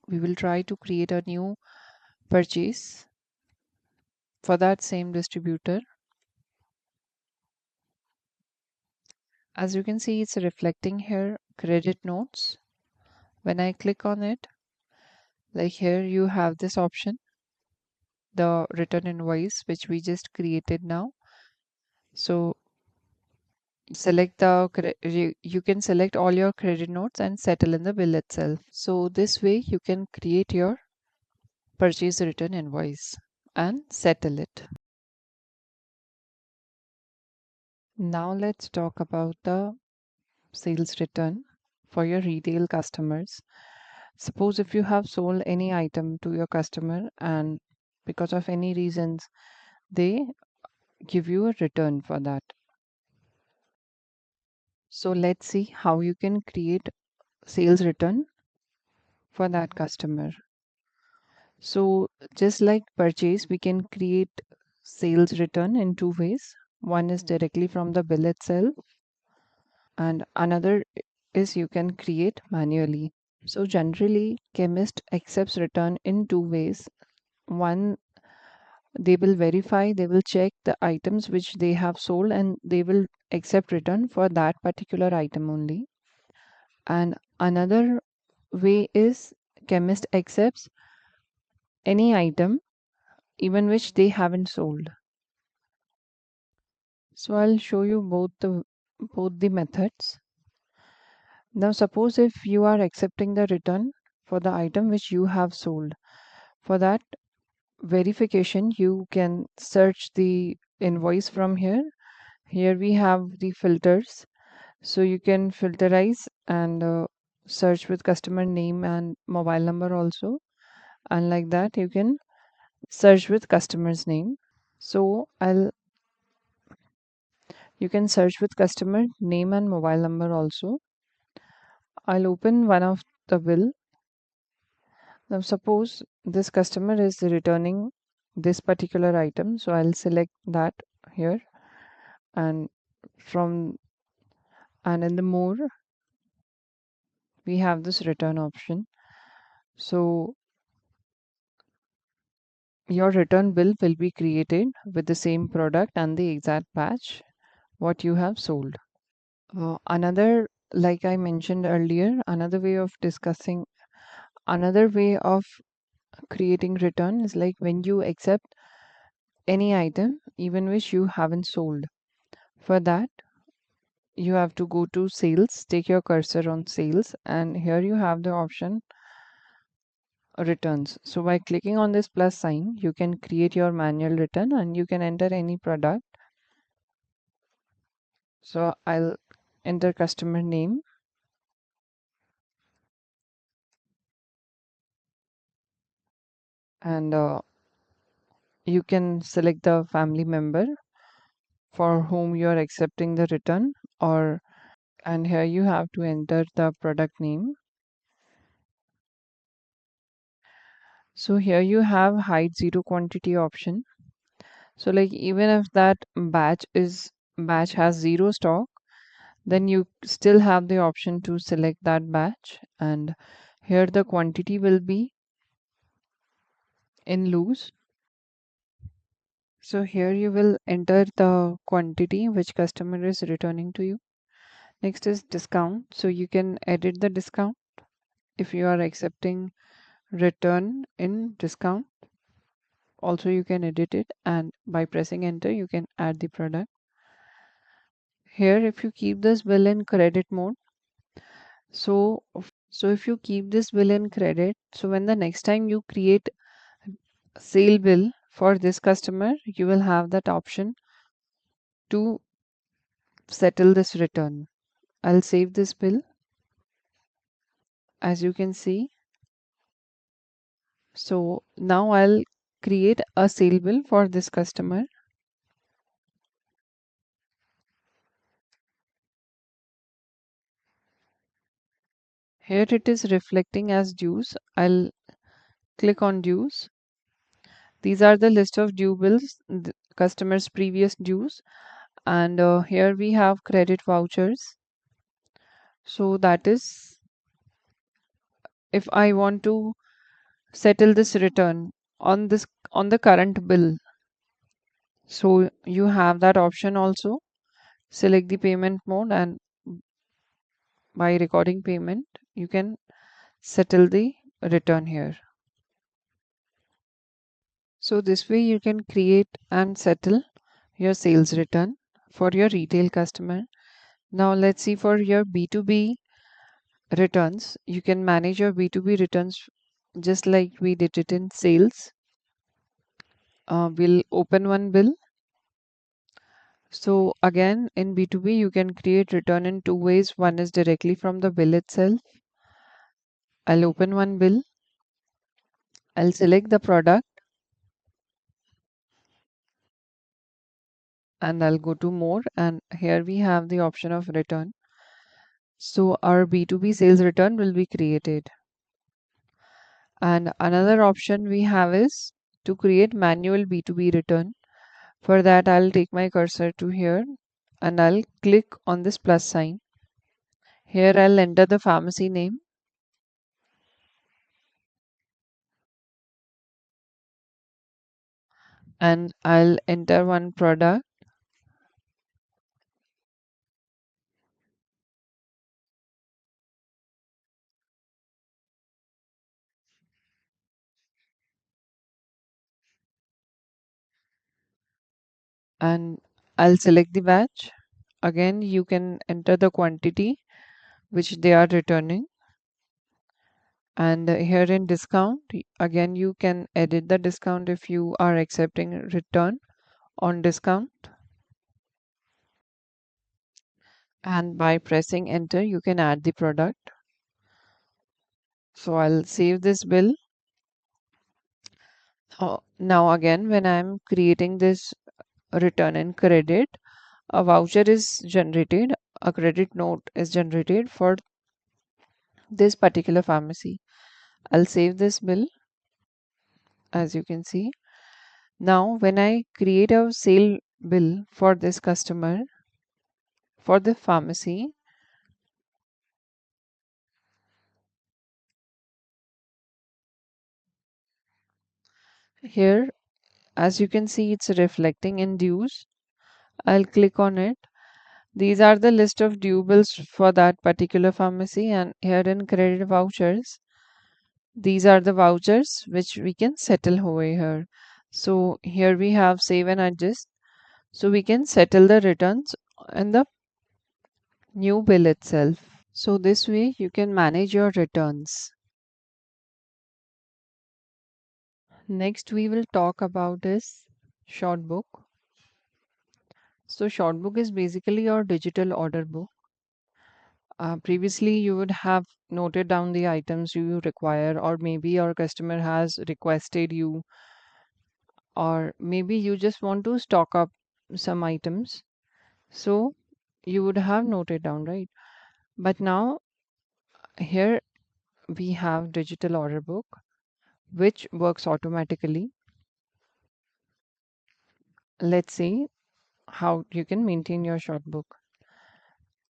We will try to create a new purchase for that same distributor. As you can see, it's reflecting here credit notes. When I click on it, like here you have this option, the return invoice, which we just created now. So you can select all your credit notes and settle in the bill itself. So this way you can create your purchase return invoice and settle it. Now let's talk about the sales return for your retail customers. Suppose if you have sold any item to your customer and because of any reasons they give you a return for that. So let's see how you can create sales return for that customer. So just like purchase, we can create sales return in two ways. One is directly from the bill itself, and another is you can create manually. So generally, Chemist accepts return in two ways. One, they will verify, they will check the items which they have sold and they will accept return for that particular item only. And another way is Chemist accepts any item even which they haven't sold. So I'll show you both the methods. Now suppose if you are accepting the return for the item which you have sold. For that verification you can search the invoice from here. Here we have the filters. So you can filterize and search with customer name and mobile number also. And like that you can search with customer's name. So you can search with customer name and mobile number also. I'll open one of the bill. Now suppose this customer is returning this particular item. So I'll select that here and from and in the more we have this return option. So your return bill will be created with the same product and the exact batch what you have sold. Another, like I mentioned earlier, another way of creating return is like when you accept any item even which you haven't sold. For that, you have to go to sales, take your cursor on sales, and here you have the option returns. So by clicking on this plus sign, you can create your manual return and you can enter any product. So I'll enter customer name and you can select the family member for whom you are accepting the return or and here you have to enter the product name. So here you have hide zero quantity option. So like even if that batch has zero stock, then you still have the option to select that batch and here the quantity will be in loose. So here you will enter the quantity which customer is returning to you. Next is discount. So you can edit the discount if you are accepting return in discount. Also, you can edit it, and by pressing enter, you can add the product. Here, if you keep this bill in credit mode, so if you keep this bill in credit, so when the next time you create sale bill for this customer, you will have that option to settle this return. I'll save this bill. As you can see, so now I'll create a sale bill for this customer. Here it is reflecting as dues. I'll click on dues. These are the list of due bills, the customer's previous dues, and here we have credit vouchers. So that is if I want to settle this return on the current bill. So you have that option also. Select the payment mode, and by recording payment, you can settle the return here. So this way you can create and settle your sales return for your retail customer. Now let's see for your B2B returns. You can manage your B2B returns just like we did it in sales. We'll open one bill. So again in B2B you can create return in two ways. One is directly from the bill itself. I'll open one bill. I'll select the product and I'll go to more, and here we have the option of return. So our B2B sales return will be created. And another option we have is to create manual B2B return. For that, I'll take my cursor to here and I'll click on this plus sign. Here I'll enter the pharmacy name and I'll enter one product, and I'll select the batch. Again, you can enter the quantity which they are returning. And here in discount, again, you can edit the discount if you are accepting return on discount. And by pressing enter, you can add the product. So I'll save this bill. Now again, when I'm creating this return and credit, a voucher is generated, a credit note is generated for this particular pharmacy. I'll save this bill, as you can see. Now when I create a sale bill for this customer, for the pharmacy, here as you can see it's reflecting in dues. I'll click on it. These are the list of due bills for that particular pharmacy, and here in credit vouchers, these are the vouchers which we can settle over here. So here we have save and adjust. So we can settle the returns in the new bill itself. So this way you can manage your returns. Next we will talk about is Shortbook. So Shortbook is basically your digital order book. Previously you would have noted down the items you require, or maybe your customer has requested you, or maybe you just want to stock up some items. So you would have noted down, right? But now here we have digital order book which works automatically. Let's see how you can maintain your short book.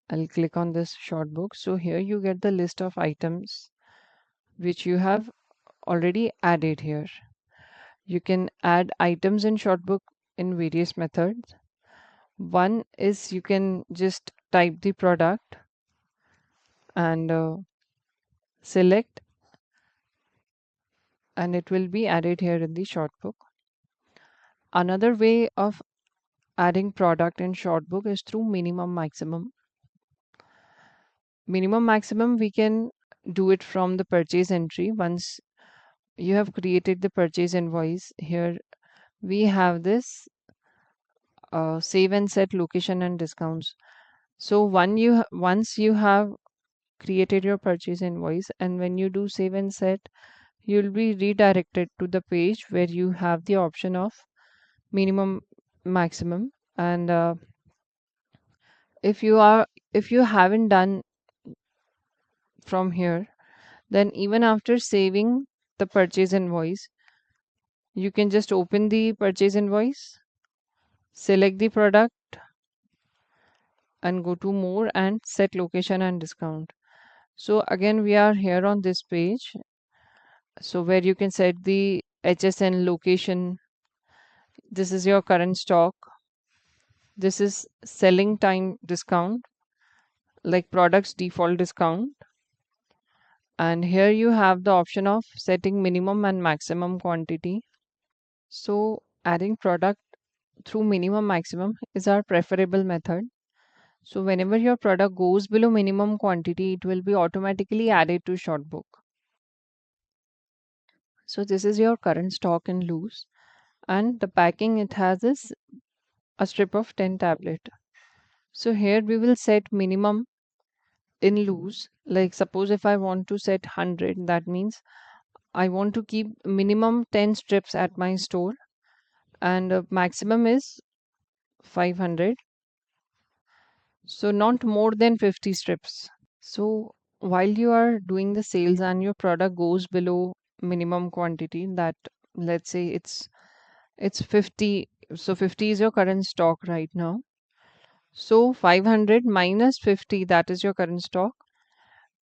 I'll click on this short book. So here you get the list of items which you have already added here. You can add items in Shortbook in various methods. One is you can just type the product and select and it will be added here in the shortbook. Another way of adding product in shortbook is through minimum maximum. Minimum maximum, we can do it from the purchase entry. Once you have created the purchase invoice, here we have this save and set location and discounts. So once you have created your purchase invoice, and when you do save and set, you'll be redirected to the page where you have the option of minimum maximum. And if you are if you haven't done from here, then even after saving the purchase invoice, you can just open the purchase invoice, select the product, and go to more and set location and discount. So again, we are here on this page, so where you can set the HSN location. This is your current stock. This is selling time discount, like products default discount. And here you have the option of setting minimum and maximum quantity. So adding product through minimum maximum is our preferable method. So whenever your product goes below minimum quantity, it will be automatically added to shortbook. So this is your current stock in loose, and the packing it has is a strip of 10 tablet. So here we will set minimum in loose. Like suppose if I want to set 100, that means I want to keep minimum 10 strips at my store, and maximum is 500. So not more than 50 strips. So while you are doing the sales and your product goes below minimum quantity, that let's say it's 50, so 50 is your current stock right now. So 500 minus 50, that is your current stock.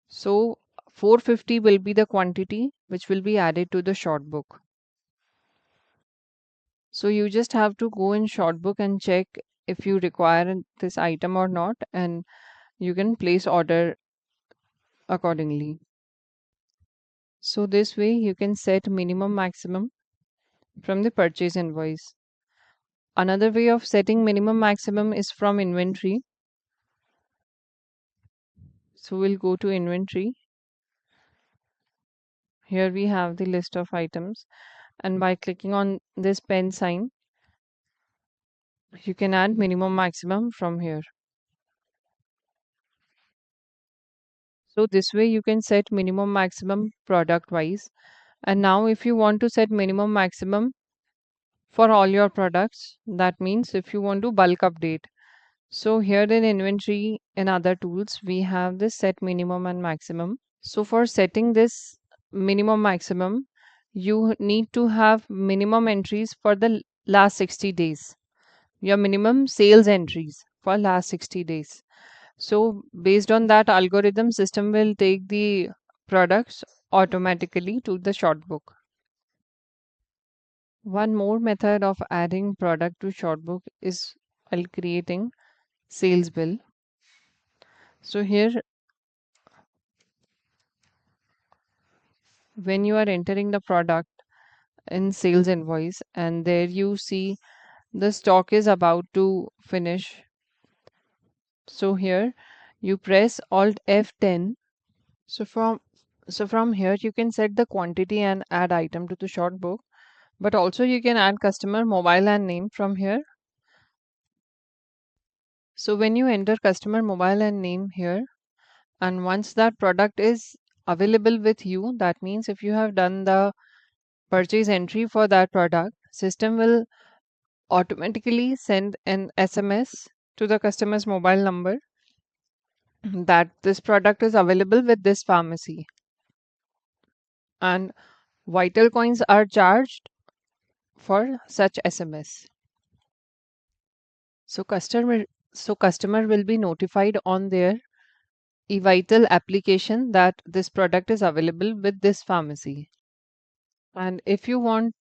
So 450 will be the quantity which will be added to the short book. So you just have to go in short book and check if you require this item or not, and you can place order accordingly. So this way you can set minimum maximum from the purchase invoice. Another way of setting minimum maximum is from inventory. So we'll go to inventory. Here we have the list of items, and by clicking on this pen sign, you can add minimum maximum from here. So this way you can set minimum maximum product wise. And now if you want to set minimum maximum for all your products, that means if you want to bulk update. So here in inventory and other tools, we have this set minimum and maximum. So for setting this minimum maximum, you need to have minimum entries for the last 60 days. Your minimum sales entries for last 60 days. So based on that algorithm, system will take the products automatically to the short book. One more method of adding product to short book is while creating sales bill. So here, when you are entering the product in sales invoice, and there you see the stock is about to finish. So here you press Alt F10. So from here you can set the quantity and add item to the short book, but also you can add customer mobile and name from here. So when you enter customer mobile and name here, and once that product is available with you, that means if you have done the purchase entry for that product, system will automatically send an SMS to the customer's mobile number that this product is available with this pharmacy, and vital coins are charged for such SMS. So customer will be notified on their eVital application that this product is available with this pharmacy. And if you want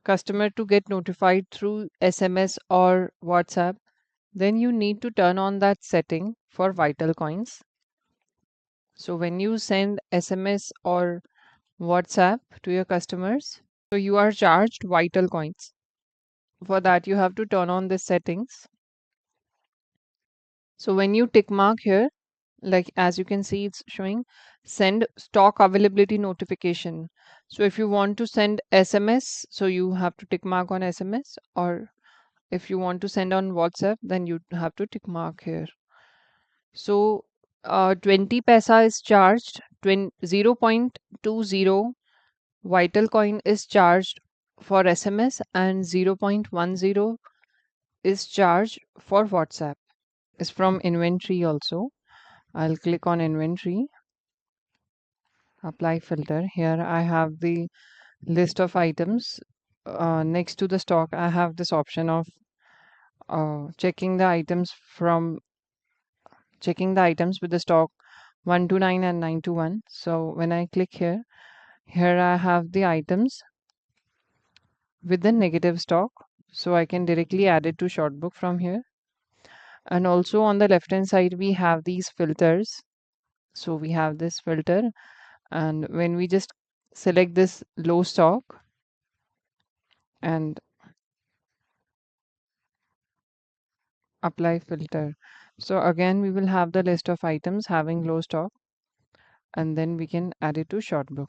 customer to get notified through SMS or WhatsApp, then you need to turn on that setting for vital coins. So when you send SMS or WhatsApp to your customers. So you are charged vital coins. For that, you have to turn on the settings. So when you tick mark here, like as you can see, it's showing send stock availability notification. So if you want to send SMS, so you have to tick mark on SMS, or if you want to send on WhatsApp, then you have to tick mark here. So 20 paisa is charged, 0.20 vital coin is charged for SMS, and 0.10 is charged for WhatsApp. Is from inventory also. I'll click on inventory, apply filter. Here I have the list of items. Next to the stock, I have this option of checking the items with the stock 129 and 921. So when I click here, I have the items with the negative stock. So I can directly add it to Shortbook from here. And also on the left hand side, we have these filters. So we have this filter, and when we just select this low stock and apply filter, so again we will have the list of items having low stock, and then we can add it to Shortbook.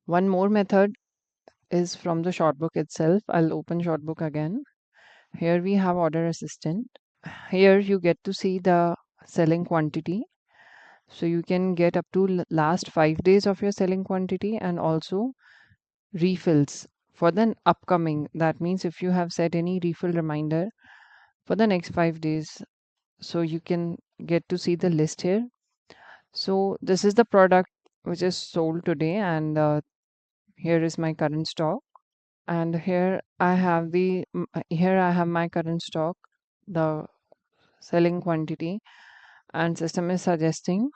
One more method is from the Shortbook itself. I'll open Shortbook again. Here we have order assistant. Here you get to see the selling quantity. So you can get up to last 5 days of your selling quantity, and also refills for the upcoming. That means if you have set any refill reminder for the next 5 days, so you can get to see the list here. So this is the product which is sold today, and here is my current stock. And here I have my current stock, the selling quantity, and system is suggesting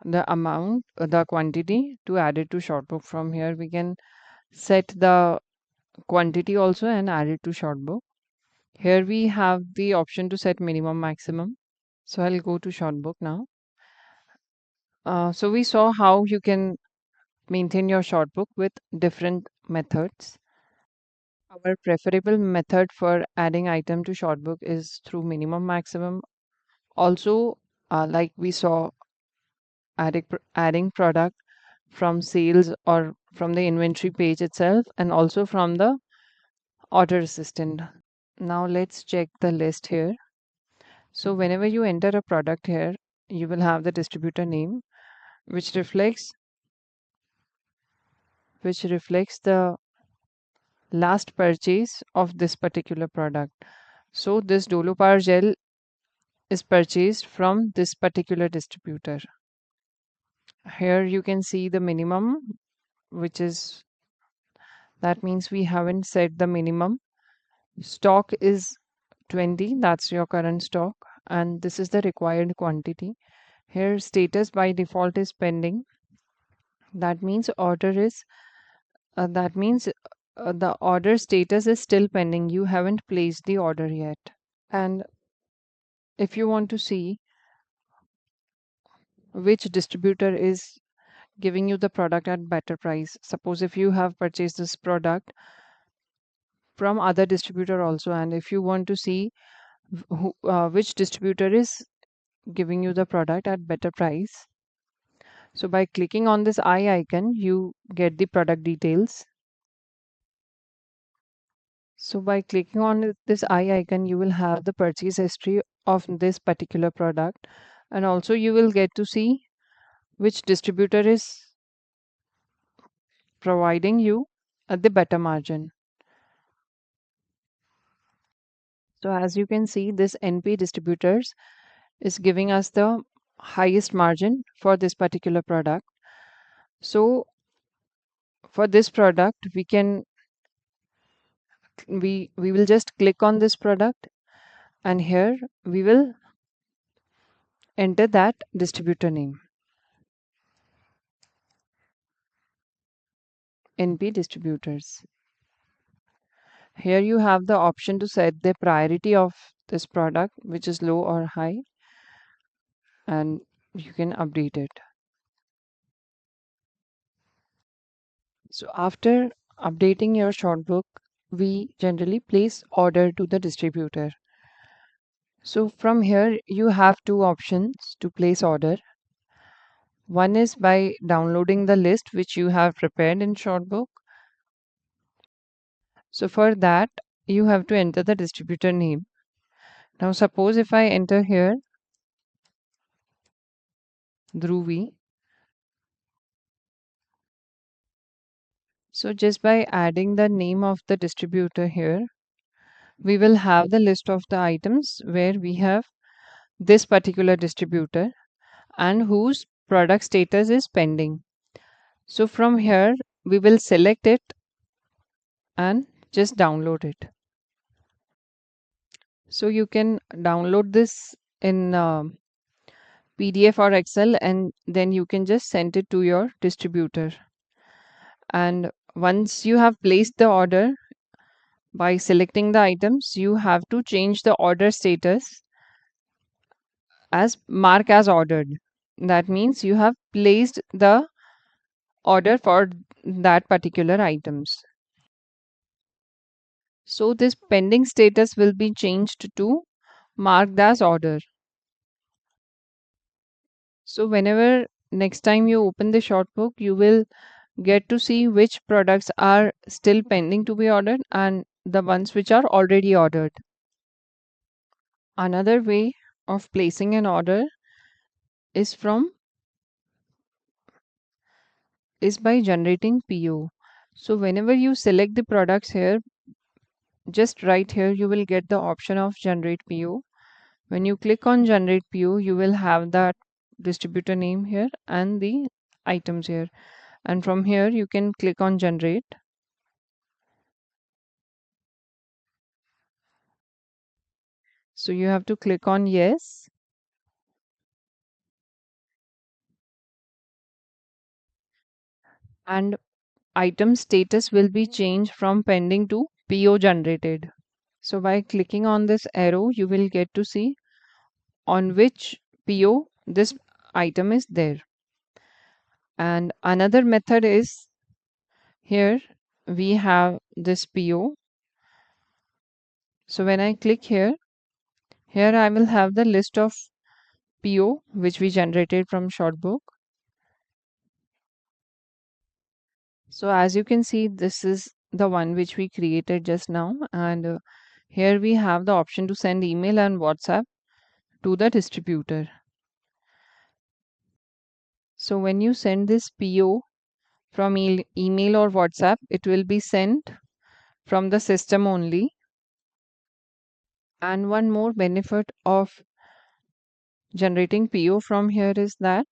the amount, the quantity to add it to Shortbook. From here we can set the quantity also and add it to Shortbook. Here we have the option to set minimum maximum. So I'll go to Shortbook now. So we saw how you can maintain your Shortbook with different methods. Our preferable method for adding item to Shortbook is through minimum maximum. Also, like we saw, adding product from sales or from the inventory page itself, and also from the order assistant. Now let's check the list here. So whenever you enter a product here, you will have the distributor name, which reflects the last purchase of this particular product. So this Dolo Power Gel is purchased from this particular distributor. Here you can see the minimum, which is, that means we haven't set the minimum. Stock is 20, that's your current stock, and this is the required quantity. Here status by default is pending. That means the order status is still pending. You haven't placed the order yet. And if you want to see which distributor is giving you the product at better price, suppose if you have purchased this product from other distributor also, and if you want to see which distributor is giving you the product at better price, so by clicking on this eye icon, you get the product details. So by clicking on this eye icon, you will have the purchase history of this particular product, and also you will get to see which distributor is providing you at the better margin. So as you can see, this NP distributors is giving us the highest margin for this particular product. So for this product, we will just click on this product, and here we will enter that distributor name, NP distributors. Here you have the option to set the priority of this product, which is low or high, and you can update it. So after updating your shortbook, we generally place order to the distributor. So from here, you have two options to place order. One is by downloading the list which you have prepared in Shortbook. So for that, you have to enter the distributor name. Now suppose if I enter here Dhruvi. So just by adding the name of the distributor here, we will have the list of the items where we have this particular distributor and whose product status is pending. So from here, we will select it and just download it. So you can download this in PDF or Excel, and then you can just send it to your distributor. And once you have placed the order, by selecting the items, you have to change the order status as mark as ordered. That means you have placed the order for that particular items. So this pending status will be changed to marked as order. So whenever next time you open the shortbook, you will get to see which products are still pending to be ordered and the ones which are already ordered. Another way of placing an order is by generating PO. So whenever you select the products here, just right here you will get the option of generate PO. When you click on generate PO, you will have that distributor name here and the items here. And from here you can click on generate. So you have to click on yes. And item status will be changed from pending to PO generated. So by clicking on this arrow, you will get to see on which PO this item is there. And another method is here we have this PO. So when I click here I will have the list of PO which we generated from Shortbook. So as you can see, this is the one which we created just now, and here we have the option to send email and WhatsApp to the distributor. So when you send this PO from email or WhatsApp, it will be sent from the system only. And one more benefit of generating PO from here is that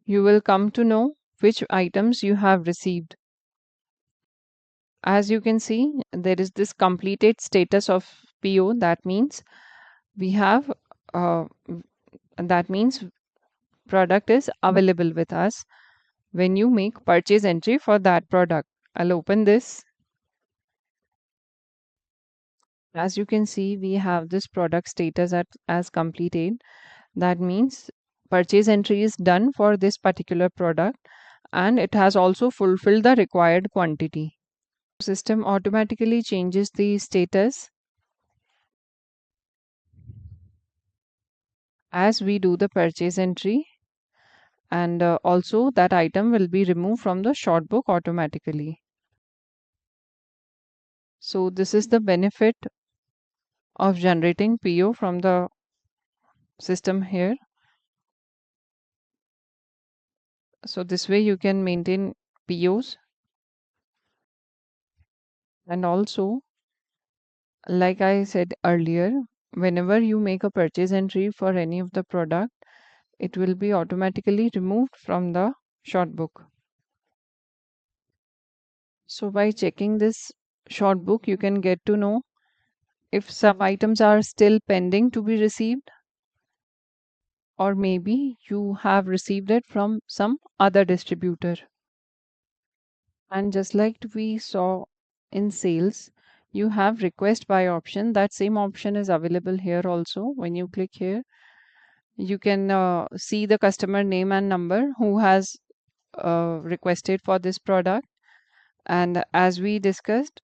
you will come to know which items you have received. As you can see, there is this completed status of PO. That means we have that means product is available with us when you make purchase entry for that product. I'll open this. As you can see, we have this product status as completed. That means purchase entry is done for this particular product and it has also fulfilled the required quantity. System automatically changes the status as we do the purchase entry, and also that item will be removed from the shortbook automatically. So this is the benefit of generating PO from the system here. So this way you can maintain POs, and also like I said earlier, whenever you make a purchase entry for any of the product, it will be automatically removed from the shortbook. So by checking this shortbook, you can get to know if some items are still pending to be received, or maybe you have received it from some other distributor. And just like we saw in sales, you have request by option. That same option is available here also. When you click here, you can see the customer name and number who has requested for this product. And as we discussed,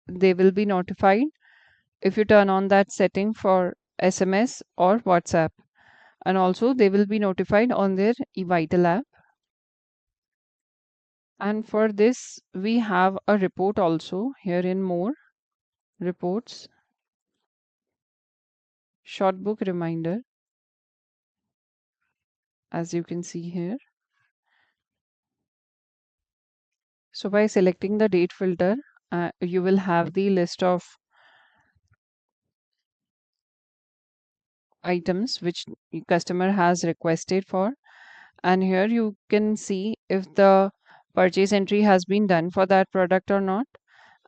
they will be notified if you turn on that setting for SMS or WhatsApp. And also, they will be notified on their eVital app. And for this, we have a report also here in more reports, Shortbook reminder, as you can see here. So by selecting the date filter, you will have the list of items which the customer has requested for. And here you can see if the purchase entry has been done for that product or not.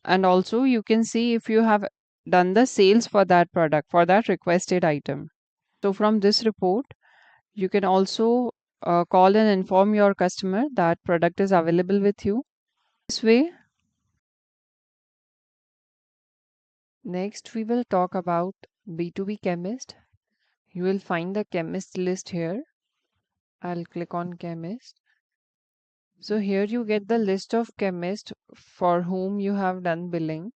And also you can see if you have done the sales for that product, for that requested item. So from this report, you can also call and inform your customer that product is available with you. This way, next we will talk about B2B Chemist. You will find the chemist list here. I'll click on chemist. So here you get the list of chemists for whom you have done billing.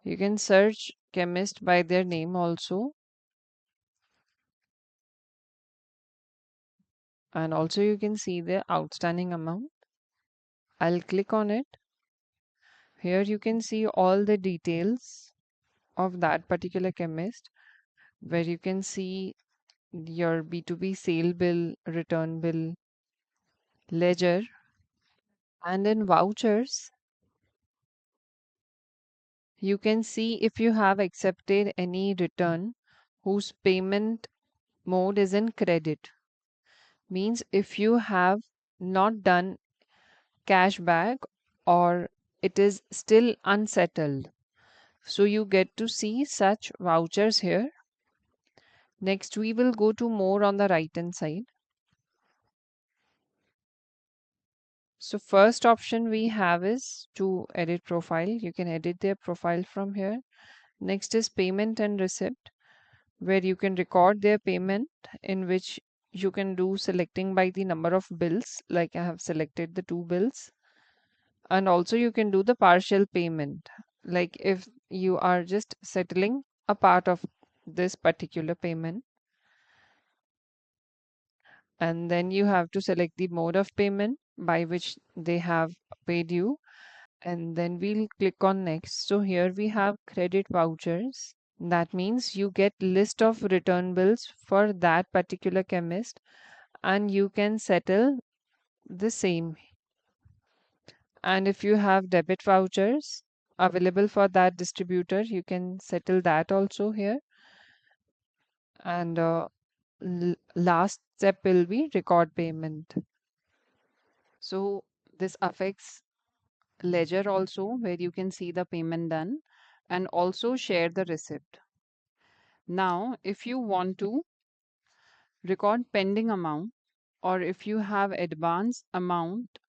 You can search chemist by their name also. And also you can see the outstanding amount. I'll click on it. Here you can see all the details of that particular chemist, where you can see your B2B sale bill, return bill, ledger, and in vouchers, you can see if you have accepted any return whose payment mode is in credit. Means if you have not done cashback or it is still unsettled. So you get to see such vouchers here. Next, we will go to more on the right hand side. So first option we have is to edit profile. You can edit their profile from here. Next is payment and receipt, where you can record their payment, in which you can do selecting by the number of bills, like I have selected the 2 bills. And also you can do the partial payment, like if you are just settling a part of this particular payment. And then you have to select the mode of payment by which they have paid you. And then we'll click on next. So here we have credit vouchers. That means you get list of return bills for that particular chemist and you can settle the same. And if you have debit vouchers available for that distributor, you can settle that also here. And last step will be record payment. So this affects ledger also, where you can see the payment done and also share the receipt. Now, if you want to record pending amount, or if you have advance amount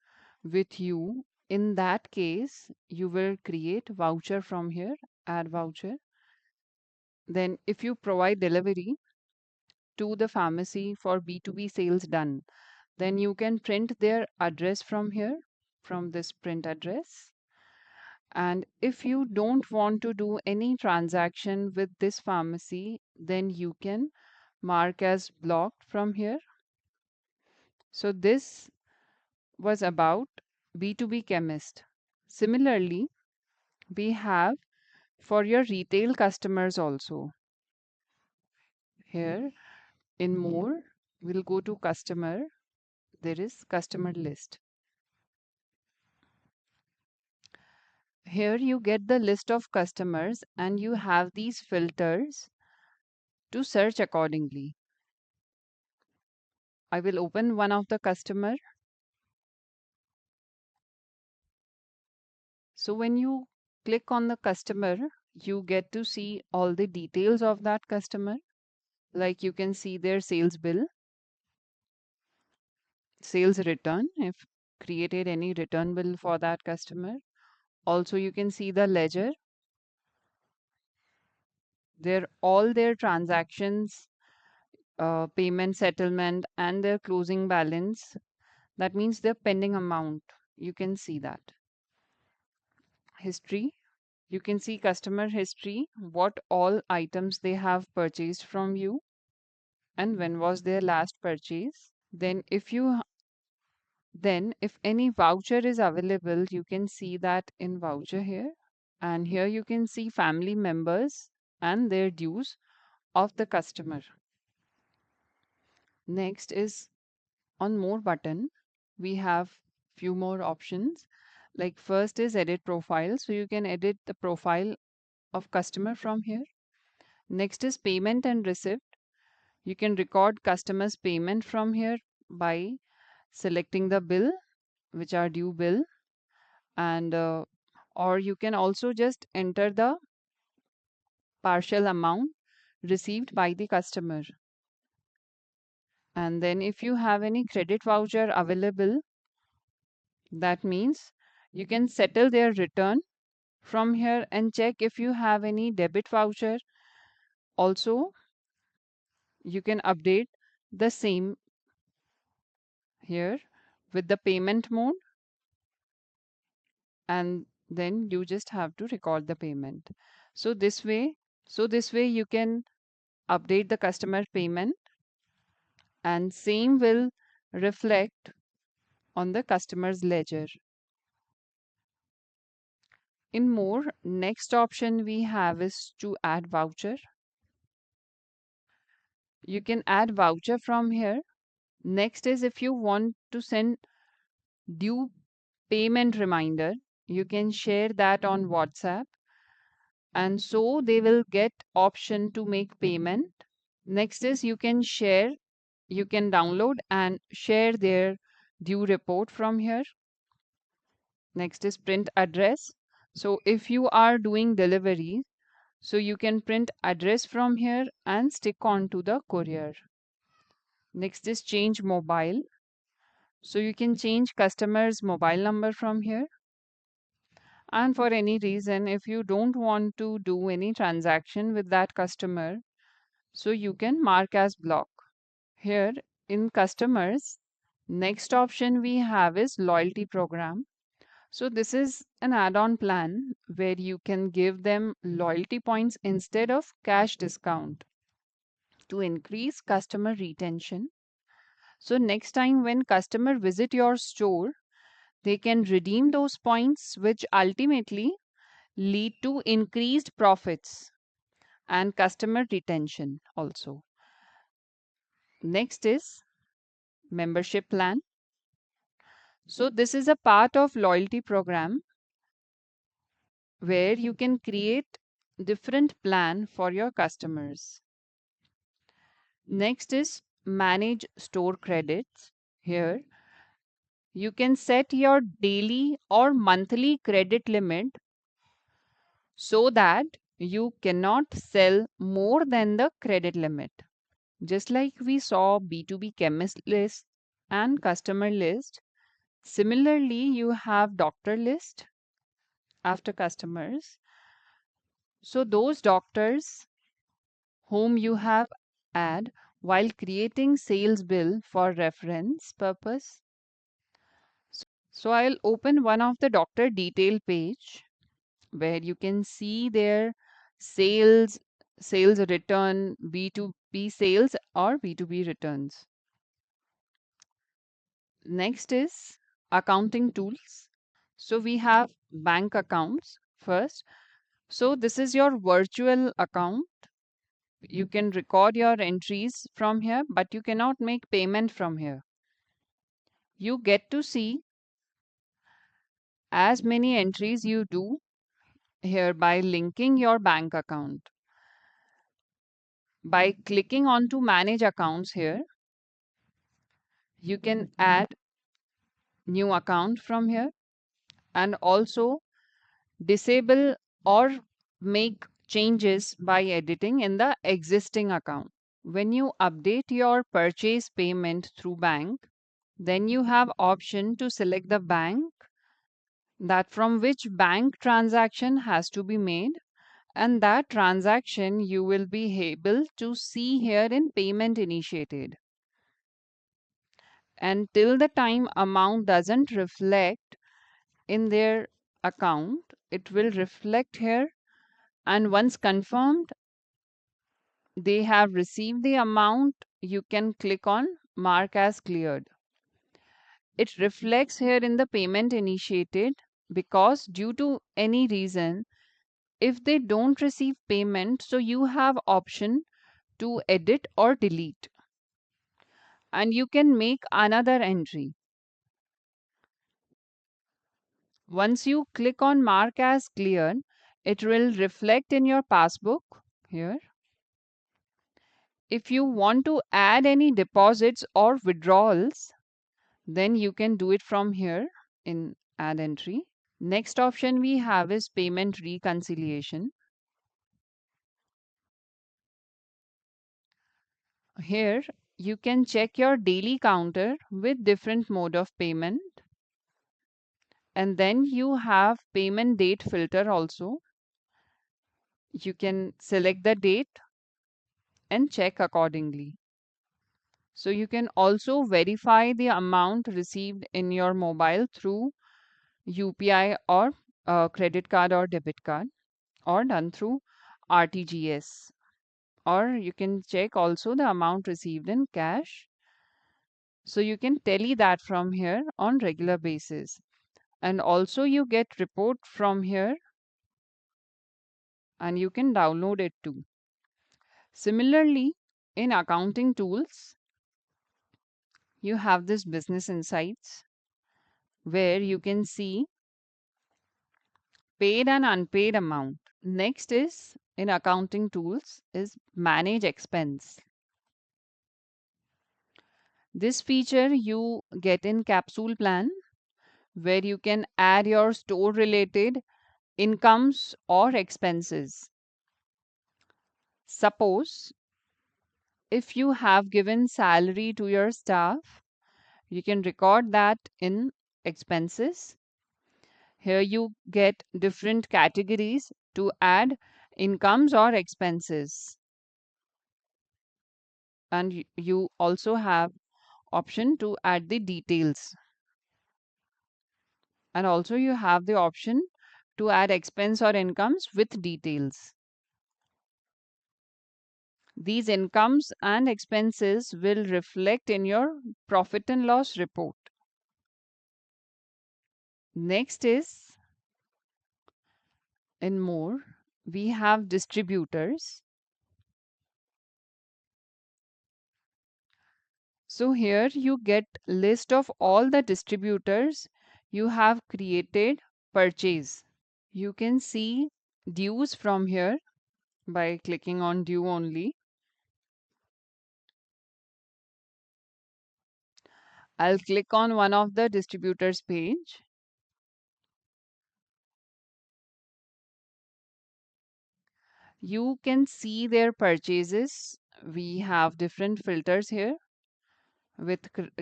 with you, in that case, you will create voucher from here, add voucher. Then if you provide delivery to the pharmacy for B2B sales done, then you can print their address from here, from this print address. And if you don't want to do any transaction with this pharmacy, then you can mark as blocked from here. So this was about B2B Chemist. Similarly, we have for your retail customers also. Here in more, we'll go to customer. There is customer list. Here you get the list of customers and you have these filters to search accordingly. I will open one of the customer. So when you click on the customer, you get to see all the details of that customer. Like you can see their sales bill, sales return, if created any return bill for that customer. Also, you can see the ledger, their all their transactions, payment settlement, and their closing balance. That means their pending amount. You can see that. history. You can see customer history, what all items they have purchased from you and when was their last purchase. Then if any voucher is available, you can see that in voucher here. And here you can see family members and their dues of the customer. Next is on more button, we have few more options. Like first is edit profile. So you can edit the profile of customer from here. Next is payment and receipt. You can record customer's payment from here by selecting the bill, which are due bill, and or you can also just enter the partial amount received by the customer. And then if you have any credit voucher available, that means you can settle their return from here and check if you have any debit voucher. Also, you can update the same here with the payment mode, and then you just have to record the payment. So this way you can update the customer payment and same will reflect on the customer's ledger. In more, next option we have is to add voucher. You can add voucher from here. Next is if you want to send due payment reminder, you can share that on WhatsApp, and so they will get option to make payment. Next is you can download and share their due report from here. Next is print address. So if you are doing delivery, so you can print address from here and stick on to the courier. Next is change mobile. So you can change customer's mobile number from here. And for any reason, if you don't want to do any transaction with that customer, so you can mark as block. Here in customers, next option we have is loyalty program. So this is an add-on plan where you can give them loyalty points instead of cash discount to increase customer retention. So next time when customer visit your store, they can redeem those points, which ultimately lead to increased profits and customer retention also. Next is membership plan. So this is a part of loyalty program where you can create different plan for your customers. Next is manage store credits. Here you can set your daily or monthly credit limit so that you cannot sell more than the credit limit. Just like we saw B2B chemist list and customer list, similarly you have doctor list after customers. So those doctors whom you have add while creating sales bill for reference purpose. So I'll open one of the doctor detail page where you can see their sales, sales return, B2B sales or B2B returns. Next is accounting tools. So we have bank accounts first. So this is your virtual account. You can record your entries from here, but you cannot make payment from here. You get to see as many entries you do here by linking your bank account. By clicking on to manage accounts here, you can add new account from here and also disable or make changes by editing in the existing account. When you update your purchase payment through bank, then you have option to select the bank that from which bank transaction has to be made, and that transaction you will be able to see here in payment initiated. And till the time amount doesn't reflect in their account, it will reflect here, and once confirmed they have received the amount, you can click on mark as cleared. It reflects here in the payment initiated, because due to any reason, if they don't receive payment, so you have option to edit or delete, and you can make another entry. Once you click on mark as cleared, it will reflect in your passbook here. If you want to add any deposits or withdrawals, then you can do it from here in add entry. Next option we have is payment reconciliation. Here you can check your daily counter with different mode of payment, and then you have payment date filter also. You can select the date and check accordingly. So you can also verify the amount received in your mobile through UPI or credit card or debit card, or done through RTGS. Or you can check also the amount received in cash. So you can tally that from here on regular basis. And also you get report from here, and you can download it too. Similarly, in accounting tools, you have this business insights where you can see paid and unpaid amount. Next is in accounting tools is manage expense. This feature you get in capsule plan, where you can add your store related incomes or expenses. Suppose if you have given salary to your staff, you can record that in expenses. Here you get different categories to add incomes or expenses. And you also have option to add the details. And also you have the option to add expense or incomes with details. These incomes and expenses will reflect in your profit and loss report. Next is in more, we have distributors. So here you get list of all the distributors you have created purchase. You can see dues from here by clicking on due only. I'll click on one of the distributors page. You can see their purchases. We have different filters here with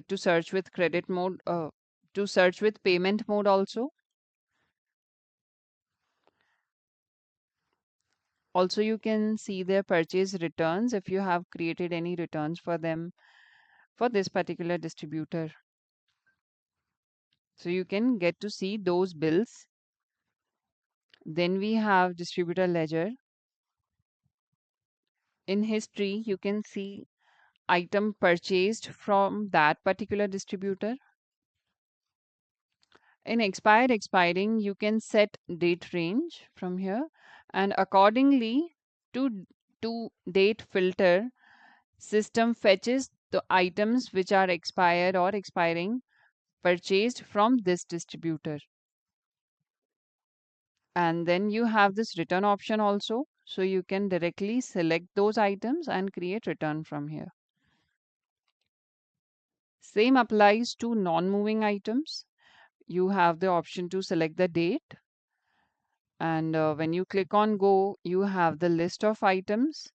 to search with credit mode, to search with payment mode also. Also, you can see their purchase returns if you have created any returns for them for this particular distributor. So you can get to see those bills. Then we have distributor ledger. In history, you can see item purchased from that particular distributor. In expired expiring, you can set date range from here, and accordingly to date filter, system fetches the items which are expired or expiring purchased from this distributor. And then you have this return option also, so you can directly select those items and create return from here. Same applies to non-moving items. You have the option to select the date, and when you click on go, you have the list of items,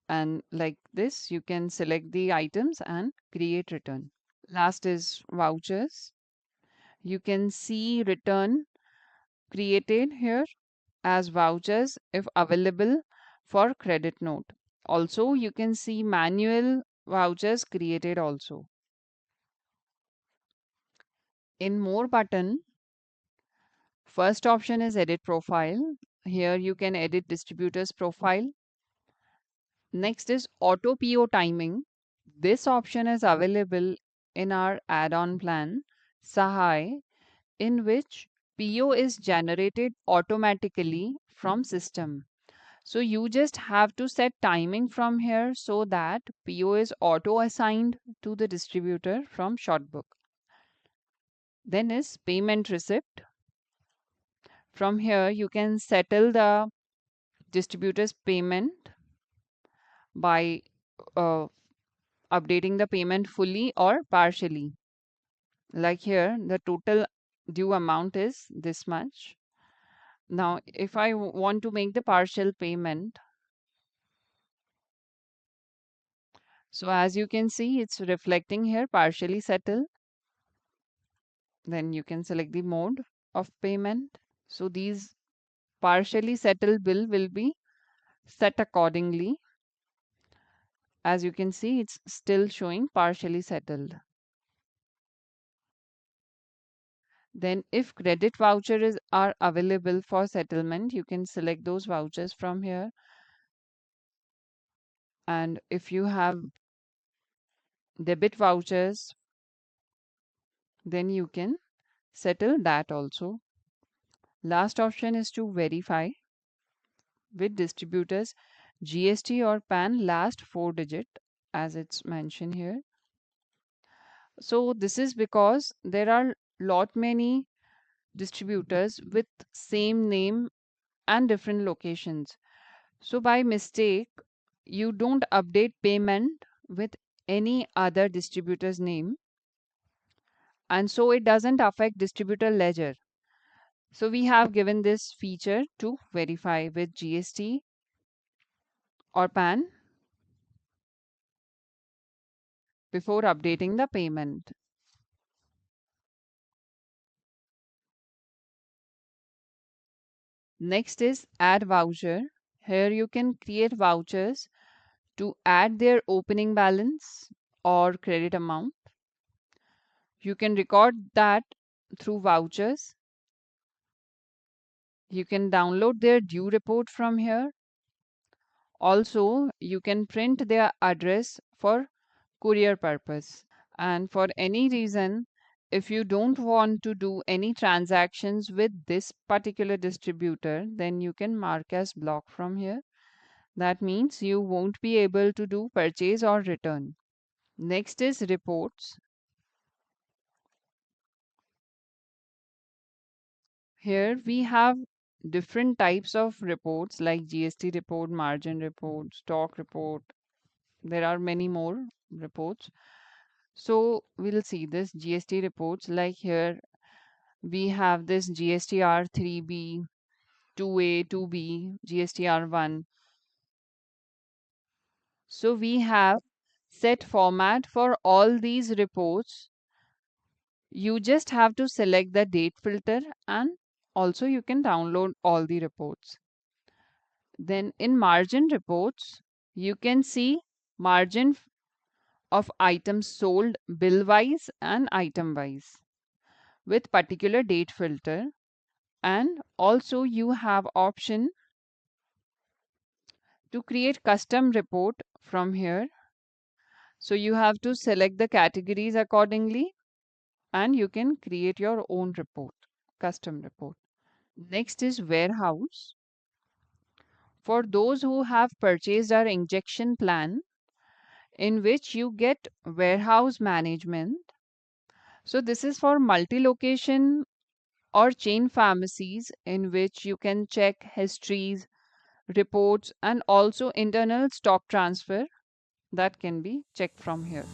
and like this you can select the items and create return. Last is vouchers. You can see return created here as vouchers if available for credit note. Also you can see manual vouchers created also. In more button, First option is edit profile. Here you can edit distributor's profile. Next is auto PO timing. This option is available in our add-on plan, Sahai, in which PO is generated automatically from system. So you just have to set timing from here so that PO is auto assigned to the distributor from Shortbook. Then is payment receipt. From here you can settle the distributor's payment by uh, updating the payment fully or partially. Like here, the total due amount is this much. Now, if I want to make the partial payment, so as you can see, it's reflecting here partially settled. Then you can select the mode of payment. So these partially settled bill will be set accordingly. As you can see, it's still showing partially settled. Then if credit vouchers are available for settlement, you can select those vouchers from here. And if you have debit vouchers, then you can settle that also. Last option is to verify with distributors GST or PAN last 4 digit as it's mentioned here. So this is because there are lot many distributors with same name and different locations. So by mistake, you don't update payment with any other distributor's name, and so it doesn't affect distributor ledger. So we have given this feature to verify with GST or PAN before updating the payment. Next is add voucher. Here you can create vouchers to add their opening balance or credit amount. You can record that through vouchers. You can download their due report from here. Also, you can print their address for courier purpose. And for any reason, if you don't want to do any transactions with this particular distributor, then you can mark as block from here. That means you won't be able to do purchase or return. Next is reports. Here we have different types of reports like GST report, margin report, stock report. There are many more reports. So we'll see this GST reports like here we have this GSTR 3B, 2A, 2B, GSTR 1. So we have set format for all these reports. You just have to select the date filter and also you can download all the reports. Then in margin reports, you can see margin of items sold bill wise and item wise with particular date filter. And also you have option to create custom report from here. So you have to select the categories accordingly and you can create your own report, custom report. Next is warehouse. For those who have purchased our injection plan, in which you get warehouse management. So this is for multi-location or chain pharmacies in which you can check histories, reports, and also internal stock transfer that can be checked from here.